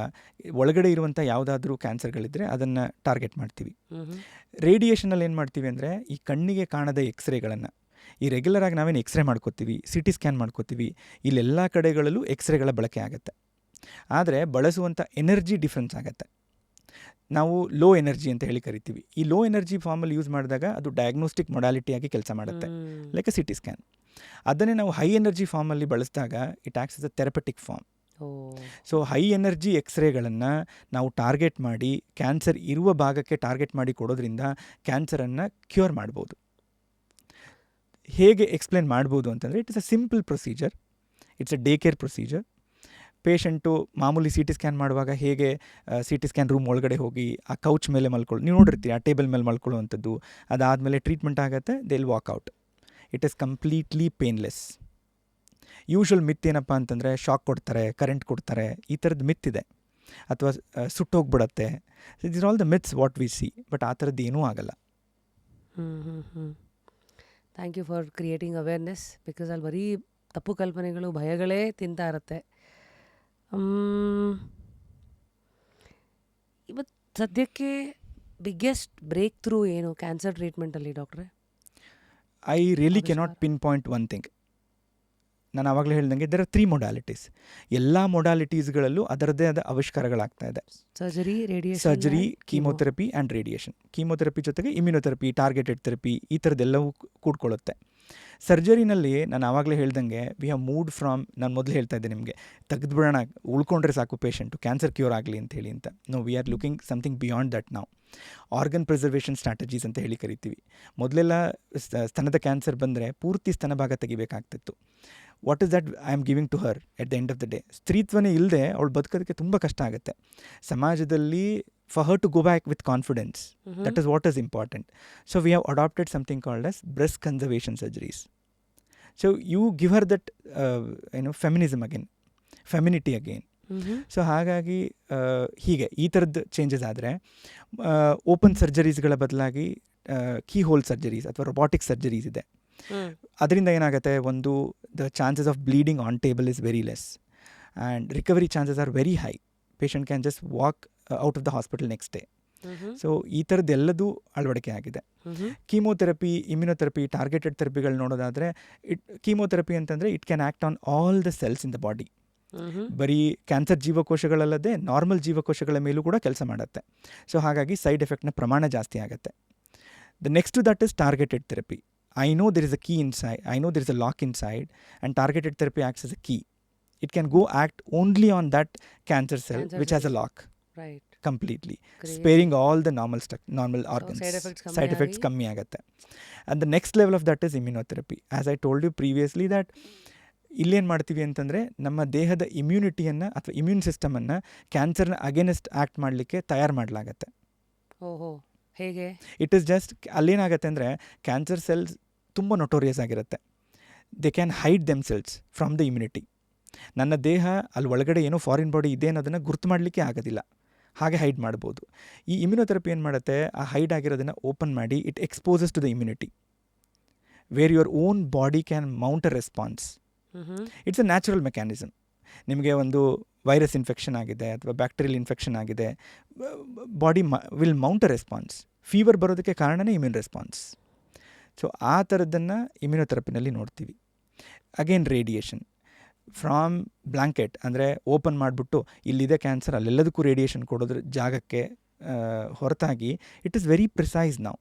ಒಳಗಡೆ ಇರುವಂಥ ಯಾವುದಾದ್ರೂ ಕ್ಯಾನ್ಸರ್ಗಳಿದ್ದರೆ ಅದನ್ನು ಟಾರ್ಗೆಟ್ ಮಾಡ್ತೀವಿ. ರೇಡಿಯೇಷನಲ್ಲಿ ಏನು ಮಾಡ್ತೀವಿ ಅಂದರೆ, ಈ ಕಣ್ಣಿಗೆ ಕಾಣದ ಎಕ್ಸ್ರೇಗಳನ್ನು, ಈ ರೆಗ್ಯುಲರ್ ಆಗಿ ನಾವೇನು ಎಕ್ಸ್ರೇ ಮಾಡ್ಕೋತೀವಿ, CT ಸ್ಕ್ಯಾನ್ ಮಾಡ್ಕೋತೀವಿ, ಇಲ್ಲೆಲ್ಲ ಕಡೆಗಳಲ್ಲೂ ಎಕ್ಸ್ರೇಗಳ ಬಳಕೆ ಆಗುತ್ತೆ. ಆದರೆ ಬಳಸುವಂಥ ಎನರ್ಜಿ ಡಿಫ್ರೆನ್ಸ್ ಆಗುತ್ತೆ. ನಾವು ಲೋ ಎನರ್ಜಿ ಅಂತ ಹೇಳಿ ಕರಿತೀವಿ. ಈ ಲೋ ಎನರ್ಜಿ ಫಾರ್ಮಲ್ಲಿ ಯೂಸ್ ಮಾಡಿದಾಗ ಅದು ಡಯಾಗ್ನೋಸ್ಟಿಕ್ ಮೊಡಾಲಿಟಿಯಾಗಿ ಕೆಲಸ ಮಾಡುತ್ತೆ, ಲೈಕ್ CT ಸ್ಕ್ಯಾನ್. ಅದನ್ನೇ ನಾವು ಹೈ ಎನರ್ಜಿ ಫಾರ್ಮಲ್ಲಿ ಬಳಸಿದಾಗ it acts as a therapeutic form. So high energy ಎಕ್ಸ್ರೇಗಳನ್ನು ನಾವು ಟಾರ್ಗೆಟ್ ಮಾಡಿ ಕ್ಯಾನ್ಸರ್ ಇರುವ ಭಾಗಕ್ಕೆ ಟಾರ್ಗೆಟ್ ಮಾಡಿ ಕೊಡೋದ್ರಿಂದ ಕ್ಯಾನ್ಸರನ್ನು ಕ್ಯೂರ್ ಮಾಡ್ಬೋದು. ಹೇಗೆ ಎಕ್ಸ್ಪ್ಲೇನ್ ಮಾಡ್ಬೋದು ಅಂತಂದರೆ, it is a simple procedure, it's a day care procedure. Patient ಮಾಮೂಲಿ CT ಸ್ಕ್ಯಾನ್ ಮಾಡುವಾಗ ಹೇಗೆ CT ಸ್ಕ್ಯಾನ್ ರೂಮ್ ಒಳಗಡೆ ಹೋಗಿ ಆ ಕೌಚ್ ಮೇಲೆ ಮಲ್ಕೊಳ್ಳಿ, ನೀವು ನೋಡಿರ್ತೀರಿ ಆ ಟೇಬಲ್ ಮೇಲೆ ಮಲ್ಕೊಳ್ಳುವಂಥದ್ದು. ಅದಾದಮೇಲೆ ಟ್ರೀಟ್ಮೆಂಟ್ ಆಗುತ್ತೆ, they will walk out. It is completely painless. Usual myth ಏನಪ್ಪ ಅಂತಂದರೆ, ಶಾಕ್ ಕೊಡ್ತಾರೆ, ಕರೆಂಟ್ ಕೊಡ್ತಾರೆ, ಈ ಥರದ್ದು ಮಿತ್ ಇದೆ. ಅಥವಾ ಸುಟ್ಟೋಗ್ಬಿಡತ್ತೆ. It is all the myths what we see. But ಆ ಥರದ್ದು ಏನೂ ಆಗಲ್ಲ. Thank you for creating awareness. Because ಅಲ್ಲಿ ಬರೀ ತಪ್ಪು ಕಲ್ಪನೆಗಳು, ಭಯಗಳೇ ತಿಂತಾ ಇರುತ್ತೆ. ಇವತ್ತು ಸದ್ಯಕ್ಕೆ ಬಿಗ್ಗೆಸ್ಟ್ ಬ್ರೇಕ್ ಥ್ರೂ ಏನು ಕ್ಯಾನ್ಸರ್ ಟ್ರೀಟ್ಮೆಂಟಲ್ಲಿ ಡಾಕ್ಟ್ರೆ? I really cannot pin point one thing. ನಾನು ಆವಾಗಲೇ ಹೇಳ್ದಂಗೆ ದೆರ್ ಆರ್ 3 ಮೊಡಾಲಿಟೀಸ್. ಎಲ್ಲ ಮೊಡಾಲಿಟೀಸ್ಗಳಲ್ಲೂ ಅದರದ್ದೇ ಆದ ಆವಿಷ್ಕಾರಗಳಾಗ್ತಾ ಇದೆ. Surgery, chemotherapy and radiation. Chemotherapy ಜೊತೆಗೆ ಇಮ್ಯುನೊಥೆರಪಿ, ಟಾರ್ಗೆಟೆಡ್ ಥೆರಪಿ, ಈ ಥರದ್ದೆಲ್ಲವೂ ಕೂಡ್ಕೊಳ್ಳುತ್ತೆ. ಸರ್ಜರಿನಲ್ಲಿ ನಾನು ಆವಾಗಲೇ ಹೇಳ್ದಂಗೆ ವಿ ಹ್ಯಾವ್ ಮೂಡ್ ಫ್ರಾಮ್, ನಾನು ಮೊದಲು ಹೇಳ್ತಾ ಇದ್ದೆ ನಿಮಗೆ, ತೆಗೆದುಬಿಡೋಣ, ಉಳ್ಕೊಂಡ್ರೆ ಸಾಕು ಪೇಷಂಟು, ಕ್ಯಾನ್ಸರ್ ಕ್ಯೂರ್ ಆಗಲಿ ಅಂತ ಹೇಳಿ ಅಂತ. No, we are looking something beyond that ನಾವು. ಆರ್ಗನ್ ಪ್ರಿಸರ್ವೇಷನ್ ಸ್ಟ್ರಾಟಜೀಸ್ ಅಂತ ಹೇಳಿ ಕರಿತೀವಿ. ಮೊದಲೆಲ್ಲ ಸ್ತನದ ಕ್ಯಾನ್ಸರ್ ಬಂದರೆ ಪೂರ್ತಿ ಸ್ತನ ಭಾಗ ತೆಗಿಬೇಕಾಗ್ತಿತ್ತು. What is that I am giving to her at the end of the day? ಸ್ತ್ರೀತ್ವನೇ ಇಲ್ಲದೆ ಅವಳು ಬದುಕೋದಕ್ಕೆ ತುಂಬ ಕಷ್ಟ ಆಗುತ್ತೆ ಸಮಾಜದಲ್ಲಿ. For her to go back with confidence, that is what is important. So we have adapted something called as breast conservation surgeries. So you give her that feminism again, femininity again. So ಹಾಗಾಗಿ ಹೀಗೆ ಈ ಥರದ್ದು changes ಆದರೆ open ಸರ್ಜರೀಸ್ಗಳ ಬದಲಾಗಿ key hole surgeries ಅಥವಾ robotic surgeries ಇದೆ. ಅದರಿಂದ ಏನಾಗುತ್ತೆ, ಒಂದು the chances of bleeding on table is very less and recovery chances are very high. Patient can just walk out of the hospital next day. So ಈ ಥರದ್ದೆಲ್ಲದೂ ಅಳವಡಿಕೆ ಆಗಿದೆ. Chemotherapy, immunotherapy, targeted ಥೆರಪಿಗಳು ನೋಡೋದಾದರೆ, chemotherapy ಅಂತಂದರೆ it can act on all the cells in the body. ಬರೀ cancer ಜೀವಕೋಶಗಳಲ್ಲದೆ normal ಜೀವಕೋಶಗಳ ಮೇಲೂ ಕೂಡ ಕೆಲಸ ಮಾಡುತ್ತೆ. ಸೊ ಹಾಗಾಗಿ ಸೈಡ್ ಎಫೆಕ್ಟ್ನ ಪ್ರಮಾಣ ಜಾಸ್ತಿ ಆಗುತ್ತೆ. The next to that is targeted therapy. I know there is a key inside, I know there is a lock inside, and targeted therapy acts as a key. It can go act only on that cancer cell which has a lock. Right. Completely. Crazy. Sparing all the normal organs. So side effects kammi agutte. And the next level of that is immunotherapy. As I told you previously that ಇಲ್ಲೇನು ಮಾಡ್ತೀವಿ ಅಂತಂದರೆ, ನಮ್ಮ ದೇಹದ ಇಮ್ಯುನಿಟಿಯನ್ನು ಅಥವಾ immune ಸಿಸ್ಟಮನ್ನು ಕ್ಯಾನ್ಸರ್ನ against act ಮಾಡಲಿಕ್ಕೆ ತಯಾರು ಮಾಡಲಾಗತ್ತೆ. ಓಹೋ, ಹೇಗೆ? ಇಟ್ ಈಸ್ ಜಸ್ಟ್ ಅಲ್ಲೇನಾಗತ್ತೆ ಅಂದರೆ, ಕ್ಯಾನ್ಸರ್ ಸೆಲ್ಸ್ ತುಂಬ ನೊಟೋರಿಯಸ್ ಆಗಿರುತ್ತೆ. They can hide them cells from the immunity. ನನ್ನ ದೇಹ ಅಲ್ಲಿ ಒಳಗಡೆ ಏನೋ ಫಾರಿನ್ ಬಾಡಿ ಇದೆ ಅನ್ನೋದನ್ನು ಗುರ್ತು ಮಾಡಲಿಕ್ಕೆ ಆಗೋದಿಲ್ಲ, ಹಾಗೆ ಹೈಡ್ ಮಾಡ್ಬೋದು. ಈ ಇಮ್ಯುನೊಥೆರಪಿ ಏನು ಮಾಡುತ್ತೆ, ಆ ಹೈಡ್ ಆಗಿರೋದನ್ನು ಓಪನ್ ಮಾಡಿ it exposes to the immunity where your own body can mount a response. It's a natural mechanism. ನಿಮಗೆ ಒಂದು ವೈರಸ್ ಇನ್ಫೆಕ್ಷನ್ ಆಗಿದೆ ಅಥವಾ ಬ್ಯಾಕ್ಟೀರಿಯಲ್ ಇನ್ಫೆಕ್ಷನ್ ಆಗಿದೆ, body will mount a response. Fever ಬರೋದಕ್ಕೆ ಕಾರಣನೇ ಇಮ್ಯೂನ್ ರೆಸ್ಪಾನ್ಸ್. ಸೊ ಆ ಥರದ್ದನ್ನು ಇಮ್ಯುನೊಥೆರಪಿನಲ್ಲಿ ನೋಡ್ತೀವಿ. ಅಗೇನ್ ರೇಡಿಯೇಷನ್ ಫ್ರಾಮ್ ಬ್ಲ್ಯಾಂಕೆಟ್, ಅಂದರೆ ಓಪನ್ ಮಾಡಿಬಿಟ್ಟು ಇಲ್ಲಿದೆ ಕ್ಯಾನ್ಸರ್ ಅಲ್ಲೆಲ್ಲದಕ್ಕೂ ರೇಡಿಯೇಷನ್ ಕೊಡೋದ್ರ ಜಾಗಕ್ಕೆ ಹೊರತಾಗಿ it is very precise now.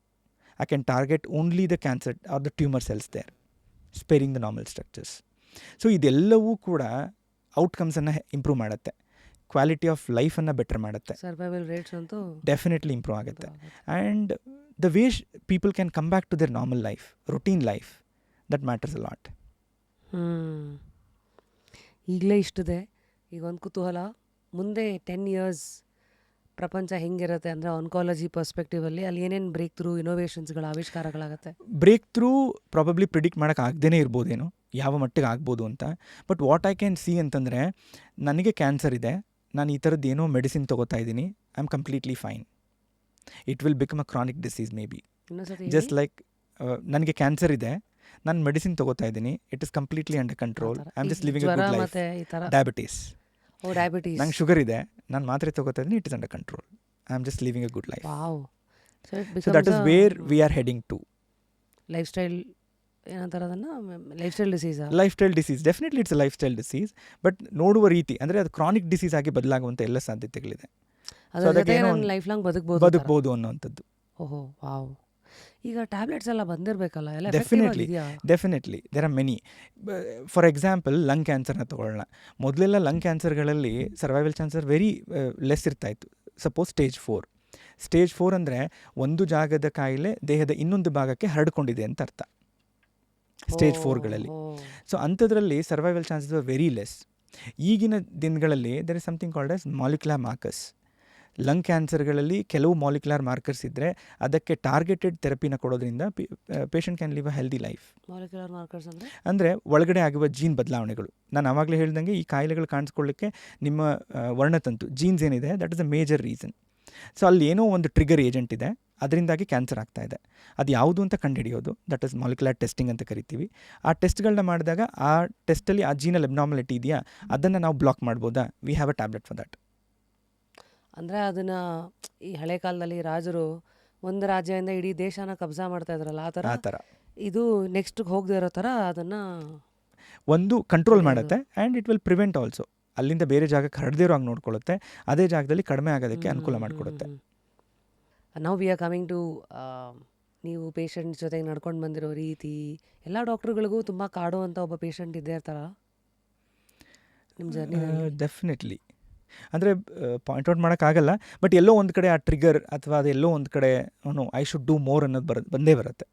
I can target only the cancer or the tumour cells there, sparing the normal structures. So ಇದೆಲ್ಲವೂ ಕೂಡ ಔಟ್ಕಮ್ಸನ್ನು ಇಂಪ್ರೂವ್ ಮಾಡುತ್ತೆ, ಕ್ವಾಲಿಟಿ ಆಫ್ ಲೈಫನ್ನು ಬೆಟರ್ ಮಾಡುತ್ತೆ, ಸರ್ವೈವಲ್ ರೇಟ್ಸ್ ಅಂತೂ ಡೆಫಿನೆಟ್ಲಿ ಇಂಪ್ರೂವ್ ಆಗುತ್ತೆ. And the way people can come back to their normal life, routine life, that matters a lot. ಈಗಲೇ ಇಷ್ಟಿದೆ. ಈಗ ಒಂದು ಕುತೂಹಲ, ಮುಂದೆ 10 years ಪ್ರಪಂಚ ಹೆಂಗಿರುತ್ತೆ ಅಂದರೆ ಆನ್ಕಾಲಜಿ ಪರ್ಸ್ಪೆಕ್ಟಿವಲ್ಲಿ ಅಲ್ಲಿ ಏನೇನು ಬ್ರೇಕ್ ಥ್ರೂ ಇನೋವೇಷನ್ಸ್ಗಳ ಆವಿಷ್ಕಾರಗಳಾಗುತ್ತೆ? ಬ್ರೇಕ್ ಥ್ರೂ ಪ್ರಾಬಬ್ಲಿ ಪ್ರಿಡಿಕ್ಟ್ ಮಾಡೋಕ್ಕೆ ಆಗದೇ ಇರ್ಬೋದೇನೋ, ಯಾವ ಮಟ್ಟಿಗೆ ಆಗ್ಬೋದು ಅಂತ. But what I can see ಅಂತಂದರೆ, ನನಗೆ ಕ್ಯಾನ್ಸರ್ ಇದೆ, ನಾನು ಈ ಥರದ್ದು ಏನೋ ಮೆಡಿಸಿನ್ ತೊಗೋತಾ ಇದ್ದೀನಿ, I am completely fine. It will become a chronic disease maybe. Just like ನನಗೆ ಕ್ಯಾನ್ಸರ್ ಇದೆ, ನಾನು ಮೆಡಿಸಿನ್ ತೊಗೋತಾ ಇದ್ದೀನಿ, it is completely under control, I am just living a good life. Diabetes, ನಂಗೆ ಶುಗರ್ ಇದೆ, ನಾನು ಮಾತ್ರೆ ತೊಗೋತಾ ಇದ್ದೀನಿ, it is under control, I am just living a good life. So that is where we are heading to. Lifestyle ಏನಂತಾರೆ ಅದನ್ನು, lifestyle disease. Life style disease, definitely it's a lifestyle disease. But ನೋಡುವ ರೀತಿ ಅಂದರೆ ಅದು chronic disease ಆಗಿ ಬದಲಾಗುವಂಥ ಎಲ್ಲ ಸಾಧ್ಯತೆಗಳಿದೆ. Life long ಬದುಕಬಹುದು ಅನ್ನೋಂಥದ್ದು. ಓಹೋ, ವಾವ್. ಈಗ ಟ್ಯಾಬ್ಲೆಟ್ಸ್ ಎಲ್ಲ ಬಂದಿರಬೇಕಲ್ಲ, ಎಲ್ಲ definitely there are many. For example lung ಕ್ಯಾನ್ಸರ್ನ ತೊಗೊಳ್ಳೋಣ. ಮೊದಲೆಲ್ಲ ಲಂಗ್ ಕ್ಯಾನ್ಸರ್ಗಳಲ್ಲಿ ಸರ್ವೈವಲ್ ಚಾನ್ಸರ್ ವೆರಿ ಲೆಸ್ ಇರ್ತಾಯಿತ್ತು. ಸಪೋಸ್ ಸ್ಟೇಜ್ 4 ಅಂದರೆ ಒಂದು ಜಾಗದ ಕಾಯಿಲೆ ದೇಹದ ಇನ್ನೊಂದು ಭಾಗಕ್ಕೆ ಹರಡ್ಕೊಂಡಿದೆ ಅಂತ ಅರ್ಥ, ಸ್ಟೇಜ್ 4ಗಳಲ್ಲಿ. ಸೊ ಅಂಥದ್ರಲ್ಲಿ survival chances are very less. ಈಗಿನ ದಿನಗಳಲ್ಲಿ there is something called as molecular markers. Lung ಕ್ಯಾನ್ಸರ್ಗಳಲ್ಲಿ ಕೆಲವು ಮಾಲಿಕ್ಯುಲರ್ ಮಾರ್ಕರ್ಸ್ ಇದ್ದರೆ ಅದಕ್ಕೆ ಟಾರ್ಗೆಟೆಡ್ ಥೆರಪಿನ ಕೊಡೋದ್ರಿಂದ patient can live a healthy life. Molecular markers ಅಂದರೆ ಒಳಗಡೆ ಆಗುವ ಜೀನ್ ಬದಲಾವಣೆಗಳು. ನಾನು ಆವಾಗಲೇ ಹೇಳ್ದಂಗೆ ಈ ಕಾಯಿಲೆಗಳು ಕಾಣಿಸ್ಕೊಳ್ಳಿಕ್ಕೆ ನಿಮ್ಮ ವರ್ಣತಂತು ಜೀನ್ಸ್ ಏನಿದೆ, that is a major reason. So ಅಲ್ಲಿ ಏನೋ ಒಂದು ಟ್ರಿಗರ್ ಏಜೆಂಟ್ ಇದೆ, ಅದರಿಂದಾಗಿ ಕ್ಯಾನ್ಸರ್ ಆಗ್ತಾ ಇದೆ. ಅದು ಯಾವುದು ಅಂತ ಕಂಡುಹಿಡಿಯೋದು, ದಟ್ ಇಸ್ ಮಾಲಿಕ್ಯುಲರ್ ಟೆಸ್ಟಿಂಗ್ ಅಂತ ಕರಿತೀವಿ. ಆ ಟೆಸ್ಟ್ಗಳನ್ನ ಮಾಡಿದಾಗ ಆ ಟೆಸ್ಟಲ್ಲಿ ಆ ಜೀನಲ್ಲಿ ಅಬ್ನಾರ್ಮಲಿಟಿ ಇದೆಯಾ, ಅದನ್ನು ನಾವು ಬ್ಲಾಕ್ ಮಾಡ್ಬೋದಾ, we have a tablet for that. ಅಂದರೆ ಅದನ್ನು ಈ ಹಳೆ ಕಾಲದಲ್ಲಿ ರಾಜರು ಒಂದು ರಾಜ್ಯದಿಂದ ಇಡೀ ದೇಶನ ಕಬ್ಜಾ ಮಾಡ್ತಾ ಇದ್ರಲ್ಲ, ಆ ಥರ ಇದು ನೆಕ್ಸ್ಟ್ಗೆ ಹೋಗದೆ ಇರೋ ಥರ ಅದನ್ನು ಒಂದು ಕಂಟ್ರೋಲ್ ಮಾಡುತ್ತೆ. And it will prevent also, ಅಲ್ಲಿಂದ ಬೇರೆ ಜಾಗಕ್ಕೆ ಹರಡದೇ ಇರೋ ಹಾಗೆ ನೋಡ್ಕೊಳ್ಳುತ್ತೆ, ಅದೇ ಜಾಗದಲ್ಲಿ ಕಡಿಮೆ ಆಗೋದಕ್ಕೆ ಅನುಕೂಲ ಮಾಡಿಕೊಡುತ್ತೆ. Now we are coming to ನೀವು ಪೇಷಂಟ್ ಜೊತೆಗೆ ನಡ್ಕೊಂಡು ಬಂದಿರೋ ರೀತಿ ಎಲ್ಲ ಡಾಕ್ಟ್ರುಗಳಿಗೂ ತುಂಬ ಕಾಡುವಂಥ ಒಬ್ಬ ಪೇಷಂಟ್ ಇದ್ದೇ ಇರ್ತಾರ ನಿಮ್ಮ ಜರ್ನಿನಲ್ಲಿ? ಡೆಫಿನೆಟ್ಲಿ. ಅಂದರೆ ಪಾಯಿಂಟ್ ಔಟ್ ಮಾಡೋಕ್ಕಾಗಲ್ಲ, ಬಟ್ ಎಲ್ಲೋ ಒಂದು ಕಡೆ ಆ ಟ್ರಿಗರ್ ಅಥವಾ ಅದು ಎಲ್ಲೋ ಒಂದು ಕಡೆ no I should do more ಅನ್ನೋದು ಬಂದೇ ಬರುತ್ತೆ.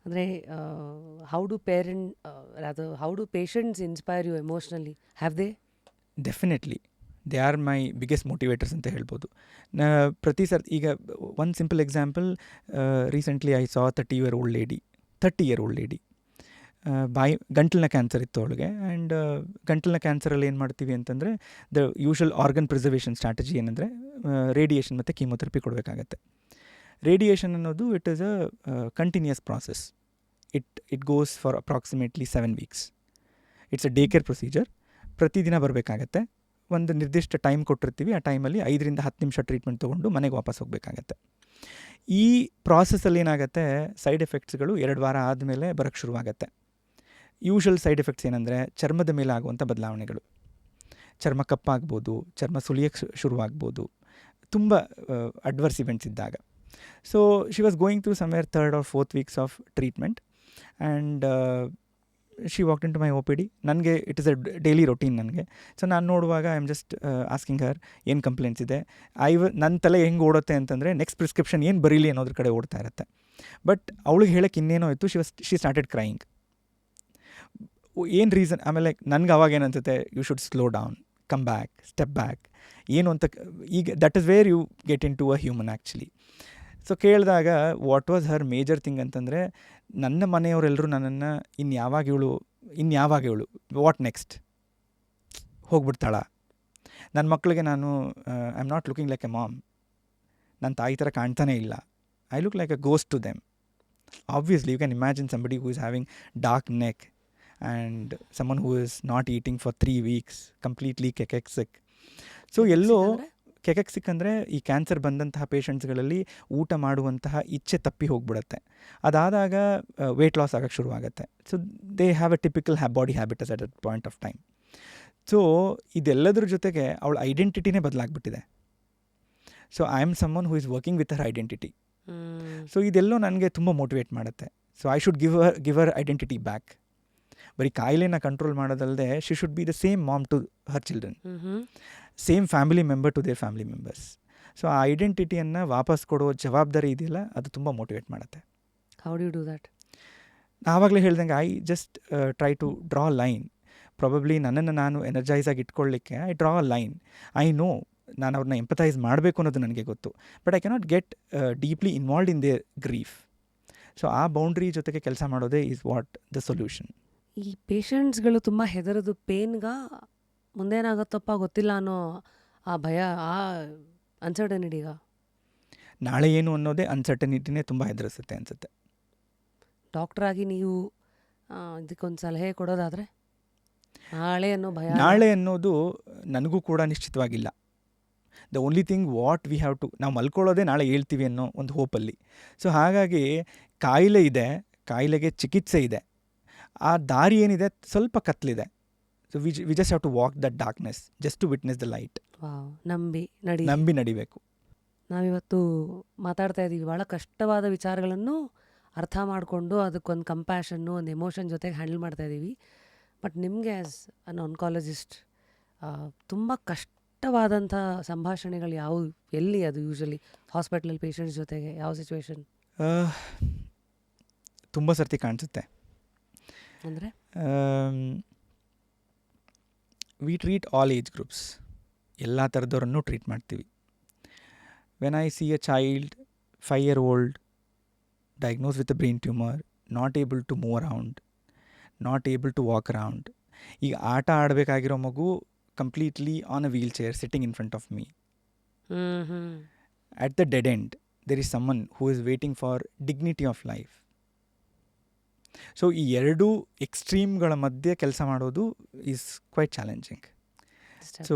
ಅಂದರೆ how do patients inspire you emotionally? Have they? Definitely they are my biggest motivators ಅಂತ ಹೇಳ್ಬೋದು. ಪ್ರತಿ ಸರ್ ಈಗ ಒಂದು simple example, recently I saw 30 year old lady. ಗಂಟಲಿನ ಕ್ಯಾನ್ಸರ್ ಇತ್ತು ಅವಳಿಗೆ. ಆ್ಯಂಡ್ ಗಂಟಲಿನ ಕ್ಯಾನ್ಸರಲ್ಲಿ ಏನು ಮಾಡ್ತೀವಿ ಅಂತಂದರೆ the usual organ preservation strategy ಏನಂದರೆ ರೇಡಿಯೇಷನ್ ಮತ್ತು ಕೀಮೊಥೆರಪಿ ಕೊಡಬೇಕಾಗತ್ತೆ. ರೇಡಿಯೇಷನ್ ಅನ್ನೋದು it is a continuous process. It goes for approximately 7 weeks. It's a day care procedure. ಪ್ರತಿದಿನ ಬರಬೇಕಾಗತ್ತೆ. ಒಂದು ನಿರ್ದಿಷ್ಟ ಟೈಮ್ ಕೊಟ್ಟಿರ್ತೀವಿ. ಆ ಟೈಮಲ್ಲಿ 5 to 10 ನಿಮಿಷ ಟ್ರೀಟ್ಮೆಂಟ್ ತೊಗೊಂಡು ಮನೆಗೆ ವಾಪಸ್ ಹೋಗಬೇಕಾಗತ್ತೆ. ಈ ಪ್ರಾಸೆಸ್ಸಲ್ಲಿ ಏನಾಗುತ್ತೆ, ಸೈಡ್ ಎಫೆಕ್ಟ್ಸ್ಗಳು 2 ವಾರ ಆದಮೇಲೆ ಬರೋಕ್ಕೆ ಶುರುವಾಗತ್ತೆ. ಯೂಶುವಲ್ ಸೈಡ್ ಎಫೆಕ್ಟ್ಸ್ ಏನಂದರೆ ಚರ್ಮದ ಮೇಲೆ ಆಗುವಂಥ ಬದಲಾವಣೆಗಳು. ಚರ್ಮ ಕಪ್ಪಾಗ್ಬೋದು, ಚರ್ಮ ಸುಲಿಯೋಕ್ಕೆ ಶುರುವಾಗ್ಬೋದು, ತುಂಬ ಅಡ್ವರ್ಸ್ ಇವೆಂಟ್ಸ್ ಇದ್ದಾಗ. So she was going through somewhere 3rd or 4th weeks of treatment. And she walked into my OPD. ನನಗೆ it is a daily routine ನನಗೆ. ಸೊ ನಾನು ನೋಡುವಾಗ I am just asking her ಏನು complaints ಇದೆ. ನನ್ನ ತಲೆ ಹೆಂಗೆ ಓಡುತ್ತೆ ಅಂತಂದರೆ ನೆಕ್ಸ್ಟ್ ಪ್ರಿಸ್ಕ್ರಿಪ್ಷನ್ ಏನು ಬರೀಲಿ ಅನ್ನೋದ್ರ ಕಡೆ ಓಡ್ತಾ ಇರುತ್ತೆ. ಬಟ್ ಅವಳಿಗೆ ಹೇಳೋಕ್ಕೆ ಇನ್ನೇನೋ ಇತ್ತು. She started crying. ಏನು ರೀಸನ್? ಆಮೇಲೆ ನನಗೆ ಅವಾಗ ಏನಂತತೆ, you should slow down, come back, step back ಏನು ಅಂತ. ಈಗ that is where you get into a human actually. So ಕೇಳಿದಾಗ what was her major thing ಅಂತಂದರೆ, ನನ್ನ ಮನೆಯವರೆಲ್ಲರೂ ನನ್ನನ್ನು ಇನ್ಯಾವಾಗ ಇವಳು ವಾಟ್ ನೆಕ್ಸ್ಟ್ ಹೋಗ್ಬಿಡ್ತಾಳ, ನನ್ನ ಮಕ್ಕಳಿಗೆ ನಾನು I am not looking like a mom, ನನ್ನ ತಾಯಿ ಥರ ಕಾಣ್ತಾನೇ ಇಲ್ಲ, I look like a ghost to them. Obviously you can imagine somebody who is having dark neck and someone who is not eating for 3 weeks, completely kekexic. So ಎಲ್ಲೋ ಕೆಕೆಕ್ಸಿಕ್ ಅಂದರೆ ಈ cancer ಬಂದಂತಹ ಪೇಷಂಟ್ಸ್ಗಳಲ್ಲಿ ಊಟ ಮಾಡುವಂತಹ ಇಚ್ಛೆ ತಪ್ಪಿ ಹೋಗ್ಬಿಡುತ್ತೆ. ಅದಾದಾಗ ವೆಯ್ಟ್ ಲಾಸ್ ಆಗೋಕ್ಕೆ ಶುರುವಾಗುತ್ತೆ. So they have a typical body habitus at a point of time. So ಇದೆಲ್ಲದ್ರ ಜೊತೆಗೆ ಅವಳ ಐಡೆಂಟಿಟಿನೇ ಬದಲಾಗ್ಬಿಟ್ಟಿದೆ. So I am someone who is working with her identity. So ಇದೆಲ್ಲೋ ನನಗೆ ತುಂಬ ಮೋಟಿವೇಟ್ ಮಾಡುತ್ತೆ. So I should give her identity back. ಬರೀ ಕಾಯಿಲೆನ ಕಂಟ್ರೋಲ್ ಮಾಡೋದಲ್ಲದೆ she should be the same mom to her children, same family member to their family members. So ಆ ಐಡೆಂಟಿಟಿಯನ್ನು ವಾಪಸ್ ಕೊಡೋ ಜವಾಬ್ದಾರಿ ಇದೆಯಲ್ಲ, ಅದು ತುಂಬ ಮೋಟಿವೇಟ್ ಮಾಡುತ್ತೆ. How do you do that? ಆವಾಗಲೇ ಹೇಳ್ದಂಗೆ I just try to draw a line. Probably ನನ್ನನ್ನು ನಾನು ಎನರ್ಜೈಸ್ ಆಗಿ ಇಟ್ಕೊಳ್ಳಿಕ್ಕೆ I draw a line. I know ನಾನು ಅವ್ರನ್ನ ಎಂಪಥೈಸ್ ಮಾಡಬೇಕು ಅನ್ನೋದು ನನಗೆ ಗೊತ್ತು, but I cannot get deeply involved in their grief. So ಆ ಬೌಂಡ್ರಿ ಜೊತೆಗೆ ಕೆಲಸ ಮಾಡೋದೇ ಈಸ್ ವಾಟ್ ದ ಸೊಲ್ಯೂಷನ್. ಈ ಪೇಷಂಟ್ಸ್ಗಳು ತುಂಬ ಹೆದರೋದು ಪೇನ್ಗ, ಮುಂದೇನಾಗುತ್ತಪ್ಪ ಗೊತ್ತಿಲ್ಲ ಅನ್ನೋ ಆ ಭಯ, ಆ ಅನ್ಸರ್ಟನಿಟಿಗ. ನಾಳೆ ಏನು ಅನ್ನೋದೇ ಅನ್ಸರ್ಟನಿಟಿನೇ ತುಂಬ ಹೆದರಿಸುತ್ತೆ ಅನಿಸುತ್ತೆ. ಡಾಕ್ಟ್ರಾಗಿ ನೀವು ಇದಕ್ಕೊಂದು ಸಲಹೆ ಕೊಡೋದಾದರೆ, ನಾಳೆ ಅನ್ನೋದು ನನಗೂ ಕೂಡ ನಿಶ್ಚಿತವಾಗಿಲ್ಲ. The only thing what we have to, ನಾವು ಮಲ್ಕೊಳ್ಳೋದೇ ನಾಳೆ ಹೇಳ್ತೀವಿ ಅನ್ನೋ ಒಂದು ಹೋಪಲ್ಲಿ. ಸೊ ಹಾಗಾಗಿ ಕಾಯಿಲೆ ಇದೆ, ಕಾಯಿಲೆಗೆ ಚಿಕಿತ್ಸೆ ಇದೆ, ಆ ದಾರಿ ಏನಿದೆ ಸ್ವಲ್ಪ ಕತ್ತಲಿದೆ. So we just have to walk that darkness just to witness the light. ನಂಬಿ ನಡಿಬೇಕು. ನಾವಿವತ್ತು ಮಾತಾಡ್ತಾ ಇದ್ದೀವಿ, ಭಾಳ ಕಷ್ಟವಾದ ವಿಚಾರಗಳನ್ನು ಅರ್ಥ ಮಾಡಿಕೊಂಡು ಅದಕ್ಕೊಂದು ಕಂಪ್ಯಾಷನ್ನು, ಒಂದು ಎಮೋಷನ್ ಜೊತೆಗೆ ಹ್ಯಾಂಡಲ್ ಮಾಡ್ತಾ ಇದ್ದೀವಿ. ಬಟ್ ನಿಮಗೆ ಆ್ಯಸ್ ಅನ್ ಆನ್ಕಾಲಜಿಸ್ಟ್ ತುಂಬ ಕಷ್ಟವಾದಂಥ ಸಂಭಾಷಣೆಗಳು ಯಾವುವು, ಎಲ್ಲಿ ಅದು ಯೂಶಲಿ ಹಾಸ್ಪಿಟ್ಲಲ್ಲಿ ಪೇಷಂಟ್ಸ್ ಜೊತೆಗೆ ಯಾವ ಸಿಚುವೇಶನ್? ತುಂಬ ಸರ್ತಿ ಕಾಣಿಸುತ್ತೆ. ಅಂದರೆ we treat all age groups, ಎಲ್ಲ ಥರದವರನ್ನು ಟ್ರೀಟ್ ಮಾಡ್ತೀವಿ. When I C a child 5-year-old diagnosed with a brain tumor, not able to move around, not able to walk around. ಈಗ ಆಟ ಆಡಬೇಕಾಗಿರೋ ಮಗು completely on a wheel chair sitting in front of me. At the dead end, there is someone who is waiting for dignity of life. So ಈ ಎರಡೂ ಎಕ್ಸ್ಟ್ರೀಮ್ಗಳ ಮಧ್ಯೆ ಕೆಲಸ ಮಾಡೋದು is quite challenging. So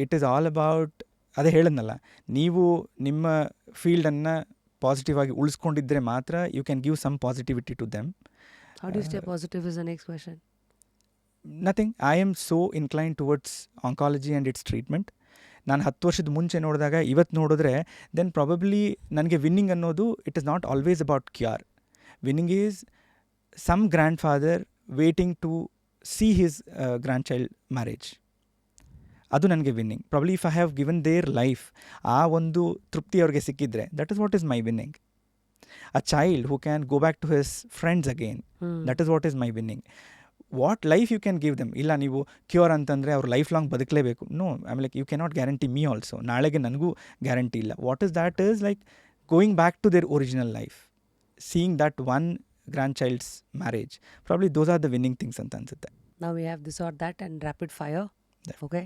it is all about, ಅದೇ ಹೇಳದ್ನಲ್ಲ, ನೀವು ನಿಮ್ಮ ಫೀಲ್ಡನ್ನು ಪಾಸಿಟಿವ್ ಆಗಿ ಉಳಿಸ್ಕೊಂಡಿದ್ರೆ ಮಾತ್ರ you can give some positivity to them. How do you stay positive is the next question. Nothing. I am so inclined towards oncology and its treatment. ನಾನು 10 ವರ್ಷದ ಮುಂಚೆ ನೋಡಿದಾಗ ಇವತ್ತು ನೋಡಿದ್ರೆ ದೆನ್ ಪ್ರಾಬಬ್ಲಿ ನನಗೆ ವಿನ್ನಿಂಗ್ ಅನ್ನೋದು it is not always about cure. Winning is some grandfather waiting to see his grandchild marriage. ಅದು ನನಗೆ winning. Probably if I have given their life, ಆ ಒಂದು ತೃಪ್ತಿ ಅವ್ರಿಗೆ ಸಿಕ್ಕಿದ್ರೆ that is what is my winning. A child who can go back to his friends again, that is what is my winning. What life you can give them. ಇಲ್ಲ ನೀವು cure ಅಂತಂದರೆ ಅವ್ರು life long ಬದುಕಲೇಬೇಕು. No, I am like you cannot guarantee me also. ನಾಳೆಗೆ ನನಗೂ guarantee ಇಲ್ಲ. What is that is like going back to their original life, seeing that one grand child's marriage. Probably those are the winning things ಅಂತ ಅನ್ಸುತ್ತೆ. ನಾವು we have this or that and rapid fire. Yeah. Okay,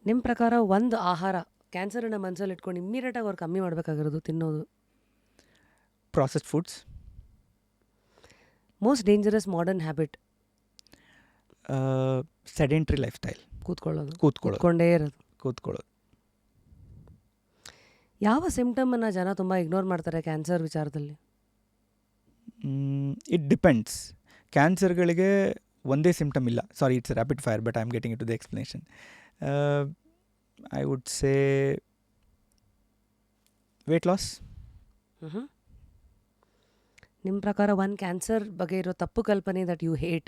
ನಿಮ್ಮ ಪ್ರಕಾರ ಒಂದು ಆಹಾರ ಕ್ಯಾನ್ಸರನ್ನು ಮನಸ್ಸಲ್ಲಿ ಇಟ್ಕೊಂಡು ಇಮ್ಮಿಡಿಯೇಟಾಗಿ ಅವ್ರು ಕಮ್ಮಿ ಮಾಡಬೇಕಾಗಿರೋದು ತಿನ್ನೋದು? Processed foods. Most dangerous modern habit? Sedentary lifestyle. ಕೂತ್ಕೊಂಡೇ ಇರೋದು. ಕೂತ್ಕೊಳ್ಳೋದು. ಯಾವ ಸಿಂಪ್ಟಮನ್ನು ಜನ ತುಂಬ ಇಗ್ನೋರ್ ಮಾಡ್ತಾರೆ ಕ್ಯಾನ್ಸರ್ ವಿಚಾರದಲ್ಲಿ? It depends. ಕ್ಯಾನ್ಸರ್ಗಳಿಗೆ ಒಂದೇ ಸಿಂಪ್ಟಮ್ ಇಲ್ಲ. Sorry, it's rapid fire, but I am getting in to the explanation. I would say weight loss. ನಿಮ್ಮ ಪ್ರಕಾರ ಒಂದು ಕ್ಯಾನ್ಸರ್ ಬಗ್ಗೆ ಇರೋ ತಪ್ಪು ಕಲ್ಪನೆ ದಟ್ ಯು ಹೇಟ್,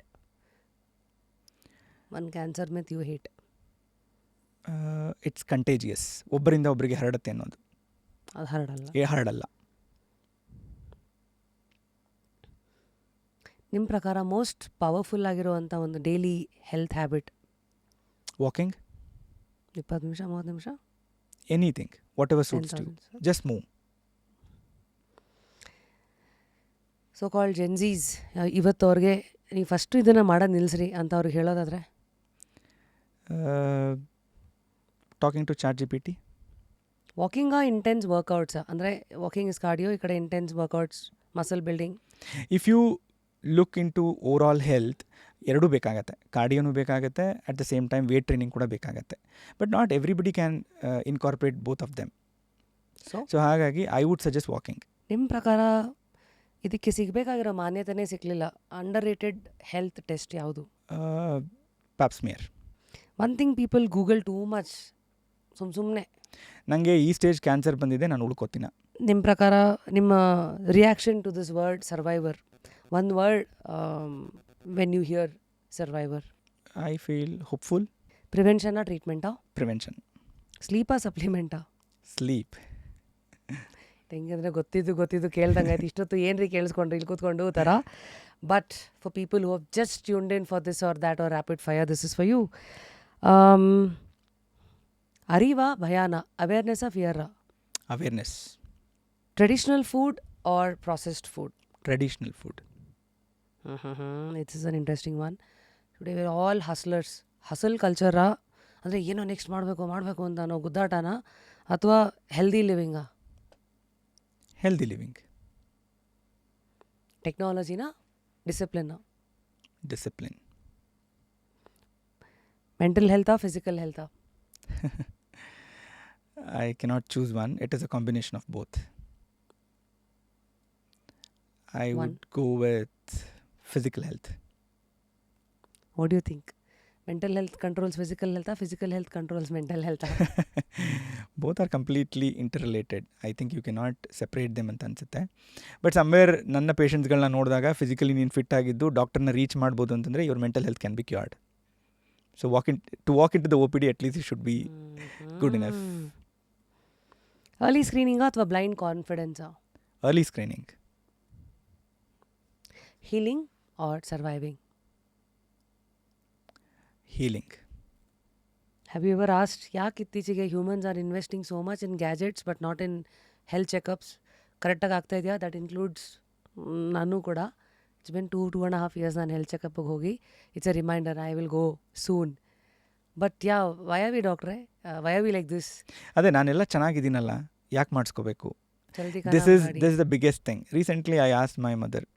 ಒಂದು cancer myth you hate? It's contagious. ಒಬ್ಬರಿಂದ ಒಬ್ಬರಿಗೆ ಹರಡುತ್ತೆ ಅನ್ನೋದು. ಅದು ಹರಡಲ್ಲ. ಹರಡಲ್ಲ. ನಿಮ್ಮ ಪ್ರಕಾರ ಮೋಸ್ಟ್ ಪವರ್ಫುಲ್ ಆಗಿರುವಂಥ ಒಂದು ಡೈಲಿ ಹೆಲ್ತ್ ಹ್ಯಾಬಿಟ್? ವಾಕಿಂಗ್. 20 ನಿಮಿಷ 30 ನಿಮಿಷ, anything, whatever suits you, just move. So called Gen Zs ಇವತ್ತು ಅವ್ರಿಗೆ ನೀವು ಫಸ್ಟು ಇದನ್ನು ಮಾಡೋದು ನಿಲ್ಲಿಸ್ರಿ ಅಂತ ಅವ್ರಿಗೆ ಹೇಳೋದಾದರೆ? Talking to chat GPT. ವಾಕಿಂಗಾ ಇಂಟೆನ್ಸ್ ವರ್ಕೌಟ್ಸಾ? ಅಂದರೆ ವಾಕಿಂಗ್ ಇಸ್ ಕಾರ್ಡಿಯೋ, ಈ ಕಡೆ intense workouts muscle building. If you look into overall health, ಎರಡೂ ಬೇಕಾಗತ್ತೆ. ಕಾರ್ಡಿಯೋನು ಬೇಕಾಗತ್ತೆ, at the same time weight training ಕೂಡ ಬೇಕಾಗತ್ತೆ. But not everybody can incorporate both of them. So ಹಾಗಾಗಿ ಐ ವುಡ್ ಸಜೆಸ್ಟ್ ವಾಕಿಂಗ್. ನಿಮ್ಮ ಪ್ರಕಾರ ಇದಕ್ಕೆ ಸಿಗಬೇಕಾಗಿರೋ ಮಾನ್ಯತೆನೇ ಸಿಗಲಿಲ್ಲ, ಅಂಡರ್ ರೇಟೆಡ್ ಹೆಲ್ತ್ ಟೆಸ್ಟ್ ಯಾವುದು? Pap smear. One thing people Google too much, ಸುಮ್ಮನೆ. ನನಗೆ ಈ ಸ್ಟೇಜ್ ಕ್ಯಾನ್ಸರ್ ಬಂದಿದೆ, ನಾನು ಉಳ್ಕೋತೀನ. ನಿಮ್ಮ ಪ್ರಕಾರ ನಿಮ್ಮ reaction to this word survivor, ಒಂದು word when you hear survivor? I feel hopeful. ಪ್ರಿವೆನ್ಷನಾ ಟ್ರೀಟ್ಮೆಂಟಾ? ಪ್ರಿವೆನ್ಷನ್. ಸ್ಲೀಪಾ ಸಪ್ಲಿಮೆಂಟಾ? ಸ್ಲೀಪ್. ಹೆಂಗಂದರೆ ಗೊತ್ತಿದ್ದು ಕೇಳ್ದಂಗೆ ಆಯ್ತು. ಇಷ್ಟೊತ್ತು ಏನು ರೀ ಕೇಳಿಸ್ಕೊಂಡ್ರಿ ಇಲ್ಲಿ ಕೂತ್ಕೊಂಡು ಥರ. But for people who have just tuned in for this or that or rapid fire, this is for you. ಅರಿವಾ ಭಯಾನ? ಅವೇರ್ನೆಸ್ಸಾ ಫಿಯರಾ? Awareness. Traditional food or processed food? Traditional food. It's is an interesting one. Today we're all hustlers. Hustle ಕಲ್ಚರಾ? ಅಂದರೆ ಏನೋ next ಮಾಡಬೇಕು ಅಂತ ಅನ್ನೋ ಗುದ್ದಾಟನ, ಅಥವಾ ಹೆಲ್ದಿ ಲಿವಿಂಗಾ? Healthy living. ಟೆಕ್ನಾಲಜಿನಾ ಡಿಸಿಪ್ಲಿನಾ? ಡಿಸಿಪ್ಲಿನ್. ಮೆಂಟಲ್ ಹೆಲ್ತಾ ಫಿಸಿಕಲ್ ಹೆಲ್ತಾ? I cannot choose one. It is a combination of both. I would go with physical health. What do you think? Mental health controls physical health, physical health controls mental health? Both are completely interrelated. I think you cannot separate them ಅಂತ ಅನ್ಸುತ್ತೆ. But somewhere ನನ್ನ ಪೇಷಂಟ್ಸ್ಗಳನ್ನ ನೋಡಿದಾಗ physically ನೀನು fit ಆಗಿದ್ದು ಡಾಕ್ಟರ್ನ reach ಮಾಡ್ಬೋದು ಅಂತಂದರೆ your mental health can be cured. So walk into the OPD at least it should be good enough. Early screening ಅಥವಾ blind confidence? Early screening. Healing or surviving? Healing. Have you ever asked ಯಾಕೆ ಇತ್ತೀಚೆಗೆ humans are investing so much in gadgets but not in health checkups? ಕರೆಕ್ಟಾಗಿ ಆಗ್ತಾ ಇದೆಯಾ? That includes ನಾನು ಕೂಡ. It's been 2.5 years ನಾನು health ಚೆಕಪ್ಗೆ ಹೋಗಿ. It's a reminder, I will go soon. But why are we ಡಾಕ್ಟ್ರೆ, why are we like this? ಅದೇ ನಾನೆಲ್ಲ ಚೆನ್ನಾಗಿದ್ದೀನಲ್ಲ, ಯಾಕೆ ಮಾಡಿಸ್ಕೋಬೇಕು? This is the biggest thing. Recently I asked my mother,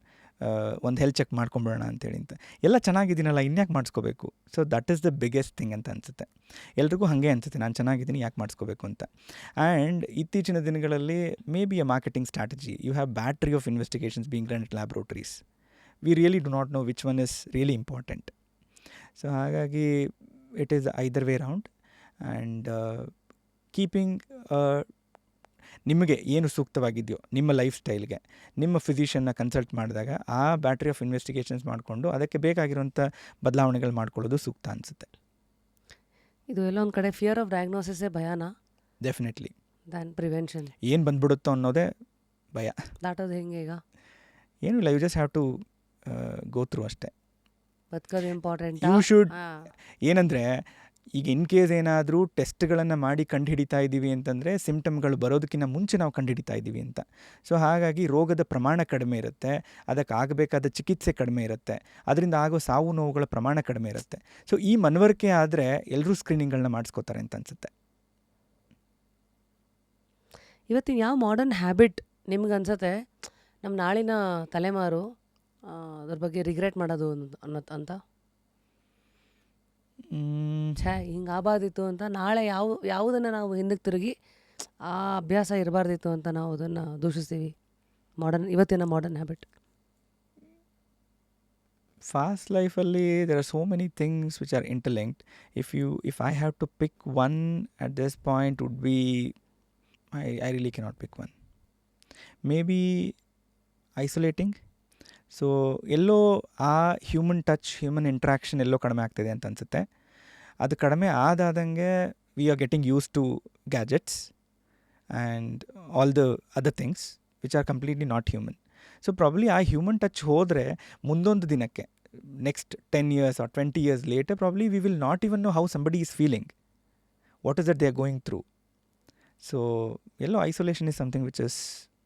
ಒಂದು ಹೆಲ್ತ್ ಚೆಕ್ ಮಾಡ್ಕೊಂಬಿಡೋಣ ಅಂತೇಳಿ ಅಂತ. ಎಲ್ಲ ಚೆನ್ನಾಗಿದ್ದೀನಲ್ಲ, ಇನ್ಯಾಕೆ ಮಾಡಿಸ್ಕೋಬೇಕು? So that is the biggest thing ಅಂತ ಅನಿಸುತ್ತೆ. ಎಲ್ರಿಗೂ ಹಾಗೆ ಅನಿಸುತ್ತೆ, ನಾನು ಚೆನ್ನಾಗಿದ್ದೀನಿ ಯಾಕೆ ಮಾಡಿಸ್ಕೋಬೇಕು ಅಂತ. ಆ್ಯಂಡ್ ಇತ್ತೀಚಿನ ದಿನಗಳಲ್ಲಿ maybe a marketing strategy. You have battery of investigations being run at laboratories. We really do not know which one is really important. So ಹಾಗಾಗಿ it is either way round. And keeping ನಿಮಗೆ ಏನು ಸೂಕ್ತವಾಗಿದೆಯೋ ನಿಮ್ಮ life ಸ್ಟೈಲ್ಗೆ ನಿಮ್ಮ ಫಿಸಿಷಿಯನ್ನ consult ಮಾಡಿದಾಗ ಆ battery of investigations ಮಾಡಿಕೊಂಡು ಅದಕ್ಕೆ ಬೇಕಾಗಿರುವಂಥ ಬದಲಾವಣೆಗಳು ಮಾಡ್ಕೊಳ್ಳೋದು ಸೂಕ್ತ ಅನಿಸುತ್ತೆ. ಇದು ಎಲ್ಲೋ ಒಂದು ಕಡೆ ಫಿಯರ್ ಆಫ್ ಡಯಾಗ್ನೋಸಿಸೇ ಭಯನಾ ಡೆಫಿನೆಟ್ಲಿ. Than prevention? ಏನು ಬಂದ್ಬಿಡುತ್ತೋ ಅನ್ನೋದೇ ಭಯ. ದಾಟೋದು ಹೆಂಗೆ ಈಗ? ಏನು ಇಲ್ಲ, you just have to go through ಅಷ್ಟೇ. ಬದುಕೋದು ಇಂಪಾರ್ಟೆಂಟ್. You should. ಏನಂದರೆ ಈಗ ಇನ್ ಕೇಸ್ ಏನಾದರೂ ಟೆಸ್ಟ್ಗಳನ್ನು ಮಾಡಿ ಕಂಡುಹಿಡಿತಾ ಇದ್ದೀವಿ ಅಂತಂದರೆ ಸಿಮ್ಟಮ್ಗಳು ಬರೋದಕ್ಕಿಂತ ಮುಂಚೆ ನಾವು ಕಂಡುಹಿಡಿತಾ ಇದ್ದೀವಿ ಅಂತ. ಸೊ ಹಾಗಾಗಿ ರೋಗದ ಪ್ರಮಾಣ ಕಡಿಮೆ ಇರುತ್ತೆ, ಅದಕ್ಕಾಗಬೇಕಾದ ಚಿಕಿತ್ಸೆ ಕಡಿಮೆ ಇರುತ್ತೆ, ಅದರಿಂದ ಆಗೋ ಸಾವು ನೋವುಗಳ ಪ್ರಮಾಣ ಕಡಿಮೆ ಇರುತ್ತೆ. ಸೊ ಈ ಮನವರಿಕೆ ಆದರೆ ಎಲ್ಲರೂ ಸ್ಕ್ರೀನಿಂಗ್ಗಳನ್ನ ಮಾಡಿಸ್ಕೋತಾರೆ ಅಂತ ಅನಿಸುತ್ತೆ. ಇವತ್ತಿನ ಯಾವ ಮಾಡರ್ನ್ ಹ್ಯಾಬಿಟ್ ನಿಮ್ಗೆ ಅನ್ಸತ್ತೆ ನಮ್ಮ ನಾಳಿನ ತಲೆಮಾರು ಅದ್ರ ಬಗ್ಗೆ ರಿಗ್ರೆಟ್ ಮಾಡೋದು ಅಂತ? ಛೇ ಹಿಂಗೆ ಆಗಬಾರ್ದಿತ್ತು ಅಂತ, ನಾಳೆ ಯಾವುದನ್ನು ನಾವು ಹಿಂದಕ್ಕೆ ತಿರುಗಿ ಆ ಅಭ್ಯಾಸ ಇರಬಾರ್ದಿತ್ತು ಅಂತ ನಾವು ಅದನ್ನು ದೂಷಿಸ್ತೀವಿ ಇವತ್ತಿನ ಮಾಡರ್ನ್ ಹ್ಯಾಬಿಟ್? ಫಾಸ್ಟ್ ಲೈಫಲ್ಲಿ there are so many things which are interlinked. If I have to pick one at this point would be I really cannot pick one. Maybe isolating. So ಎಲ್ಲೋ ಆ ಹ್ಯೂಮನ್ ಟಚ್, ಹ್ಯೂಮನ್ ಇಂಟ್ರ್ಯಾಕ್ಷನ್ ಎಲ್ಲೋ ಕಡಿಮೆ ಆಗ್ತಿದೆ ಅಂತ ಅನಿಸುತ್ತೆ. ಅದು ಕಡಿಮೆ ಆದಂಗೆ we are getting use to gadgets and all the other things which are completely not human. So probably ಆ ಹ್ಯೂಮನ್ ಟಚ್ ಹೋದರೆ ಮುಂದೊಂದು ದಿನಕ್ಕೆ next 10 years or 20 years later probably we will not even know how somebody is feeling, what is that they are going through. So ಎಲ್ಲೋ isolation is something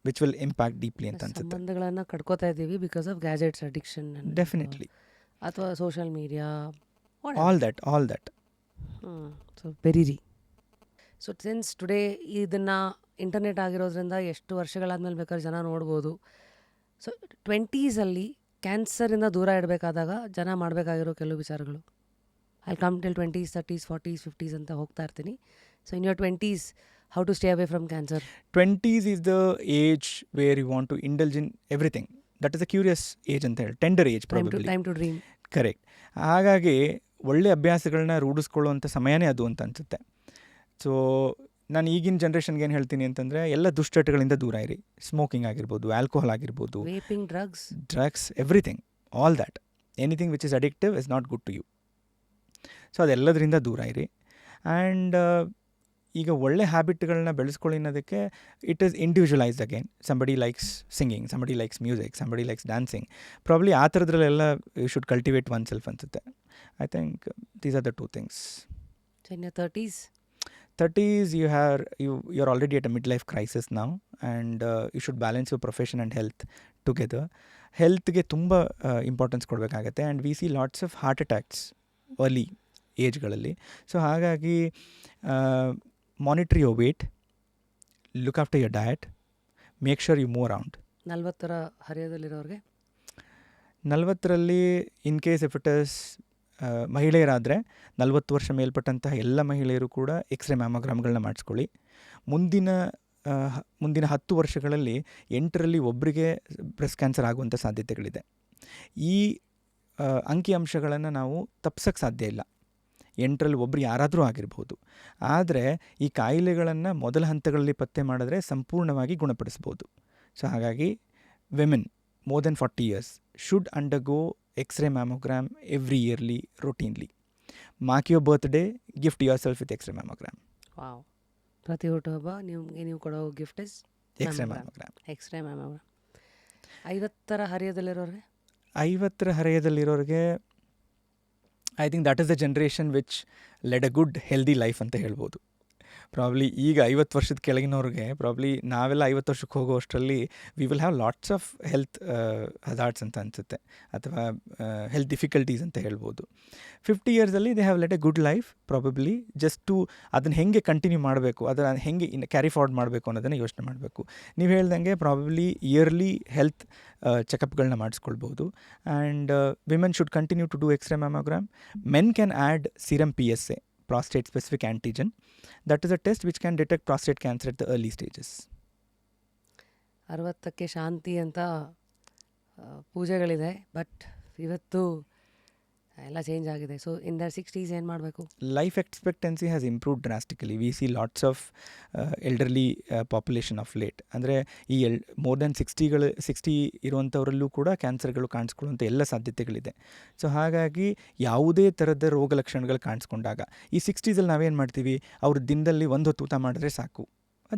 which will impact deeply ಅಂತ ಅನ್ಸುತ್ತೆ. ಸಂಬಂಧಗಳನ್ನು ಕಡ್ಕೋತಾ ಇದ್ದೀವಿ because of gadgets addiction. Definitely. ಅಥವಾ social media, all that. So very so since today ಇದನ್ನು internet ಆಗಿರೋದ್ರಿಂದ ಎಷ್ಟು ವರ್ಷಗಳಾದ್ಮೇಲೆ ಬೇಕಾದ್ರೆ ಜನ ನೋಡ್ಬೋದು. ಸೊ 20s ಕ್ಯಾನ್ಸರಿಂದ ದೂರ ಇಡಬೇಕಾದಾಗ ಜನ ಮಾಡಬೇಕಾಗಿರೋ ಕೆಲವು ವಿಚಾರಗಳು. I come till 20s 30s 40s 50s ಅಂತ ಹೋಗ್ತಾ ಇರ್ತೀನಿ. So in your 20s how to stay away from cancer? 20s is the age where you want to indulge in everything. That is a curious age ಅಂತ ಹೇಳಿ, tender age probably. Time to dream. Correct. ಹಾಗಾಗಿ ಒಳ್ಳೆ ಅಭ್ಯಾಸಗಳನ್ನ ರೂಢಿಸ್ಕೊಳ್ಳುವಂಥ ಸಮಯನೇ ಅದು ಅಂತ ಅನಿಸುತ್ತೆ. So ನಾನು ಈಗಿನ ಜನ್ರೇಷನ್ಗೆ ಏನು ಹೇಳ್ತೀನಿ ಅಂತಂದರೆ ಎಲ್ಲ ದುಶ್ಚಟಗಳಿಂದ ದೂರ ಇರಿ. ಸ್ಮೋಕಿಂಗ್ ಆಗಿರ್ಬೋದು, ಆಲ್ಕೋಹಾಲ್ ಆಗಿರ್ಬೋದು, vaping, drugs, everything, all that. Anything which is addictive is not good to you. So ಅದೆಲ್ಲದರಿಂದ ದೂರ ಇರಿ. ಆ್ಯಂಡ್ ಈಗ ಒಳ್ಳೆ ಹ್ಯಾಬಿಟ್ಗಳನ್ನ ಬೆಳೆಸ್ಕೊಳ್ಳಿ ಅನ್ನೋದಕ್ಕೆ it is individualised again. Somebody likes singing, somebody likes music, somebody likes dancing. Probably ಆ ಥರದ್ರಲ್ಲೆಲ್ಲ you should cultivate oneself ಅನಿಸುತ್ತೆ. I think these are the 2 things. In your 30s? 30s you are already at a midlife crisis now and you should balance your profession and health together. ಹೆಲ್ತ್ಗೆ ತುಂಬ importance ಕೊಡಬೇಕಾಗತ್ತೆ. And we see lots of heart attacks early ಏಜ್ಗಳಲ್ಲಿ. So ಹಾಗಾಗಿ monitor your weight, look after your diet, make sure you move around. 40ರ ಹರಿಯದಲ್ಲಿರೋರಿಗೆ 40ರಲ್ಲಿ in case if it is ಮಹಿಳೆಯರಾದರೆ 40 ವರ್ಷ ಮೇಲ್ಪಟ್ಟಂತಹ ಎಲ್ಲ ಮಹಿಳೆಯರು ಕೂಡ ಎಕ್ಸ್ರೇ ಮ್ಯಾಮೋಗ್ರಾಮ್ಗಳನ್ನ ಮಾಡಿಸ್ಕೊಳ್ಳಿ. ಮುಂದಿನ 10 ವರ್ಷಗಳಲ್ಲಿ 8ರಲ್ಲಿ ಒಬ್ಬರಿಗೆ ಬ್ರೆಸ್ಟ್ ಕ್ಯಾನ್ಸರ್ ಆಗುವಂಥ ಸಾಧ್ಯತೆಗಳಿದೆ. ಈ ಅಂಕಿಅಂಶಗಳನ್ನು ನಾವು ತಪ್ಪಿಸೋಕ್ಕೆ ಸಾಧ್ಯ ಇಲ್ಲ. 8ರಲ್ಲಿ ಒಬ್ಬರು ಯಾರಾದರೂ ಆಗಿರ್ಬೋದು. ಆದರೆ ಈ ಕಾಯಿಲೆಗಳನ್ನು ಮೊದಲ ಹಂತಗಳಲ್ಲಿ ಪತ್ತೆ ಮಾಡಿದ್ರೆ ಸಂಪೂರ್ಣವಾಗಿ ಗುಣಪಡಿಸ್ಬೋದು. ಸೊ ಹಾಗಾಗಿ women more than 40 years should undergo X-ray mammogram every yearly routinely. Mark your birthday, gift yourself with X-ray mammogram. Wow. ಪ್ರತಿ ಹುಟ್ಟುಹಬ್ಬ ನೀವು ಕೊಡೋ gift is X-ray mammogram. X-ray mammogram. 50ರ ಹರಿಯದಲ್ಲಿರೋರಿಗೆ 50ರ ಹರೆಯದಲ್ಲಿರೋರಿಗೆ I think that is the generation which led a good healthy life ಅಂತ ಹೇಳ್ಬೋದು. ಪ್ರಾಬ್ಲಿ ಈಗ 50 ವರ್ಷದ ಕೆಳಗಿನವ್ರಿಗೆ ಪ್ರಾಬ್ಲಿ ನಾವೆಲ್ಲ 50 ವರ್ಷಕ್ಕೆ ಹೋಗೋ ಅಷ್ಟರಲ್ಲಿ we will have lots of health hazards ಅಂತ ಅನಿಸುತ್ತೆ, ಅಥವಾ ಹೆಲ್ತ್ ಡಿಫಿಕಲ್ಟೀಸ್ ಅಂತ ಹೇಳ್ಬೋದು. 50 ಇಯರ್ಸಲ್ಲಿ they have led a good life probably. Just to ಅದನ್ನು ಹೆಂಗೆ ಕಂಟಿನ್ಯೂ ಮಾಡಬೇಕು, ಅದನ್ನು ಹೆಂಗೆ ಕ್ಯಾರಿ ಫಾರ್ವರ್ಡ್ ಮಾಡಬೇಕು ಅನ್ನೋದನ್ನು ಯೋಚನೆ ಮಾಡಬೇಕು. ನೀವು ಹೇಳ್ದಂಗೆ ಪ್ರಾಬಬ್ಲಿ ಇಯರ್ಲಿ ಹೆಲ್ತ್ ಚೆಕಪ್ಗಳನ್ನ ಮಾಡಿಸ್ಕೊಳ್ಬೋದು. And women should continue to do X-ray mammogram. Men can add serum PSA, prostate specific antigen. That is a test which can detect prostate cancer at the early stages. 60ಕ್ಕೆ ಶಾಂತಿ ಅಂತ ಪೂಜೆಗಳಿದೆ. But ಇವತ್ತು ಎಲ್ಲ change ಆಗಿದೆ. So in their 60s ಏನು ಮಾಡಬೇಕು? Life expectancy has improved drastically. We see lots of elderly population of late. ಅಂದರೆ ಈ more than 60 ಇರುವಂಥವರಲ್ಲೂ ಕೂಡ ಕ್ಯಾನ್ಸರ್ಗಳು ಕಾಣಿಸ್ಕೊಳ್ಳುವಂಥ ಎಲ್ಲ ಸಾಧ್ಯತೆಗಳಿದೆ. ಸೊ ಹಾಗಾಗಿ ಯಾವುದೇ ಥರದ ರೋಗ ಲಕ್ಷಣಗಳು ಕಾಣಿಸ್ಕೊಂಡಾಗ ಈ 60ಸಲ್ಲಿ ನಾವೇನು ಮಾಡ್ತೀವಿ, ಅವ್ರ ದಿನದಲ್ಲಿ ಒಂದು ಹೊತ್ತು ಊಟ ಮಾಡಿದ್ರೆ ಸಾಕು,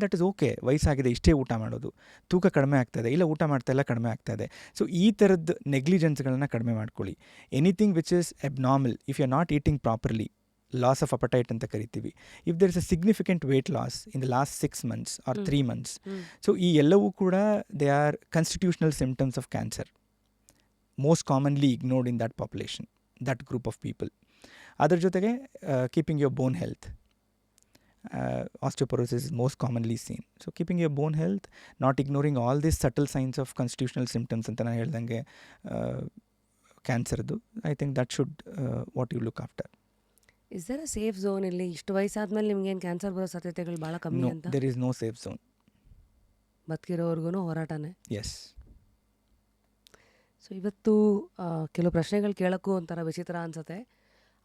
ದಟ್ ಇಸ್ ಓಕೆ, ವಯಸ್ಸಾಗಿದೆ ಇಷ್ಟೇ ಊಟ ಮಾಡೋದು, ತೂಕ ಕಡಿಮೆ ಆಗ್ತಾಯಿದೆ, ಇಲ್ಲ ಊಟ ಮಾಡ್ತಾಯಿಲ್ಲ ಕಡಿಮೆ ಆಗ್ತಾಯಿದೆ. ಸೊ ಈ ಥರದ್ದು ನೆಗ್ಲಿಜೆನ್ಸ್ಗಳನ್ನ ಕಡಿಮೆ ಮಾಡ್ಕೊಳ್ಳಿ. Anything which is abnormal, if you are not eating properly, loss of appetite ಅಂತ ಕರಿತೀವಿ, if there is a significant weight loss in the last 6 months or 3 months, so ಈ ಎಲ್ಲವೂ ಕೂಡ they are constitutional symptoms of cancer, most commonly ignored in that population, that group of people. ಅದ್ರ ಜೊತೆಗೆ keeping your bone health. Osteoporosis is most commonly seen. So keeping your bone health, not ignoring all these subtle signs of constitutional symptoms ಅಂತ ನಾನು ಹೇಳ್ದಂಗೆ ಕ್ಯಾನ್ಸರ್ದು, I think that should what you look after. Is there a safe zone? ಇಲ್ಲಿ ಇಷ್ಟು ವಯಸ್ಸಾದ್ಮೇಲೆ ನಿಮ್ಗೇನು cancer ಬರೋ ಸಾಧ್ಯತೆಗಳು ಭಾಳ ಕಮ್ಮಿ No, ಅಂತ? there is no safe zone. ಬದುಕಿರೋವರೆಗೂ ಹೋರಾಟನೇ. Yes. So ಇವತ್ತು ಕೆಲವು ಪ್ರಶ್ನೆಗಳು ಕೇಳೋಕ್ಕೂ ಒಂಥರ ವಿಚಿತ್ರ ಅನಿಸುತ್ತೆ,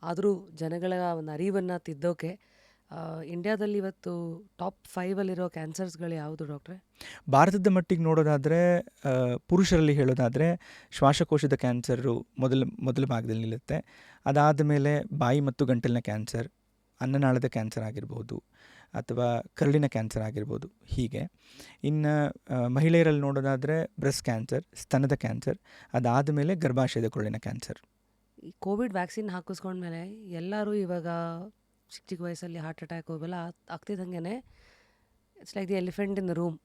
ಆದರೂ ಜನಗಳ ಒಂದು ಅರಿವನ್ನು ತಿದ್ದೋಕೆ ಇಂಡಿಯಾದಲ್ಲಿ ಇವತ್ತು ಟಾಪ್ 5 ಕ್ಯಾನ್ಸರ್ಸ್ಗಳು ಯಾವುದು ಡಾಕ್ಟ್ರೆ? ಭಾರತದ ಮಟ್ಟಿಗೆ ನೋಡೋದಾದರೆ, ಪುರುಷರಲ್ಲಿ ಹೇಳೋದಾದರೆ ಶ್ವಾಸಕೋಶದ ಕ್ಯಾನ್ಸರು ಮೊದಲ ಭಾಗದಲ್ಲಿ ನಿಲ್ಲುತ್ತೆ. ಅದಾದ ಮೇಲೆ ಬಾಯಿ ಮತ್ತು ಗಂಟಲಿನ ಕ್ಯಾನ್ಸರ್, ಅನ್ನನಾಳದ ಕ್ಯಾನ್ಸರ್ ಆಗಿರ್ಬೋದು, ಅಥವಾ ಕರುಳಿನ ಕ್ಯಾನ್ಸರ್ ಆಗಿರ್ಬೋದು. ಹೀಗೆ ಇನ್ನು ಮಹಿಳೆಯರಲ್ಲಿ ನೋಡೋದಾದರೆ ಬ್ರೆಸ್ಟ್ ಕ್ಯಾನ್ಸರ್, ಸ್ತನದ ಕ್ಯಾನ್ಸರ್, ಅದಾದ ಮೇಲೆ ಗರ್ಭಾಶಯದ ಕೊರಳಿನ ಕ್ಯಾನ್ಸರ್. ಈ ಕೋವಿಡ್ ವ್ಯಾಕ್ಸಿನ್ ಹಾಕಿಸ್ಕೊಂಡ್ಮೇಲೆ ಎಲ್ಲರೂ ಇವಾಗ ಚಿಕ್ಕ ವಯಸ್ಸಲ್ಲಿ ಹಾರ್ಟ್ ಅಟ್ಯಾಕ್ ಹೋಗಲ್ಲ ಆಗ್ತಿದ್ದಂಗೆ it's like the elephant in the room.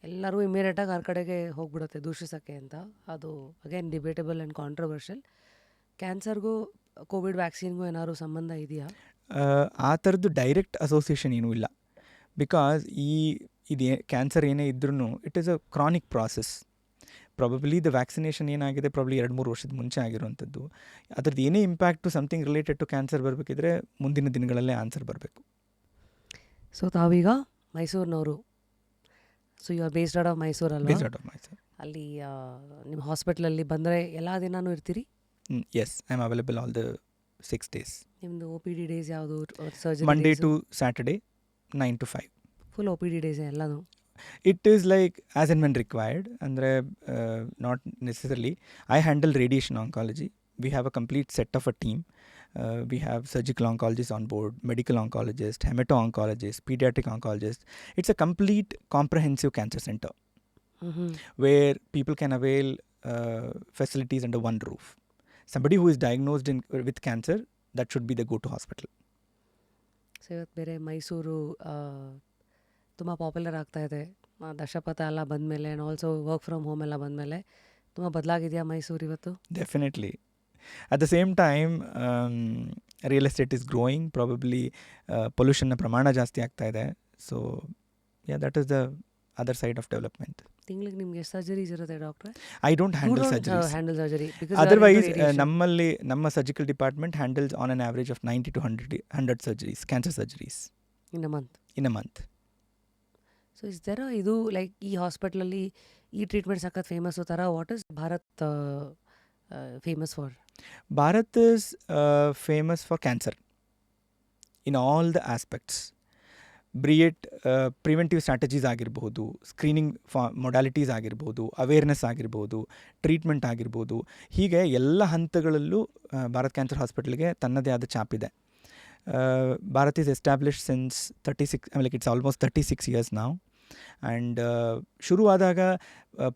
ಎಲ್ಲರೂ ಇಮಿಡಿಯೇಟಾಗಿ ಆ ಕಡೆಗೆ ಹೋಗ್ಬಿಡುತ್ತೆ ದೂಷಿಸೋಕ್ಕೆ ಅಂತ. ಅದು ಅಗೇನ್ ಡಿಬೇಟಬಲ್ ಆ್ಯಂಡ್ ಕಾಂಟ್ರವರ್ಷಿಯಲ್. ಕ್ಯಾನ್ಸರ್ಗೂ ಕೋವಿಡ್ ವ್ಯಾಕ್ಸಿನ್ಗೂ ಏನಾದ್ರು ಸಂಬಂಧ ಇದೆಯಾ? ಆ ಥರದ್ದು ಡೈರೆಕ್ಟ್ ಅಸೋಸಿಯೇಷನ್ ಏನೂ ಇಲ್ಲ. ಬಿಕಾಸ್ ಇದು ಕ್ಯಾನ್ಸರ್ ಏನೇ ಇದ್ರೂ it is a chronic process. Probably the vaccination ಏನಾಗಿದೆ ಪ್ರಾಬ್ಲಿ 2-3 ವರ್ಷದ ಮುಂಚೆ ಆಗಿರುವಂಥದ್ದು. ಅದ್ರದ್ದು ಏನೇ impact something related to cancer ಬರಬೇಕಿದ್ರೆ ಮುಂದಿನ ದಿನಗಳಲ್ಲೇ ಆನ್ಸರ್ ಬರಬೇಕು. ಸೊ ತಾವೀಗ ಮೈಸೂರಿನವರು, so you are based out of Mysuru ಅಲ್ವಾ? Based out of Mysuru. ಅಲ್ಲಿ ನಿಮ್ಮ ಹಾಸ್ಪಿಟ್ಲಲ್ಲಿ ಬಂದರೆ ಎಲ್ಲ ದಿನಾನೂ ಇರ್ತೀರಿ? Yes, I am available all the 6 days. ನಿಮ್ಮದು ಒ ಪಿ ಡಿ ಡೇಸ್ ಯಾವುದು? Surgery Monday to Saturday 9 to 5. Full O P D days ಎಲ್ಲನೂ? It is like as and when required, andre not necessarily. I handle radiation oncology. We have a complete set of a team. We have surgical oncologists on board, medical oncologist, hemato-oncologist, pediatric oncologist. It's a complete comprehensive cancer center where people can avail facilities under one roof. Somebody who is diagnosed with cancer, that should be the go-to hospital. So ಇವತ್ತು ಬೇರೆ ಮೈಸೂರು ತುಂಬ popular ಆಗ್ತಾಯಿದೆ, ದಶಪಥ ಎಲ್ಲ ಬಂದಮೇಲೆ and also work from home ಎಲ್ಲ ಬಂದಮೇಲೆ ತುಂಬ ಬದಲಾಗಿದೆಯಾ ಮೈಸೂರು ಇವತ್ತು? Definitely. At the same time, real estate is growing. Probably pollution ಪ್ರಮಾಣ ಜಾಸ್ತಿ ಆಗ್ತಾ ಇದೆ. So yeah, that is the other side of development. ತಿಂಗಳಿಗೆ ನಿಮಗೆ ಸರ್ಜರೀಸ್ ಇರುತ್ತೆ ಡಾಕ್ಟ್ರೆ? I don't handle surgeries. Handle surgery Otherwise, ನಮ್ಮ surgical department handles on an average of 90 to 100 surgeries, cancer surgeries in a month. So is ದರ ಇದು like ಈ ಹಾಸ್ಪಿಟ್ಲಲ್ಲಿ ಈ ಟ್ರೀಟ್ಮೆಂಟ್ ಸಖತ್ ಫೇಮಸ್ ಥರ what is Bharat famous for? Bharat is famous for cancer in all the aspects. Be it preventive strategies ಆಗಿರ್ಬೋದು, screening modalities ಆಗಿರ್ಬೋದು, awareness ಆಗಿರ್ಬೋದು, ಟ್ರೀಟ್ಮೆಂಟ್ ಆಗಿರ್ಬೋದು, ಹೀಗೆ ಎಲ್ಲ ಹಂತಗಳಲ್ಲೂ ಭಾರತ್ ಕ್ಯಾನ್ಸರ್ ಹಾಸ್ಪಿಟಲ್ಗೆ ತನ್ನದೇ ಆದ ಛಾಪ್ ಇದೆ. Bharat is established since 36, I mean, like it's almost 36 years now. And ಶುರುವಾದಾಗ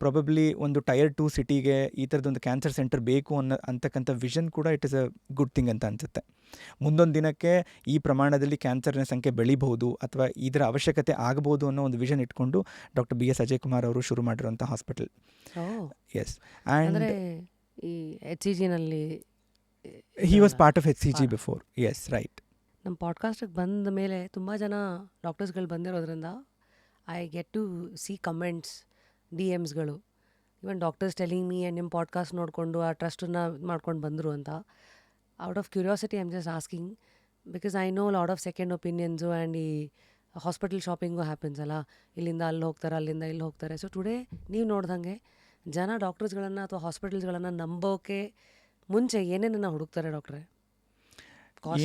ಪ್ರಾಬಬ್ಲಿ ಒಂದು ಟೈರ್ 2 ಸಿಟಿಗೆ ಈ ಥರದೊಂದು ಕ್ಯಾನ್ಸರ್ ಸೆಂಟರ್ ಬೇಕು ಅಂತಕ್ಕಂಥ ವಿಷನ್ ಕೂಡ it is a good thing ಅಂತ ಅನಿಸುತ್ತೆ. ಮುಂದೊಂದು ದಿನಕ್ಕೆ ಈ ಪ್ರಮಾಣದಲ್ಲಿ ಕ್ಯಾನ್ಸರ್ನ ಸಂಖ್ಯೆ ಬೆಳಿಬಹುದು ಅಥವಾ ಇದರ ಅವಶ್ಯಕತೆ ಆಗಬಹುದು ಅನ್ನೋ ಒಂದು ವಿಷನ್ ಇಟ್ಕೊಂಡು ಡಾಕ್ಟರ್ BS ಅಜಯ್ ಕುಮಾರ್ ಅವರು ಶುರು ಮಾಡಿರುವಂಥ ಹಾಸ್ಪಿಟಲ್. ಎಸ್, ಆ್ಯಂಡ್ ಈ HCGನಲ್ಲಿ he was part of HCG before. Yes, right. ನಮ್ಮ ಪಾಡ್ಕಾಸ್ಟಿಗೆ ಬಂದ ಮೇಲೆ ತುಂಬ ಜನ ಡಾಕ್ಟರ್ಸ್ಗಳು ಬಂದಿರೋದ್ರಿಂದ I get to see comments, DMsಗಳು, even doctors telling me and ನಿಮ್ಮ ಪಾಡ್ಕಾಸ್ಟ್ ನೋಡಿಕೊಂಡು ಆ ಟ್ರಸ್ಟನ್ನ ಮಾಡ್ಕೊಂಡು ಬಂದರು ಅಂತ. Out of curiosity I am just asking because I know lot of second opinions and ಈ ಹಾಸ್ಪಿಟಲ್ ಶಾಪಿಂಗು ಹ್ಯಾಪನ್ಸ್ ಅಲ್ಲ, ಇಲ್ಲಿಂದ ಅಲ್ಲಿ ಹೋಗ್ತಾರೆ, ಅಲ್ಲಿಂದ ಇಲ್ಲಿ ಹೋಗ್ತಾರೆ. ಸೊ ಟುಡೇ ನೀವು ನೋಡ್ದಂಗೆ ಜನ ಡಾಕ್ಟರ್ಸ್ಗಳನ್ನು ಅಥವಾ ಹಾಸ್ಪಿಟಲ್ಸ್ಗಳನ್ನು ನಂಬೋಕೆ ಮುಂಚೆ ಏನೇನನ್ನ ಹುಡುಕ್ತಾರೆ ಡಾಕ್ಟ್ರೆ?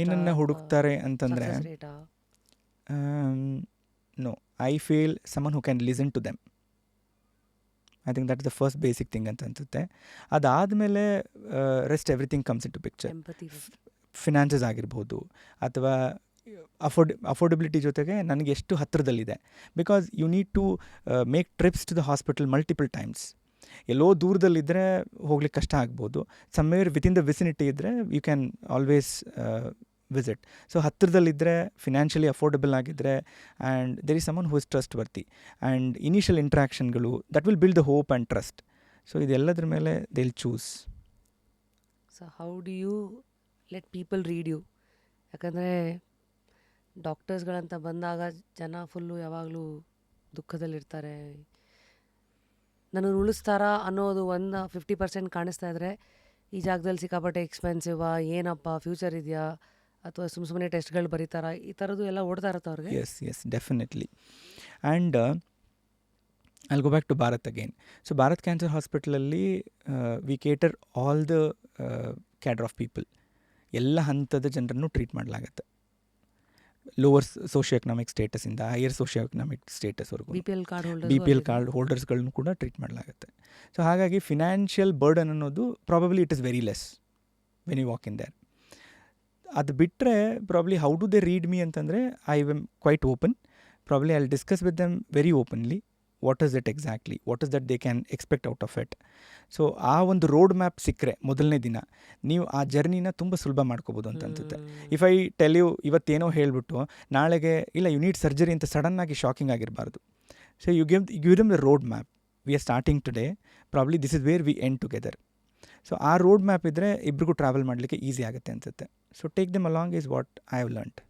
ಏನನ್ನು ಹುಡುಕ್ತಾರೆ ಅಂತಂದರೆ, ರೇಟಾ? No, I feel someone who can listen to them. I think that is the first basic thing ಅಂತ ಅನ್ಸುತ್ತೆ. ಅದಾದಮೇಲೆ rest everything comes into picture. Empathy. Finances ಆಗಿರ್ಬೋದು, ಅಥವಾ ಅಫೋರ್ಡಬಿಲಿಟಿ ಜೊತೆಗೆ ನನಗೆ ಎಷ್ಟು ಹತ್ತಿರದಲ್ಲಿದೆ. Because you need to make trips to the hospital multiple times. ಎಲ್ಲೋ ದೂರದಲ್ಲಿದ್ದರೆ ಹೋಗ್ಲಿಕ್ಕೆ ಕಷ್ಟ ಆಗ್ಬೋದು. ಸಮ್ವೇರ್ ವಿತಿನ್ ದ ವಿಸಿನಿಟಿ ಇದ್ದರೆ you can always visit. So ಹತ್ತಿರದಲ್ಲಿದ್ದರೆ, ಫಿನಾನ್ಷಿಯಲಿ ಅಫೋರ್ಡಬಲ್ ಆಗಿದ್ದರೆ, and there is someone who is trustworthy, and initial ಇಂಟ್ರಾಕ್ಷನ್ಗಳು that will build the hope and trust. So ಇದೆಲ್ಲದ್ರ ಮೇಲೆ they will choose. So how do you let people read you? ಯಾಕಂದರೆ ಡಾಕ್ಟರ್ಸ್ಗಳಂತ ಬಂದಾಗ ಜನ full ಯಾವಾಗಲೂ ದುಃಖದಲ್ಲಿರ್ತಾರೆ. ನನ್ನನ್ನು ಉಳಿಸ್ತಾರಾ ಅನ್ನೋದು 50% ಕಾಣಿಸ್ತಾ ಇದ್ದರೆ, ಈ ಜಾಗದಲ್ಲಿ ಸಿಕ್ಕಾಪಟ್ಟೆ ಎಕ್ಸ್ಪೆನ್ಸಿವಾ, ಏನಪ್ಪ ಫ್ಯೂಚರ್ ಇದೆಯಾ, ಅಥವಾ ಸುಮ್ಮನೆ ಟೆಸ್ಟ್ಗಳು ಬರೀತಾರಾ, ಈ ಥರದ್ದು ಎಲ್ಲ ಓಡ್ತಾ ಇರುತ್ತೆ ಅವ್ರಿಗೆ. Yes definitely. And I'll go back to Bharat again. So Bharat cancer ಹಾಸ್ಪಿಟಲಲ್ಲಿ we cater all the cadre of people. ಎಲ್ಲ ಹಂತದ ಜನರನ್ನು ಟ್ರೀಟ್ ಮಾಡಲಾಗತ್ತೆ. ಲೋವರ್ ಸೋಷಿಯೋ ಎಕನಾಮಿಕ್ ಸ್ಟೇಟಸಿಂದ ಹೈಯರ್ ಸೋಷಿಯೋ ಎಕನಾಮಿಕ್ ಸ್ಟೇಟಸ್ವರೆಗೂ BPL ಕಾರ್ಡ್ ಹೋಲ್ಡರ್ಸ್ಗಳನ್ನು ಕೂಡ ಟ್ರೀಟ್ ಮಾಡಲಾಗುತ್ತೆ. ಸೊ ಹಾಗಾಗಿ ಫಿನಾನ್ಷಿಯಲ್ ಬರ್ಡನ್ ಅನ್ನೋದು probably it is very less when you walk in there. ಅದು ಬಿಟ್ಟರೆ probably how do they read me ಅಂತಂದರೆ, I am quite open. Probably I will discuss with them very openly. What is it exactly, what is that they can expect out of it. So ಆ ಒಂದು road map ಸಿಕ್ಕರೆ ಮೊದಲನೇ ದಿನ ನೀವು ಆ ಜರ್ನಿನ ತುಂಬ ಸುಲಭ ಮಾಡ್ಕೋಬೋದು ಅಂತ ಅನ್ಸುತ್ತೆ. ಇಫ್ ಐ ಟೆಲ್ ಯು ಇವತ್ತೇನೋ ಹೇಳಿಬಿಟ್ಟು ನಾಳೆಗೆ ಇಲ್ಲ ಯು ನೀಡ್ ಸರ್ಜರಿ ಅಂತ ಸಡನ್ನಾಗಿ ಶಾಕಿಂಗ್ ಆಗಿರಬಾರ್ದು. So you give them the road map. We are starting today, probably this is where we end together. So ಆ ರೋಡ್ ಮ್ಯಾಪ್ ಇದ್ದರೆ ಇಬ್ರಿಗೂ ಟ್ರಾವೆಲ್ ಮಾಡಲಿಕ್ಕೆ ಈಸಿ ಆಗುತ್ತೆ ಅನ್ಸುತ್ತೆ. So take them along is what I have learned.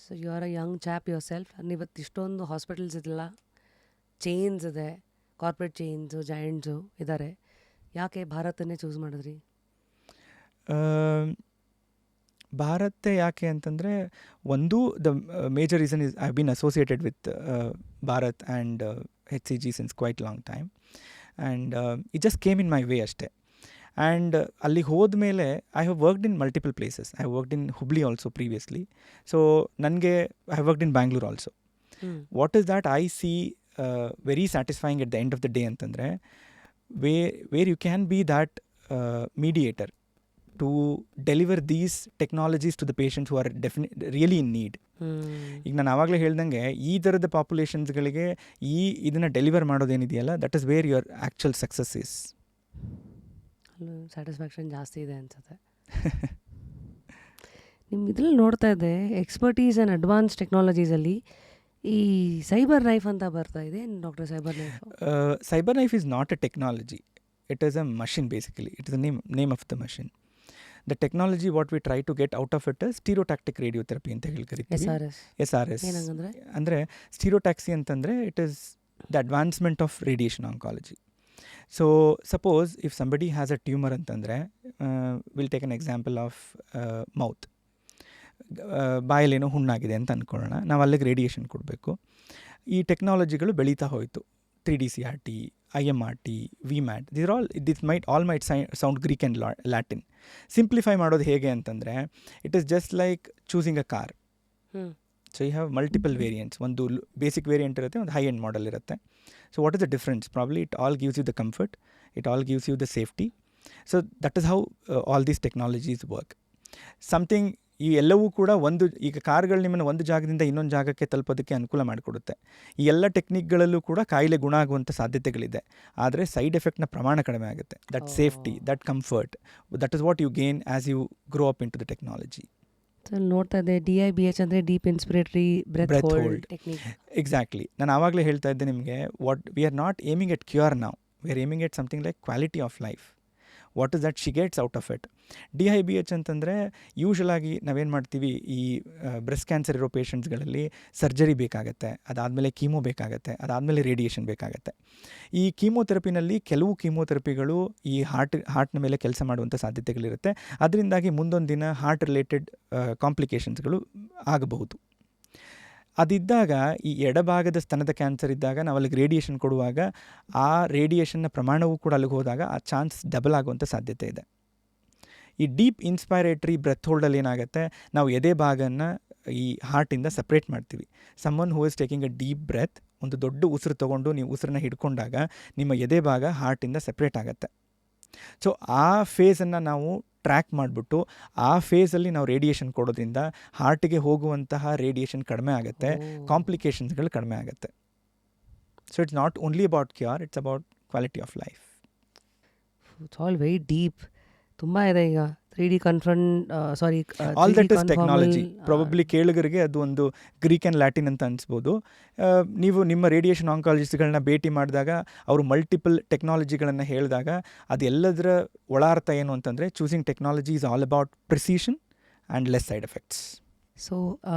So you are a young chap yourself. ಇವತ್ತು ಇಷ್ಟೊಂದು hospitals ಇದೆಲ್ಲ, chains ಇದೆ, ಕಾರ್ಪೊರೇಟ್ ಚೈನ್ಸು, ಜಾಯಿಂಟ್ಸು ಇದ್ದಾರೆ. ಯಾಕೆ ಭಾರತನ್ನೇ ಚೂಸ್ ಮಾಡಿದ್ರಿ? ಭಾರತ ಯಾಕೆ ಅಂತಂದರೆ, ಒಂದು the major reason is I have been associated with Bharat and HCG since quite long time, and it just came in my way ಅಷ್ಟೇ. ಆ್ಯಂಡ್ ಅಲ್ಲಿಗೆ ಹೋದ್ಮೇಲೆ I have worked in multiple places. I have worked in Hubli also previously. So ನನಗೆ I have worked in Bangalore also. What is that I see very satisfying at the end of the day ಅಂತಂದರೆ, where you can B that mediator to deliver these technologies to the patients who are really in need. ಈಗ ನಾನು ಆವಾಗಲೇ ಹೇಳ್ದಂಗೆ, ಈ ಥರದ ಪಾಪ್ಯುಲೇಷನ್ಸ್ಗಳಿಗೆ ಇದನ್ನು deliver ಮಾಡೋದೇನಿದೆಯಲ್ಲ, that is where your actual success is. Satisfaction ಜಾಸ್ತಿ ಇದೆ ಅನ್ಸುತ್ತೆ. ನಿಮ್ಮ ಇದ್ರಲ್ಲಿ ನೋಡ್ತಾ ಇದ್ದೆ, ಎಕ್ಸ್ಪರ್ಟೀಸ್ ಆ್ಯಂಡ್ ಅಡ್ವಾನ್ಸ್ ಟೆಕ್ನಾಲಜೀಸಲ್ಲಿ ಈ ಸೈಬರ್ ನೈಫ್ ಅಂತ ಬರ್ತಾ ಇದೆ. Doctor cyber knife? Cyber knife is not a technology, it is a machine basically. It is the name of the machine. The technology what we try to get out of it stereotactic radiotherapy ಅಂತ ಹೇಳಿ ಕರಿತೀವಿ. SRS ಅಂದರೆ stereotaxy ಅಂತಂದರೆ it is the advancement of radiation oncology. So suppose if somebody has a tumour ಅಂತಂದರೆ, will take an example of mouth. ಬಾಯಲ್ಲೇನೋ ಹುಣ್ಣಾಗಿದೆ ಅಂತ ಅಂದ್ಕೊಳ್ಳೋಣ, ನಾವು ಅಲ್ಲಿಗೆ ರೇಡಿಯೇಷನ್ ಕೊಡಬೇಕು. ಈ ಟೆಕ್ನಾಲಜಿಗಳು ಬೆಳೀತಾ ಹೋಯಿತು. 3D CRT, IMRT, VMAT, this might sound Greek and Latin. Simplify ಮಾಡೋದು ಹೇಗೆ ಅಂತಂದರೆ, it is just like choosing a car. So you have multiple variants. ಒಂದು ಬೇಸಿಕ್ ವೇರಿಯಂಟ್ ಇರುತ್ತೆ, ಒಂದು ಹೈ ಎಂಡ್ ಮಾಡೆಲ್ ಇರುತ್ತೆ. So what is the difference? Probably it all gives you the comfort, it all gives you the safety. So that is how all these technologies work. Something ಈ ಎಲ್ಲವೂ ಕೂಡ ಈಗ ಕಾರ್ಗಳು ನಿಮ್ಮನ್ನು ಒಂದು ಜಾಗದಿಂದ ಇನ್ನೊಂದು ಜಾಗಕ್ಕೆ ತಲುಪೋದಕ್ಕೆ ಅನುಕೂಲ ಮಾಡಿಕೊಡುತ್ತೆ. ಈ ಎಲ್ಲ ಟೆಕ್ನಿಕ್ಗಳಲ್ಲೂ ಕೂಡ ಕಾಯಿಲೆ ಗುಣ ಆಗುವಂಥ ಸಾಧ್ಯತೆಗಳಿದೆ, ಆದರೆ ಸೈಡ್ ಎಫೆಕ್ಟ್ನ ಪ್ರಮಾಣ ಕಡಿಮೆ ಆಗುತ್ತೆ. That safety, that comfort, that is what you gain as you grow up into the technology. ನೋಡ್ತಾ ಇದ್ದೆ, DIBH ಅಂದರೆ deep inspiratory breath hold technique. Exactly, ನಾನು ಆವಾಗಲೇ ಹೇಳ್ತಾ ಇದ್ದೆ ನಿಮಗೆ, we are not aiming at cure now, we are aiming at something like quality of life. What is that she gets out of it. DIBH ಅಂತಂದರೆ ಯೂಶಲಾಗಿ ನಾವೇನು ಮಾಡ್ತೀವಿ, ಈ breast cancer ಇರೋ ಪೇಷಂಟ್ಸ್ಗಳಲ್ಲಿ ಸರ್ಜರಿ ಬೇಕಾಗತ್ತೆ, ಅದಾದಮೇಲೆ ಕೀಮೋ ಬೇಕಾಗತ್ತೆ, ಅದಾದಮೇಲೆ ರೇಡಿಯೇಷನ್ ಬೇಕಾಗತ್ತೆ. ಈ ಕೀಮೋಥೆರಪಿನಲ್ಲಿ ಕೆಲವು ಕೀಮೋಥೆರಪಿಗಳು ಈ ಹಾರ್ಟ್ನ ಮೇಲೆ ಕೆಲಸ ಮಾಡುವಂಥ ಸಾಧ್ಯತೆಗಳಿರುತ್ತೆ. ಅದರಿಂದಾಗಿ ಮುಂದೊಂದು ದಿನ ಹಾರ್ಟ್ ರಿಲೇಟೆಡ್ ಕಾಂಪ್ಲಿಕೇಶನ್ಸ್ಗಳು ಆಗಬಹುದು. ಅದಿದ್ದಾಗ, ಈ ಎಡಭಾಗದ ಸ್ತನದ ಕ್ಯಾನ್ಸರ್ ಇದ್ದಾಗ ನಾವು ಅಲ್ಲಿಗೆ ರೇಡಿಯೇಷನ್ ಕೊಡುವಾಗ ಆ ರೇಡಿಯೇಷನ್ನ ಪ್ರಮಾಣವೂ ಕೂಡ ಅಲ್ಲಿಗೆ ಹೋದಾಗ ಆ ಚಾನ್ಸ್ ಡಬಲ್ ಆಗುವಂಥ ಸಾಧ್ಯತೆ ಇದೆ. ಈ ಡೀಪ್ ಇನ್ಸ್ಪೈರೇಟ್ರಿ ಬ್ರೆತ್ ಹೋಲ್ಡಲ್ಲಿ ಏನಾಗುತ್ತೆ, ನಾವು ಎದೆ ಭಾಗನ ಈ ಹಾರ್ಟಿಂದ ಸಪ್ರೇಟ್ ಮಾಡ್ತೀವಿ. Someone who is taking a deep breath, ಒಂದು ದೊಡ್ಡ ಉಸಿರು ತೊಗೊಂಡು ನೀವು ಉಸಿರನ್ನ ಹಿಡ್ಕೊಂಡಾಗ ನಿಮ್ಮ ಎದೆ ಭಾಗ ಹಾರ್ಟಿಂದ ಸಪ್ರೇಟ್ ಆಗುತ್ತೆ. ಸೊ ಆ ಫೇಸನ್ನು ನಾವು ಟ್ರ್ಯಾಕ್ ಮಾಡಿಬಿಟ್ಟು ಆ ಫೇಸಲ್ಲಿ ನಾವು ರೇಡಿಯೇಷನ್ ಕೊಡೋದ್ರಿಂದ ಹಾರ್ಟಿಗೆ ಹೋಗುವಂತಹ ರೇಡಿಯೇಷನ್ ಕಡಿಮೆ ಆಗುತ್ತೆ, ಕಾಂಪ್ಲಿಕೇಶನ್ಸ್ಗಳು ಕಡಿಮೆ ಆಗುತ್ತೆ. So it's not only about cure, it's about quality of life. It's all very deep. ತುಂಬ ಇದೆ ಈಗ 3D sorry all that is technology. Probably ಕೇಳುಗರಿಗೆ ಅದು ಒಂದು ಗ್ರೀಕ್ ಆ್ಯಂಡ್ ಲ್ಯಾಟಿನ್ ಅಂತ ಅನಿಸ್ಬೋದು. ನೀವು ನಿಮ್ಮ ರೇಡಿಯೇಷನ್ ಆಂಕಾಲಜಿಸ್ಟ್ಗಳನ್ನ ಭೇಟಿ ಮಾಡಿದಾಗ ಅವರು ಮಲ್ಟಿಪಲ್ ಟೆಕ್ನಾಲಜಿಗಳನ್ನು ಹೇಳಿದಾಗ ಅದೆಲ್ಲದರ ಒಳಾರ್ಥ ಏನು ಅಂತಂದರೆ, choosing technology is all about precision and less side effects. So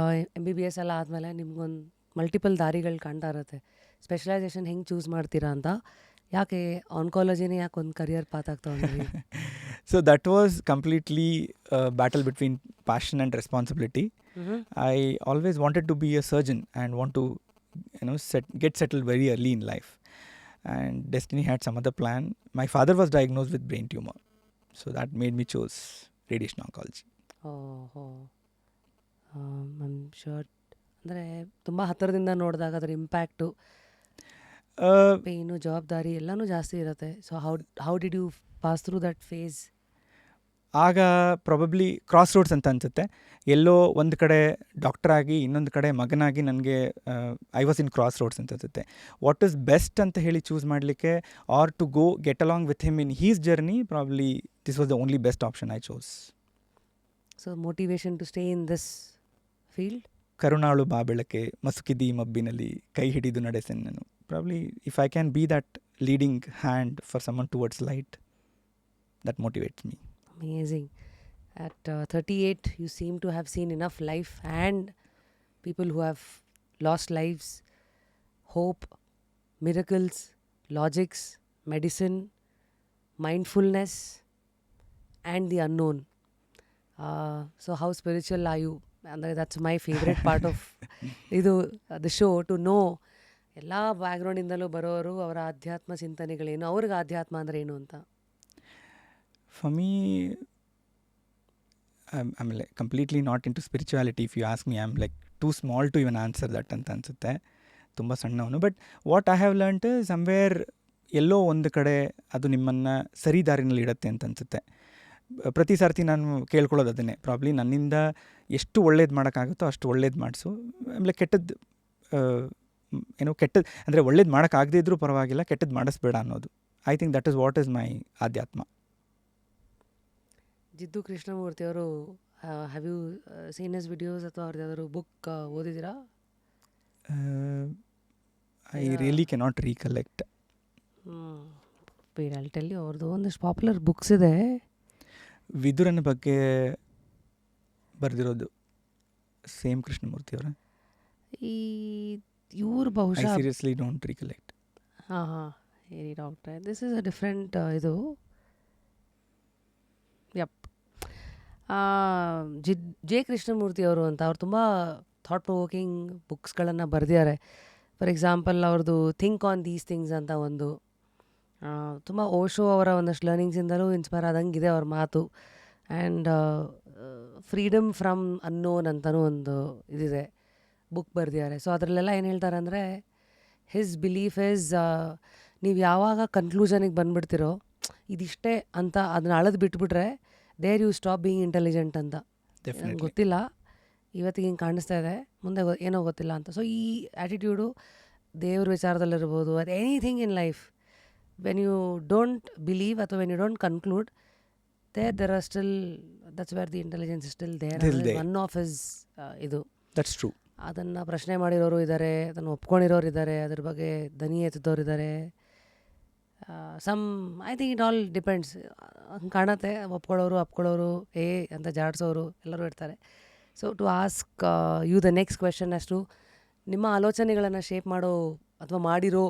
MBBS ಎಲ್ಲ ಆದಮೇಲೆ ನಿಮ್ಗೊಂದು ಮಲ್ಟಿಪಲ್ ದಾರಿಗಳು ಕಾಣ್ತಾ ಇರುತ್ತೆ. ಸ್ಪೆಷಲೈಸೇಷನ್ ಹೆಂಗೆ ಚೂಸ್ ಮಾಡ್ತೀರಾ ಅಂತ. ಯಾಕೆ ಆನ್ಕಾಲಜಿನೇ ಯಾಕೆ ಒಂದು ಕರಿಯರ್ ಪಾತ್ ಆಗ್ತಾ ಬಂದ್ರಿ? So that was completely a battle between passion and responsibility. I always wanted to be a surgeon and want to, get settled very early in life. And destiny had some other plan. My father was diagnosed with brain tumor. So that made me choose radiation oncology. I sure ಅಂದರೆ ತುಂಬ ಹತ್ತಿರದಿಂದ ನೋಡಿದಾಗ ಅದರ impact, pain, ಜವಾಬ್ದಾರಿ ಎಲ್ಲನೂ ಜಾಸ್ತಿ ಇರುತ್ತೆ. So how did you pass through that phase? ಆಗ ಪ್ರಾಬಬ್ಲಿ ಕ್ರಾಸ್ ರೋಡ್ಸ್ ಅಂತ ಅನಿಸುತ್ತೆ. ಎಲ್ಲೋ ಒಂದು ಕಡೆ ಡಾಕ್ಟರ್ ಆಗಿ ಇನ್ನೊಂದು ಕಡೆ ಮಗನಾಗಿ ನನಗೆ I was in cross roads ಅಂತ ಅನಿಸುತ್ತೆ. ವಾಟ್ ಈಸ್ ಬೆಸ್ಟ್ ಅಂತ ಹೇಳಿ ಚೂಸ್ ಮಾಡಲಿಕ್ಕೆ, or to go get along with him in his journey, probably this was the only best option I chose. So motivation to stay in this field? ಕರುಣಾಳು ಬಾಬೆಳಕೆ ಮಸುಕಿದಿ ಮಬ್ಬಿನಲ್ಲಿ ಕೈ ಹಿಡಿದು ನಡೆಸೆನ್ನನು. Probably if I can be that leading hand for someone towards light, that motivates me. Amazing. At 38, you seem to have seen enough life and people who have lost lives, hope, miracles, logics, medicine, mindfulness, and the unknown. So how spiritual are you? And that's my favorite part of the show, to know ಎಲ್ಲ ಬ್ಯಾಕ್ಗ್ರೌಂಡಿಂದಲೂ ಬರೋರು ಅವರ ಆಧ್ಯಾತ್ಮ ಚಿಂತನೆಗಳೇನು, ಅವ್ರಿಗೆ ಆಧ್ಯಾತ್ಮ ಅಂದರೆ ಏನು ಅಂತ. For me, I'm like completely not into spirituality. If you ask me, I'm like too small to even answer that ಅಂತ ಅನಿಸುತ್ತೆ. ತುಂಬ ಸಣ್ಣವನು. But what I have learnt somewhere ಎಲ್ಲೋ ಒಂದು ಕಡೆ ಅದು ನಿಮ್ಮನ್ನು ಸರಿ ದಾರಿನಲ್ಲಿ ಇಡುತ್ತೆ ಅಂತ ಅನಿಸುತ್ತೆ. ಪ್ರತಿ ಸರ್ತಿ ನಾನು ಕೇಳ್ಕೊಳ್ಳೋದು ಅದನ್ನೇ, ಪ್ರಾಬ್ಲಿ ನನ್ನಿಂದ ಎಷ್ಟು ಒಳ್ಳೇದು ಮಾಡೋಕ್ಕಾಗುತ್ತೋ ಅಷ್ಟು ಒಳ್ಳೇದು ಮಾಡಿಸು. ಆಮೇಲೆ ಕೆಟ್ಟದ್ದು ಕೆಟ್ಟದ್ದು ಅಂದರೆ ಒಳ್ಳೇದು ಮಾಡೋಕ್ಕಾಗದೇ ಇದ್ರೂ ಪರವಾಗಿಲ್ಲ, ಕೆಟ್ಟದ್ದು ಮಾಡಿಸ್ಬೇಡ ಅನ್ನೋದು. I think that is what is my ಆಧ್ಯಾತ್ಮ. ಜಿದ್ದು ಕೃಷ್ಣಮೂರ್ತಿ ಅವರು, have you seen his videos ಅಥವಾ ಅವ್ರದ್ದು ಯಾವ್ದಾದ್ರು ಬುಕ್ ಓದಿದ್ದೀರಾ? I really cannot recollect. I'll tell you, ಅವ್ರದ್ದು ಒಂದಷ್ಟು ಪಾಪ್ಯುಲರ್ ಬುಕ್ಸ್ ಇದೆ. ವಿದುರನ ಬಗ್ಗೆ ಬರೆದಿರೋದು ಸೇಮ್ ಕೃಷ್ಣಮೂರ್ತಿ ಅವರ? ಇವ್ರು ಬಹುಶಃ ಐ ಸೀರಿಯಸ್ಲಿ ಡೋಂಟ್ ರೀಕಲೆಕ್ಟ್. ಹಾಂ ಹೇಳಿ ಡಾಕ್ಟ್ರೆ, ದಿಸ್ ಇಸ್ ಅ ಡಿಫ್ರೆಂಟ್ ಇದು. ಯಪ್. ಜೆ ಕೃಷ್ಣಮೂರ್ತಿ ಅವರು ಅಂತ, ಅವ್ರು ತುಂಬ ಥಾಟ್ ಪ್ರೊವೋಕಿಂಗ್ ಬುಕ್ಸ್ಗಳನ್ನು ಬರೆದಿದ್ದಾರೆ. ಫಾರ್ ಎಕ್ಸಾಂಪಲ್ ಅವ್ರದ್ದು ಥಿಂಕ್ ಆನ್ ದೀಸ್ ಥಿಂಗ್ಸ್ ಅಂತ ಒಂದು, ತುಂಬ ಓಶೋ ಅವರ ಒಂದಷ್ಟು ಲರ್ನಿಂಗ್ಸಿಂದಲೂ ಇನ್ಸ್ಪೈರ್ ಆದಂಗಿದೆ ಅವ್ರ ಮಾತು. ಆ್ಯಂಡ್ ಫ್ರೀಡಮ್ ಫ್ರಮ್ ಅನ್ನೋನ್ ಅಂತಲೂ ಒಂದು ಇದಿದೆ, ಬುಕ್ ಬರೆದಿದ್ದಾರೆ. ಸೊ ಅದರಲ್ಲೆಲ್ಲ ಏನು ಹೇಳ್ತಾರೆ ಅಂದರೆ, ಹಿಸ್ ಬಿಲೀಫ್ ಇಸ್, ನೀವು ಯಾವಾಗ ಕನ್ಕ್ಲೂಷನಿಗೆ ಬಂದುಬಿಡ್ತಿರೋ ಇದಿಷ್ಟೇ ಅಂತ ಅದನ್ನ ಅಳದು ಬಿಟ್ಬಿಟ್ರೆ, there you stop being intelligent ಅಂತ. ನನಗೆ ಗೊತ್ತಿಲ್ಲ, ಇವತ್ತಿಗೆ ಹಿಂಗೆ ಕಾಣಿಸ್ತಾ ಇದೆ, ಮುಂದೆ ಏನೋ ಗೊತ್ತಿಲ್ಲ ಅಂತ. ಸೊ ಈ ಆ್ಯಟಿಟ್ಯೂಡು ದೇವ್ರ ವಿಚಾರದಲ್ಲಿರ್ಬೋದು, ಅದು anything in life, when you don't believe ಅಥವಾ when you don't conclude, there are still, that's where the intelligence is still there. One of his ಇದು. That's true. ಅದನ್ನು ಪ್ರಶ್ನೆ ಮಾಡಿರೋರು ಇದ್ದಾರೆ, ಅದನ್ನು ಒಪ್ಕೊಂಡಿರೋರು ಇದ್ದಾರೆ, ಅದ್ರ ಬಗ್ಗೆ ದನಿ ಎತ್ತಿದವ್ರು ಇದ್ದಾರೆ. I think it all depends. ಹಂಗೆ ಕಾಣುತ್ತೆ, ಅಪ್ಕೊಳ್ಳೋರು ಅಂತ ಜಾಡ್ಸೋರು ಎಲ್ಲರೂ ಇರ್ತಾರೆ. So to ask you the next question, ಅಷ್ಟು ನಿಮ್ಮ ಆಲೋಚನೆಗಳನ್ನು ಶೇಪ್ ಮಾಡೋ ಅಥವಾ ಮಾಡಿರೋ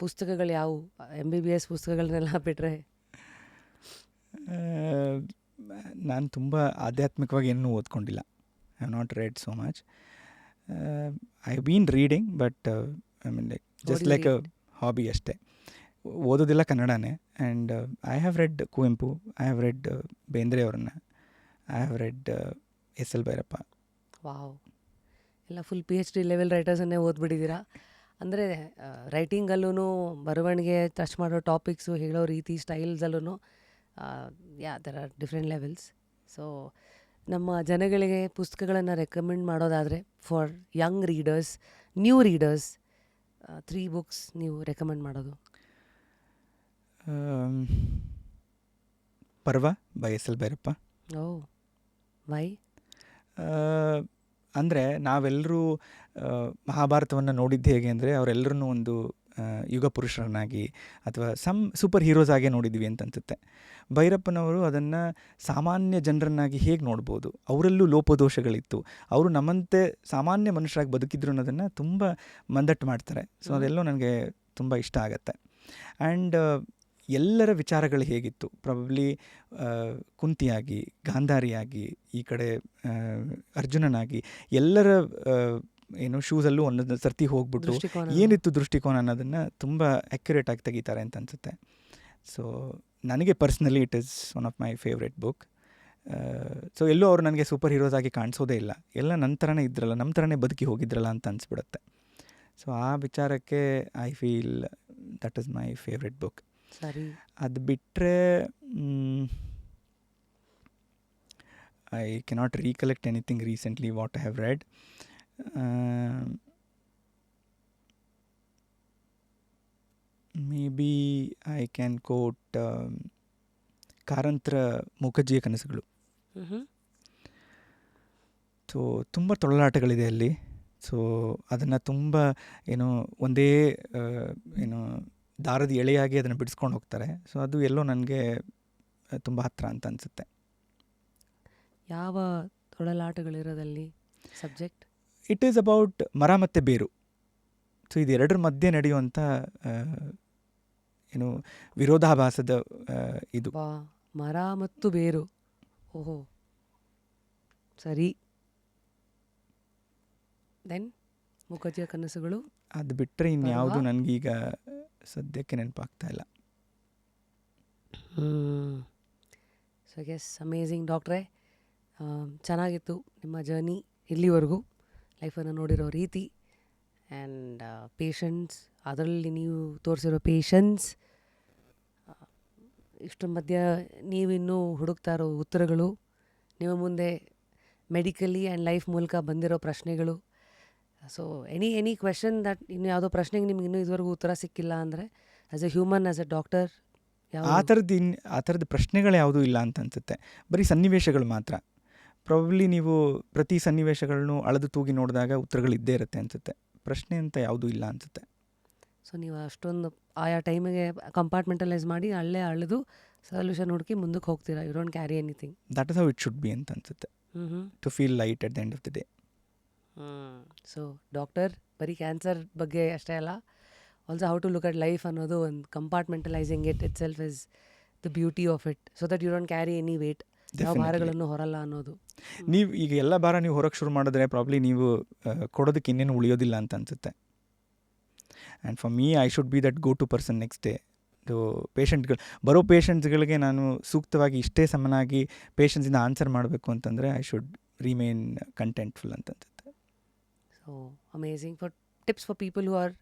ಪುಸ್ತಕಗಳು ಯಾವುವು? MBBS ಪುಸ್ತಕಗಳನ್ನೆಲ್ಲ ಬಿಟ್ಟರೆ. ನಾನು ತುಂಬ ಆಧ್ಯಾತ್ಮಿಕವಾಗಿ ಏನೂ ಓದ್ಕೊಂಡಿಲ್ಲ. I have not read so much. I have been reading, but I mean like just like a hobby ಅಷ್ಟೇ. ಓದೋದೆಲ್ಲ ಕನ್ನಡನೇ. And I have read Kuvempu, I have read Bendre ಅವ್ರನ್ನ, I have read S L. Bhyrappa. Wow! ಎಲ್ಲ ಫುಲ್ PhD ಲೆವೆಲ್ ರೈಟರ್ಸನ್ನೇ ಓದ್ಬಿಟ್ಟಿದ್ದೀರಾ. ಅಂದರೆ ರೈಟಿಂಗಲ್ಲೂ ಬರವಣಿಗೆ ಟಚ್ ಮಾಡೋ ಟಾಪಿಕ್ಸು ಹೇಳೋ ರೀತಿ ಸ್ಟೈಲ್ಸಲ್ಲೂ there are different levels. So ನಮ್ಮ ಜನಗಳಿಗೆ ಪುಸ್ತಕಗಳನ್ನು ರೆಕಮೆಂಡ್ ಮಾಡೋದಾದರೆ for young readers, new readers, 3 books ನೀವು ರೆಕಮೆಂಡ್ ಮಾಡೋದು? Parva by S L. Bhyrappa. Oh, why? ಅಂದರೆ ನಾವೆಲ್ಲರೂ ಮಹಾಭಾರತವನ್ನು ನೋಡಿದ್ದು ಹೇಗೆ ಅಂದರೆ ಅವರೆಲ್ಲರನ್ನೂ ಒಂದು ಯುಗ ಪುರುಷರನ್ನಾಗಿ ಅಥವಾ ಸೂಪರ್ ಹೀರೋಸ್ ಆಗೇ ನೋಡಿದ್ವಿ ಅಂತ ಅನ್ಸುತ್ತೆ. ಭೈರಪ್ಪನವರು ಅದನ್ನು ಸಾಮಾನ್ಯ ಜನರನ್ನಾಗಿ ಹೇಗೆ ನೋಡ್ಬೋದು, ಅವರಲ್ಲೂ ಲೋಪದೋಷಗಳಿತ್ತು, ಅವರು ನಮ್ಮಂತೆ ಸಾಮಾನ್ಯ ಮನುಷ್ಯರಾಗಿ ಬದುಕಿದ್ರು ಅನ್ನೋದನ್ನು ತುಂಬ ಮಂದಟ್ಟು ಮಾಡ್ತಾರೆ. ಸೊ ಅದೆಲ್ಲೋ ನನಗೆ ತುಂಬ ಇಷ್ಟ ಆಗುತ್ತೆ. ಆ್ಯಂಡ್ ಎಲ್ಲರ ವಿಚಾರಗಳು ಹೇಗಿತ್ತು, ಪ್ರಾಬಬ್ಲಿ ಕುಂತಿಯಾಗಿ, ಗಾಂಧಾರಿಯಾಗಿ, ಈ ಕಡೆ ಅರ್ಜುನನಾಗಿ, ಎಲ್ಲರ ಏನು ಶೂಸಲ್ಲೂ ಒಂದೊಂದು ಸರ್ತಿ ಹೋಗ್ಬಿಟ್ಟು ಏನಿತ್ತು ದೃಷ್ಟಿಕೋನ ಅನ್ನೋದನ್ನು ತುಂಬ ಆ್ಯಕ್ಯುರೇಟಾಗಿ ತೆಗಿತಾರೆ ಅಂತ ಅನಿಸುತ್ತೆ. ಸೊ ನನಗೆ personally it is one of my favourite book. So ಎಲ್ಲೂ ಅವರು ನನಗೆ ಸೂಪರ್ ಹೀರೋಸ್ ಆಗಿ ಕಾಣಿಸೋದೇ ಇಲ್ಲ, ಎಲ್ಲ ನನ್ನ ಥರನೇ ಇದ್ರಲ್ಲ, ನಮ್ಮ ಥರನೇ ಬದುಕಿ ಹೋಗಿದ್ರಲ್ಲ ಅಂತ ಅನಿಸ್ಬಿಡುತ್ತೆ. ಸೊ ಆ ವಿಚಾರಕ್ಕೆ I feel that is my favourite book. ಸರಿ. ಅದು ಬಿಟ್ಟರೆ I cannot recollect anything recently what I have read. Maybe I can quote ಕಾರಂತರ ಮೂಕಜ್ಜಿಯ ಕನಸುಗಳು. ಸೊ ತುಂಬ ತೊಳಲಾಟಗಳಿದೆ ಅಲ್ಲಿ. ಸೊ ಅದನ್ನು ತುಂಬ ಏನು ಒಂದೇ ಏನು ದಾರದ ಎಳೆಯಾಗಿ ಅದನ್ನು ಬಿಡಿಸ್ಕೊಂಡು ಹೋಗ್ತಾರೆ. ಸೊ ಅದು ಎಲ್ಲೋ ನನಗೆ ತುಂಬ ಹತ್ತಿರ ಅಂತ ಅನಿಸುತ್ತೆ. ಯಾವ ತೊಳಲಾಟಗಳಿರೋದಲ್ಲಿ ಸಬ್ಜೆಕ್ಟ್? ಇಟ್ ಈಸ್ ಅಬೌಟ್ ಮರ ಮತ್ತು ಬೇರು. ಸೊ ಇದೆರಡರ ಮಧ್ಯೆ ನಡೆಯುವಂಥ ಏನು ವಿರೋಧಾಭಾಸದ ಇದು. ಮರ ಮತ್ತು ಬೇರು. ಓಹೋ, ಸರಿ. ದೆನ್ ಮೂಕಜ್ಜಿಯ ಕನಸುಗಳು. ಅದು ಬಿಟ್ಟರೆ ಇನ್ಯಾವುದು ನನಗೀಗ ಸದ್ಯಕ್ಕೆ ನೆನಪಾಗ್ತಾ ಇಲ್ಲ. ಸೊ ಗೆಸ್ ಅಮೇಝಿಂಗ್ ಡಾಕ್ಟ್ರೇ. ಚೆನ್ನಾಗಿತ್ತು ನಿಮ್ಮ ಜರ್ನಿ ಇಲ್ಲಿವರೆಗೂ, ಲೈಫನ್ನು ನೋಡಿರೋ ರೀತಿ ಆ್ಯಂಡ್ ಪೇಷನ್ಸ್, ಅದರಲ್ಲಿ ನೀವು ತೋರಿಸಿರೋ ಪೇಷನ್ಸ್, ಇಷ್ಟರ ಮಧ್ಯ ನೀವಿನ್ನೂ ಹುಡುಕ್ತಾ ಇರೋ ಉತ್ತರಗಳು, ನಿಮ್ಮ ಮುಂದೆ ಮೆಡಿಕಲಿ ಆ್ಯಂಡ್ ಲೈಫ್ ಮೂಲಕ ಬಂದಿರೋ ಪ್ರಶ್ನೆಗಳು. ಸೊ ಎನಿ ಕ್ವೆಶನ್ ದಟ್ ಇನ್ನು ಯಾವುದೋ ಪ್ರಶ್ನೆಗೆ ನಿಮ್ಗೆ ಇನ್ನೂ ಇದುವರೆಗೂ ಉತ್ತರ ಸಿಕ್ಕಿಲ್ಲ ಅಂದರೆ as A human, as A doctor, ಆ ಥರದ್ದು ಪ್ರಶ್ನೆಗಳು ಯಾವುದೂ ಇಲ್ಲ ಅಂತ ಅನಿಸುತ್ತೆ. ಬರೀ ಸನ್ನಿವೇಶಗಳು ಮಾತ್ರ. ಪ್ರಾಬಬ್ಲಿ ನೀವು ಪ್ರತಿ ಸನ್ನಿವೇಶಗಳನ್ನು ಅಳೆದು ತೂಗಿ ನೋಡಿದಾಗ ಉತ್ತರಗಳು ಇದ್ದೇ ಇರುತ್ತೆ ಅನಿಸುತ್ತೆ. ಪ್ರಶ್ನೆ ಅಂತ ಯಾವುದೂ ಇಲ್ಲ ಅನಿಸುತ್ತೆ. ಸೊ ನೀವು ಅಷ್ಟೊಂದು ಆಯಾ ಟೈಮಿಗೆ ಕಂಪಾರ್ಟ್ಮೆಂಟಲೈಸ್ ಮಾಡಿ ಅಳೆದು ಸೊಲ್ಯೂಷನ್ ಹುಡುಕಿ ಮುಂದಕ್ಕೆ ಹೋಗ್ತೀರಾ. You don't carry anything. That is how it should be ಅಂತ ಅನಿಸುತ್ತೆ, to feel light at the end of the day. So doctor ಬರೀ ಕ್ಯಾನ್ಸರ್ ಬಗ್ಗೆ ಅಷ್ಟೇ ಅಲ್ಲ, also how to look at life ಅನ್ನೋದು ಒಂದು compartmentalising itself is the beauty of it, so that you don't carry any weight, ಯಾವ ಭಾರಗಳನ್ನು ಹೊರಲ್ಲ ಅನ್ನೋದು. ನೀವು ಈಗ ಎಲ್ಲ ಭಾರ ನೀವು ಹೊರಗೆ ಶುರು ಮಾಡಿದ್ರೆ ಪ್ರಾಬ್ಲಿ ನೀವು ಕೊಡೋದಕ್ಕೆ ಇನ್ನೇನು ಉಳಿಯೋದಿಲ್ಲ ಅಂತ ಅನಿಸುತ್ತೆ. And for me I should be that go to person next day. ಬರೋ ಪೇಷಂಟ್ಸ್ಗಳಿಗೆ ನಾನು ಸೂಕ್ತವಾಗಿ ಇಷ್ಟೇ ಸಮನಾಗಿ ಪೇಷನ್ಸಿಂದ ಆನ್ಸರ್ ಮಾಡಬೇಕು ಅಂತಂದರೆ ಐ ಶುಡ್ ರಿಮೇನ್ ಕಂಟೆಂಟ್ಫುಲ್ ಅಂತ ಅನ್ಸುತ್ತೆ. So amazing. For tips for people who are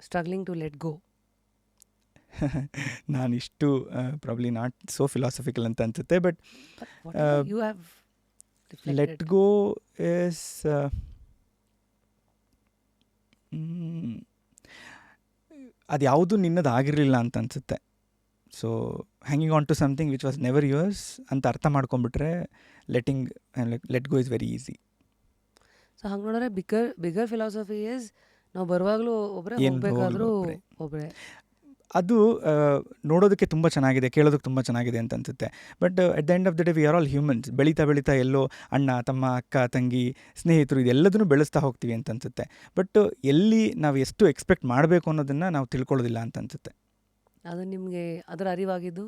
struggling to let go. ನಾನಿಷ್ಟು ಪ್ರಾಬ್ಲಿ ನಾಟ್ ಸೋ ಫಿಲಾಸಫಿಕಲ್ ಅಂತ ಅನ್ಸುತ್ತೆ, but you have let go is ಅದು ಯಾವುದು ನಿನ್ನದಾಗಿರಲಿಲ್ಲ ಅಂತ ಅನಿಸುತ್ತೆ. So hanging on to something which was never yours ಅಂತ ಅರ್ಥ ಮಾಡ್ಕೊಂಡ್ಬಿಟ್ರೆ let go is very easy. So ಹಂಗೆ ನೋಡಿದ್ರೆ ಬಿಗರ್ ಫಿಲಾಸಫಿ ಈಸ್ ನಾವು ಬರುವಾಗಲೂ ಒಬ್ಬರೇ ಹೋಗಬೇಕಾದ್ರೂ ಒಬ್ಬರೇ. ಅದು ನೋಡೋದಕ್ಕೆ ತುಂಬ ಚೆನ್ನಾಗಿದೆ, ಕೇಳೋದಕ್ಕೆ ತುಂಬ ಚೆನ್ನಾಗಿದೆ ಅಂತ ಅನಿಸುತ್ತೆ. But at the end of the day we are all humans. ಬೆಳೀತಾ ಎಲ್ಲೋ ಅಣ್ಣ ತಮ್ಮ ಅಕ್ಕ ತಂಗಿ ಸ್ನೇಹಿತರು ಇದೆಲ್ಲದನ್ನು ಬೆಳೆಸ್ತಾ ಹೋಗ್ತೀವಿ ಅಂತ ಅನಿಸುತ್ತೆ. ಬಟ್ ಎಲ್ಲಿ ನಾವು ಎಷ್ಟು ಎಕ್ಸ್ಪೆಕ್ಟ್ ಮಾಡಬೇಕು ಅನ್ನೋದನ್ನು ನಾವು ತಿಳ್ಕೊಳ್ಳೋದಿಲ್ಲ ಅಂತ ಅನಿಸುತ್ತೆ. ಅದು ನಿಮಗೆ ಅದರ ಅರಿವಾಗಿದ್ದು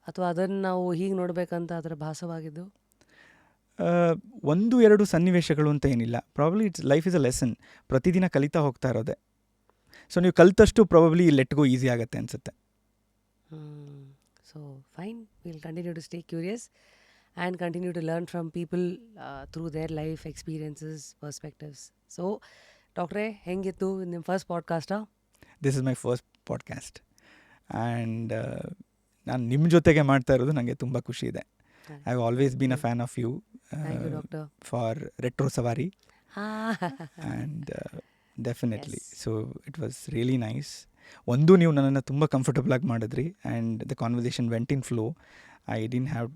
ಅಥವಾ ಅದನ್ನು ನಾವು ಹೀಗೆ ನೋಡಬೇಕಂತ ಅದರ ಭಾಸವಾಗಿದ್ದು? 1-2 ಸನ್ನಿವೇಶಗಳು ಅಂತ ಏನಿಲ್ಲ. Probably life is a lesson. ಪ್ರತಿದಿನ ಕಲಿತಾ ಹೋಗ್ತಾ ಇರೋದೆ. ಸೊ ನೀವು ಕಲ್ತಷ್ಟು ಪ್ರಾಬಬ್ಲಿ ಲೆಟ್ ಗೋ ಈಸಿ ಆಗುತ್ತೆ ಅನಿಸುತ್ತೆ. So fine, we'll continue to stay curious and continue to learn from people through their life experiences, perspectives. So, ಡಾಕ್ಟ್ರೇ ಹೆಂಗಿತ್ತು ನಿಮ್ಮ ಫಸ್ಟ್ ಪಾಡ್ಕಾಸ್ಟಾ? This is my first podcast and ನಾನು ನಿಮ್ಮ ಜೊತೆಗೆ ಮಾಡ್ತಾ ಇರೋದು ನನಗೆ ತುಂಬ ಖುಷಿ ಇದೆ. I have always been a fan of you doctor for retro Savari and definitely so it was really nice. ಒಂದು ನೀವು ನನ್ನನ್ನು ತುಂಬ ಕಂಫರ್ಟಬಲ್ ಆಗಿ ಮಾಡಿದ್ರಿ and the conversation went in flow. I didn't have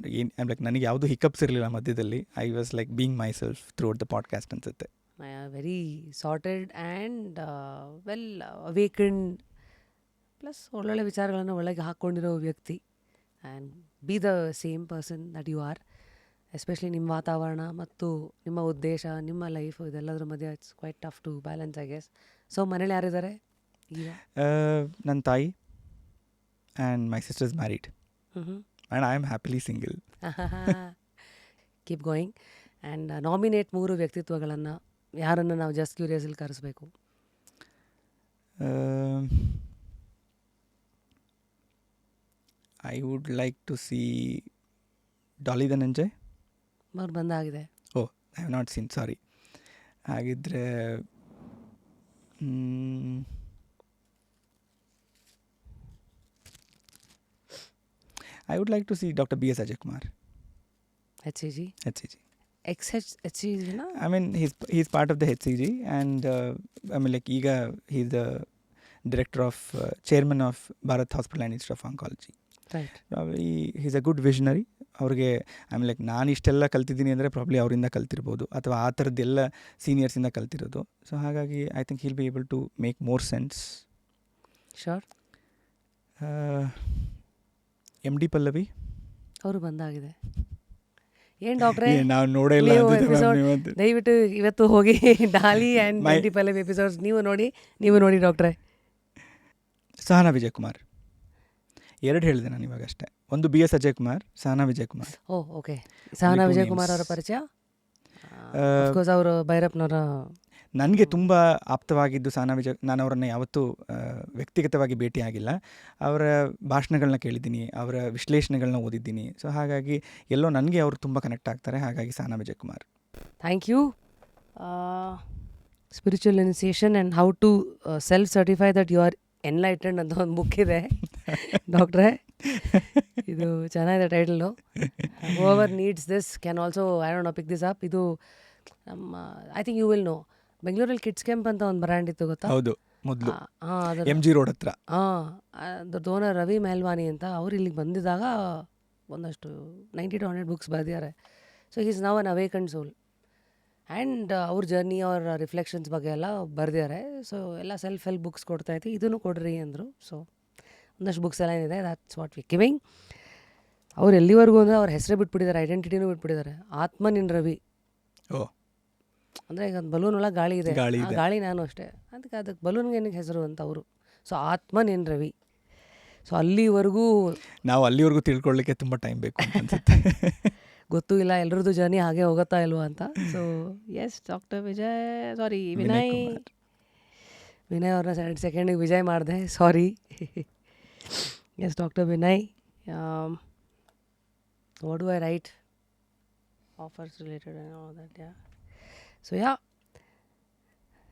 like ನನಗೆ ಯಾವುದೂ ಹಿಕಪ್ಸ್ ಇರಲಿಲ್ಲ ಮಧ್ಯದಲ್ಲಿ. I was like being myself through out the podcast ಅನ್ಸುತ್ತೆ. Very sorted and well awakened plus ಒಳ್ಳೊಳ್ಳೆ ವಿಚಾರಗಳನ್ನು ಒಳಗೆ ಹಾಕ್ಕೊಂಡಿರೋ ವ್ಯಕ್ತಿ and be the same person that you are. Especially ನಿಮ್ಮ ವಾತಾವರಣ ಮತ್ತು ನಿಮ್ಮ ಉದ್ದೇಶ, ನಿಮ್ಮ ಲೈಫ್, ಇದೆಲ್ಲದ್ರ ಮಧ್ಯೆ it's quite tough to balance I guess. So ಮನೇಲಿ ಯಾರಿದ್ದಾರೆ ಈಗ? ನನ್ನ ತಾಯಿ and my sister is married and I am happily single. Keep going. And nominate 3 ವ್ಯಕ್ತಿತ್ವಗಳನ್ನು ಯಾರನ್ನು ನಾವು ಜಸ್ಟ್ ಕ್ಯೂರಿಯಸಲ್ಲಿ ಕರೆಸ್ಬೇಕು? I would like to C Daali Dhananjay. ಅವ್ರು ಬಂದಾಗಿದೆ. Oh I have not seen, sorry. ಹಾಗಿದ್ರೆ I would like to see doctor B S Ajay Kumar. HCG HCG. HCG I mean, he's part of the HCG, and I mean, like, ಈಗ he's the director of chairman of Bharat Hospital and Institute of Oncology. Right. Probably he's a good visionary. ಅವ್ರಿಗೆ I mean like ನಾನು ಇಷ್ಟೆಲ್ಲ ಕಲ್ತಿದ್ದೀನಿ ಅಂದರೆ probably ಅವರಿಂದ ಕಲ್ತಿರ್ಬೋದು ಅಥವಾ ಆ ಥರದ್ದೆಲ್ಲ ಸೀನಿಯರ್ಸಿಂದ ಕಲ್ತಿರೋದು. ಸೊ ಹಾಗಾಗಿ I think he'll be able to make more sense. Sure. MD Pallavi ಅವರು ಬಂದಾಗಿದೆ. ಏನು ಡಾಕ್ಟ್ರೇ ನಾವು ನೋಡೇ ಇಲ್ಲ ಎಪಿಸೋಡ್ ದಯವಿಟ್ಟು ಇವತ್ತು ಹೋಗಿ Daali and MD Pallavi episodes ನೀವು ನೋಡಿ ಡಾಕ್ಟ್ರೇ. ಸಹನಾ ವಿಜಯ್ ಕುಮಾರ್. 2 ಹೇಳಿದೆ ನಾನು ಇವಾಗ ಅಷ್ಟೇ. ಒಂದು BS ಅಜಯ್ ಕುಮಾರ್, ಸಹನಾ ವಿಜಯ್ ಕುಮಾರ್. ಓಕೆ. ಸಹನಾ ವಿಜಯ್ ಕುಮಾರ್ ಅವರ ಪರಿಚಯ ಅಫ್ಕೋರ್ಸ್ ಅವರು ಭೈರಪ್ಪನವರ ನನಗೆ ತುಂಬ ಆಪ್ತವಾಗಿದ್ದು ಸಹನಾ ವಿಜಯ್. ನಾನು ಅವರನ್ನು ಯಾವತ್ತೂ ವ್ಯಕ್ತಿಗತವಾಗಿ ಭೇಟಿಯಾಗಿಲ್ಲ. ಅವರ ಭಾಷಣಗಳನ್ನ ಕೇಳಿದ್ದೀನಿ, ಅವರ ವಿಶ್ಲೇಷಣೆಗಳನ್ನ ಓದಿದ್ದೀನಿ. ಸೊ ಹಾಗಾಗಿ ಎಲ್ಲೋ ನನಗೆ ಅವರು ತುಂಬ ಕನೆಕ್ಟ್ ಆಗ್ತಾರೆ. ಹಾಗಾಗಿ Sahana Vijay Kumar. Thank you. Spiritual initiation and how to self certify that you are enlightened ಅಂತ ಒಂದು ಬುಕ್ ಇದೆ ಡಾಕ್ಟ್ರೇ. ಇದು ಚೆನ್ನಾಗಿದೆ title. Whoever needs this can also I don't know pick this up. ಇದು ನಮ್ಮ I think you will know ಬೆಂಗಳೂರಲ್ಲಿ kids camp ಅಂತ ಒಂದು ಬ್ರ್ಯಾಂಡ್ ಇತ್ತು ಗೊತ್ತಾ? ಹೌದು, ಮೊದಲು ಹಾಂ, MG ರೋಡ್ ಹತ್ರ. ಅದ್ರದ್ದು ಓನರ್ ರವಿ ಮೆಹಲ್ವಾನಿ ಅಂತ. ಅವ್ರು ಇಲ್ಲಿಗೆ ಬಂದಿದ್ದಾಗ ಒಂದಷ್ಟು 90 to 100 ಬುಕ್ಸ್ ಬರೆದಿದ್ದಾರೆ. So is now an awakened soul and ಅವ್ರ ಜರ್ನಿ, ಅವ್ರ ರಿಫ್ಲೆಕ್ಷನ್ಸ್ ಬಗ್ಗೆ ಎಲ್ಲ ಬರೆದಿದ್ದಾರೆ. ಸೊ ಎಲ್ಲ ಸೆಲ್ಫ್ ಹೆಲ್ಪ್ ಬುಕ್ಸ್ ಕೊಡ್ತಾಯಿತ್ತು. ಇದನ್ನು ಕೊಡ್ರಿ ಅಂದರು. ಸೊ ಒಂದಷ್ಟು ಬುಕ್ಸ್ ಎಲ್ಲ ಏನಿದೆ, ದಟ್ಸ್ ವಾಟ್ ವಿ ಗಿವಿಂಗ್. ಅವ್ರು ಎಲ್ಲಿವರೆಗೂ ಅಂದರೆ ಅವ್ರ ಹೆಸರೇ ಬಿಟ್ಬಿಟ್ಟಿದ್ದಾರೆ, ಐಡೆಂಟಿಟಿನೂ ಬಿಟ್ಬಿಟ್ಟಿದ್ದಾರೆ. ಆತ್ಮ ನಿನ್ ರವಿ. ಓ, ಅಂದರೆ ಈಗ ಒಂದು ಬಲೂನ್ ಒಳಗೆ ಗಾಳಿ ಇದೆ, ಗಾಳಿ ಇದೆ. ಗಾಳಿ ನಾನು ಅಷ್ಟೇ. ಅದಕ್ಕೆ ಬಲೂನ್ಗೆ ಏನಕ್ಕೆ ಹೆಸರು ಅಂತ ಅವರು. ಸೊ ಆತ್ಮ ನಿನ್ ರವಿ. ಸೊ ಅಲ್ಲಿವರೆಗೂ ನಾವು ಅಲ್ಲಿವರೆಗೂ ತಿಳ್ಕೊಳ್ಳಿಕ್ಕೆ ತುಂಬ ಟೈಮ್ ಬೇಕು ಅನ್ಸುತ್ತೆ. ಗೊತ್ತೂ ಇಲ್ಲ ಎಲ್ಲರದ್ದು ಜರ್ನಿ ಹಾಗೆ ಹೋಗುತ್ತಾ ಇಲ್ವಾ ಅಂತ. ಸೊ ಎಸ್ ಡಾಕ್ಟರ್ ವಿನಯ್ ಅವ್ರನ್ನ ಸೆಕೆಂಡಿಗೆ ವಿಜಯ್ ಮಾಡಿದೆ, sorry. Yes doctor Vinay. What do I write? Offers related and all that. Yeah. So yeah,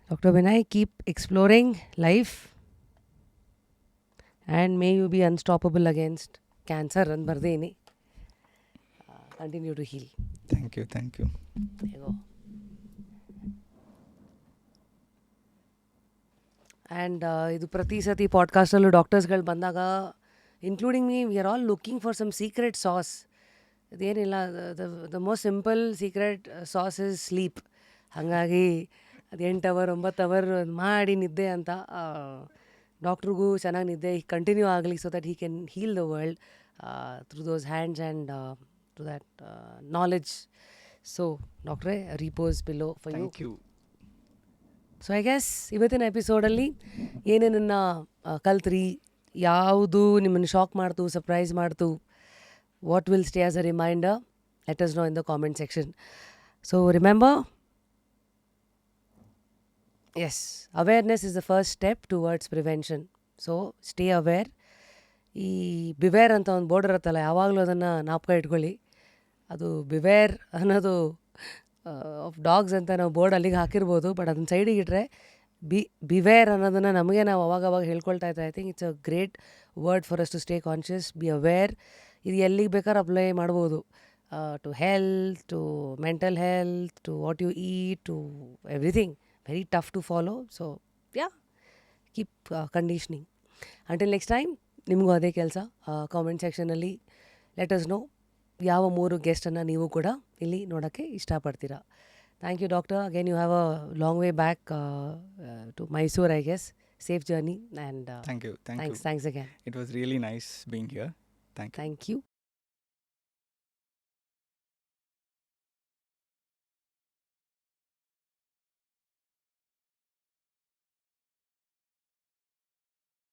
doctor Vinay, keep exploring life and may you be unstoppable against cancer ಅಂತ ಬರ್ದೀನಿ. Continue to heal. Thank you. ಹೇಗೋ. And ಇದು ಪ್ರತಿ ಸತಿ ಪಾಡ್ಕಾಸ್ಟಲ್ಲೂ ಡಾಕ್ಟರ್ಸ್ಗಳು ಬಂದಾಗ, including me, we are all looking for some secret sauce. ಇದೇನಿಲ್ಲ, the most simple secret sauce is sleep. ಹಾಗಾಗಿ ಅದು 8 hours 9 hours ಮಾಡಿ ನಿದ್ದೆ ಅಂತ. ಡಾಕ್ಟ್ರಿಗೂ ಚೆನ್ನಾಗಿ ನಿದ್ದೆ ಕಂಟಿನ್ಯೂ ಆಗಲಿ, so that he can heal the world through those hands and to that knowledge. So ಡಾಕ್ಟ್ರೇ, repose pillow for you. So I guess ಇವತ್ತಿನ ಎಪಿಸೋಡಲ್ಲಿ ಏನೇನನ್ನು ಕಲ್ತ್ರಿ, ಯಾವುದು ನಿಮ್ಮನ್ನು ಶಾಕ್ ಮಾಡ್ತು, ಸರ್ಪ್ರೈಸ್ ಮಾಡ್ತು, what will stay as a reminder, let us know in the comment section. So remember, yes, awareness is the first step towards prevention. So stay aware. ಈ beware ಅಂತ ಒಂದು board ಇರುತ್ತಲ್ಲ, ಯಾವಾಗಲೂ ಅದನ್ನು ಜ್ಞಾಪಕ ಇಟ್ಕೊಳ್ಳಿ. ಅದು ಬಿವೇರ್ ಅನ್ನೋದು ಆಫ್ ಡಾಗ್ಸ್ ಅಂತ ನಾವು ಬೋರ್ಡ್ ಅಲ್ಲಿಗೆ ಹಾಕಿರ್ಬೋದು, ಬಟ್ ಅದನ್ನ ಸೈಡಿಗೆ ಇಟ್ಟರೆ ಬಿವೇರ್ ಅನ್ನೋದನ್ನು ನಮಗೆ ನಾವು ಅವಾಗವಾಗ ಹೇಳ್ಕೊಳ್ತಾ ಇದ್ದರೆ I think it's a great word for us to stay conscious, be aware. ಇದು ಎಲ್ಲಿಗೆ ಬೇಕಾದ್ರೆ ಅಪ್ಲೈ ಮಾಡ್ಬೋದು, to health, to mental health, to what you eat, to everything. Very tough to follow. So yeah, keep conditioning. Until next time, ನಿಮಗೂ ಅದೇ ಕೆಲಸ. Comment ಸೆಕ್ಷನಲ್ಲಿ let us no ಯಾವ 3 ಗೆಸ್ಟನ್ನು ನೀವು ಕೂಡ ಇಲ್ಲಿ ನೋಡೋಕ್ಕೆ ಇಷ್ಟಪಡ್ತೀರಾ. Thank you doctor. Again you have a long way back to Mysore, I guess. Safe journey and thank you. Thanks again. It was really nice being here. Thank you. Thank you.